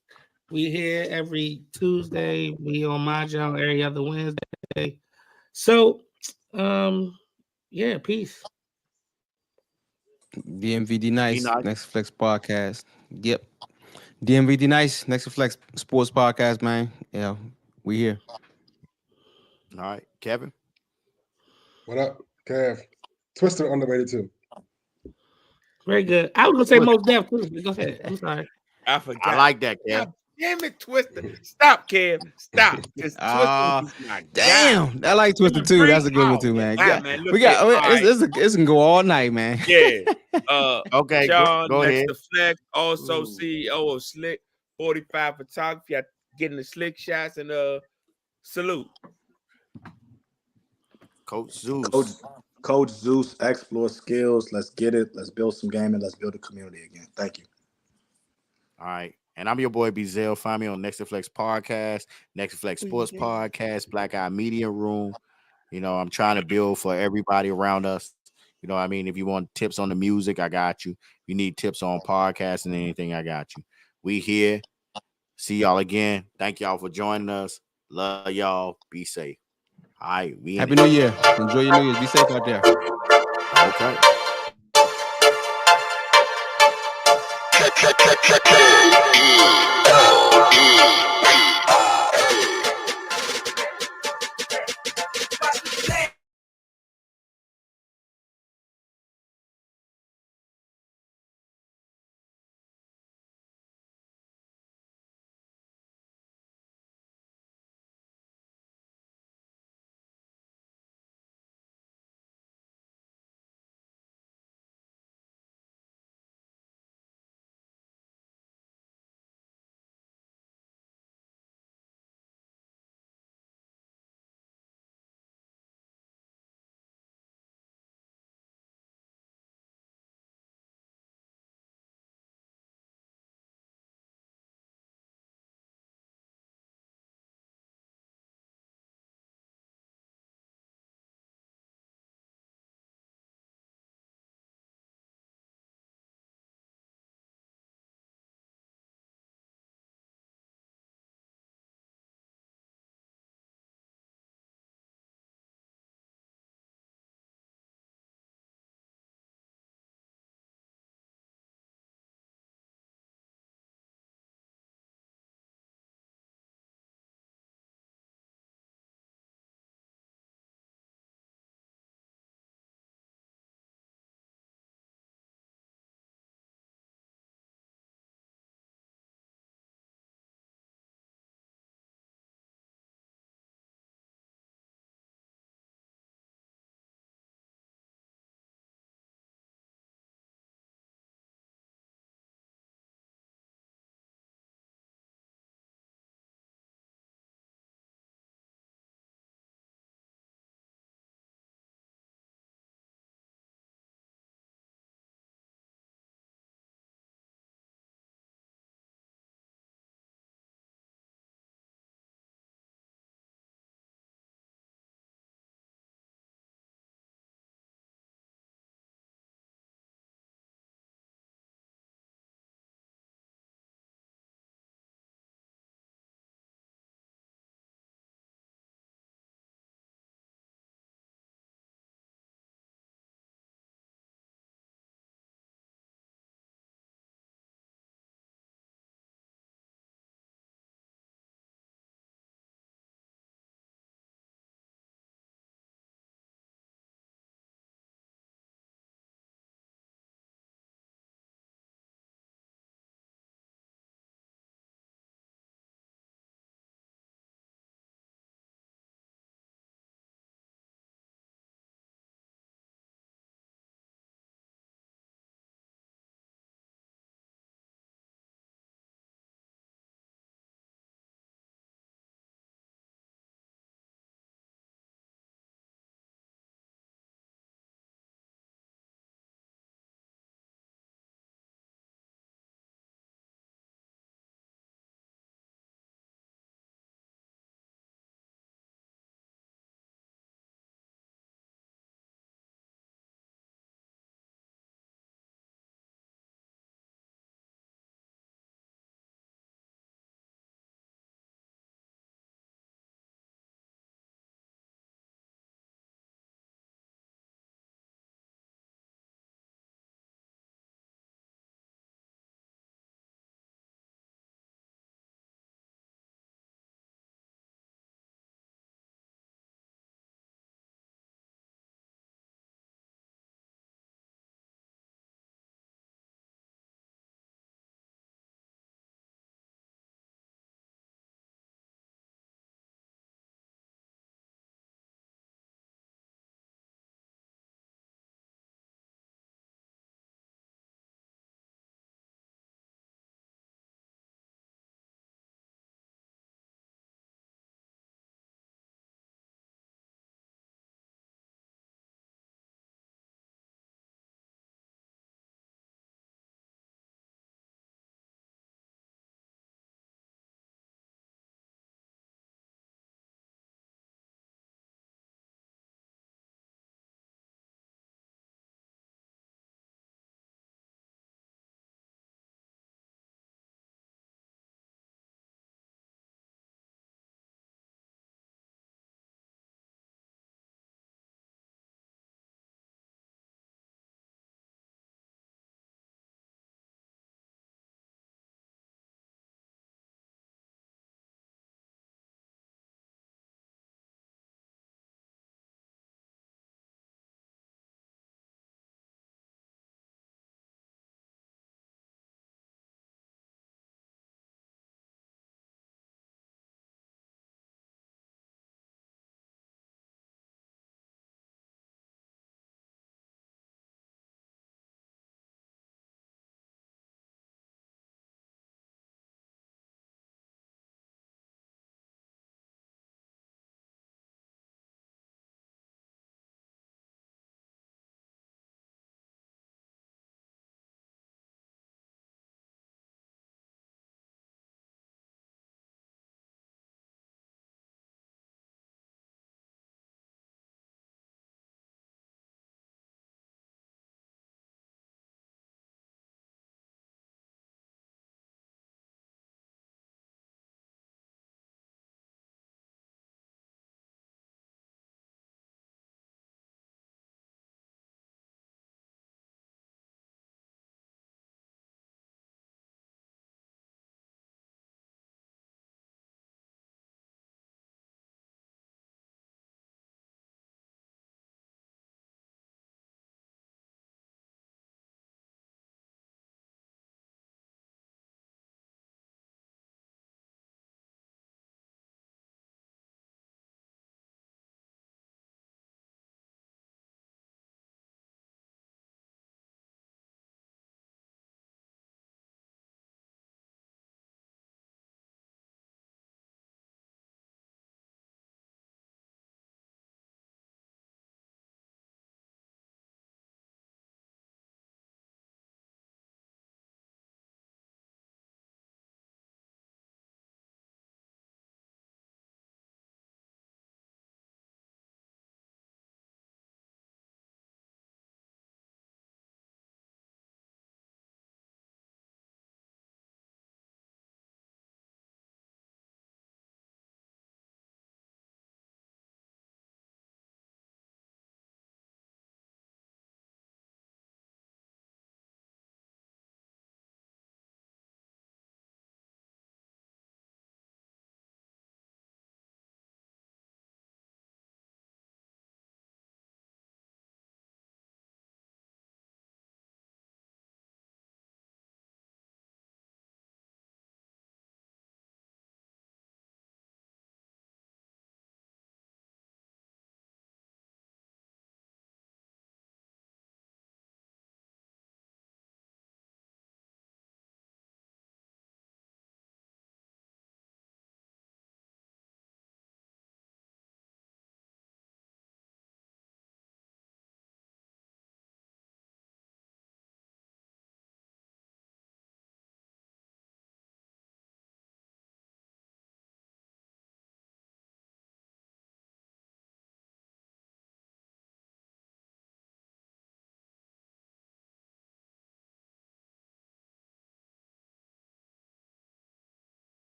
We here every Tuesday. We on Mahjong every other Wednesday. So, yeah, peace. DMVD Nice, D-Nice. Next2Flex Podcast. Yep. DMVD Nice, Next2Flex Sports Podcast, man. Yeah, we here. All right, Kevin. What up, Kev? Twister underrated too. Very good. I was gonna say Most Def too. Go ahead. I'm sorry. I forgot. I like that, Kev. God damn it, Twister. Stop, Kev. Stop. Just Twister is my guy. Damn, I like Twister too. That's a good one too, man. Wow, Yeah, man, look we got. at- all right. This can go all night, man. Yeah. Okay, Sean, go ahead. Next2Flex, also Ooh. CEO of Slick 45 Photography. Getting the slick shots and salute. Coach Zeus. Coach Zeus, explore skills. Let's get it. Let's build some game and let's build a community again. Thank you. All right. And I'm your boy Bezel. Find me on Next2Flex Podcast, Next2Flex Sportz Podcast, Black Eye Media Room. You know, I'm trying to build for everybody around us. You know what I mean? If you want tips on the music, I got you. If you need tips on podcasts and anything, I got you. We here. See y'all again. Thank y'all for joining us. Love y'all. Be safe. All right. We in Happy it. New Year. Enjoy your New Year's. Be safe out there. Okay.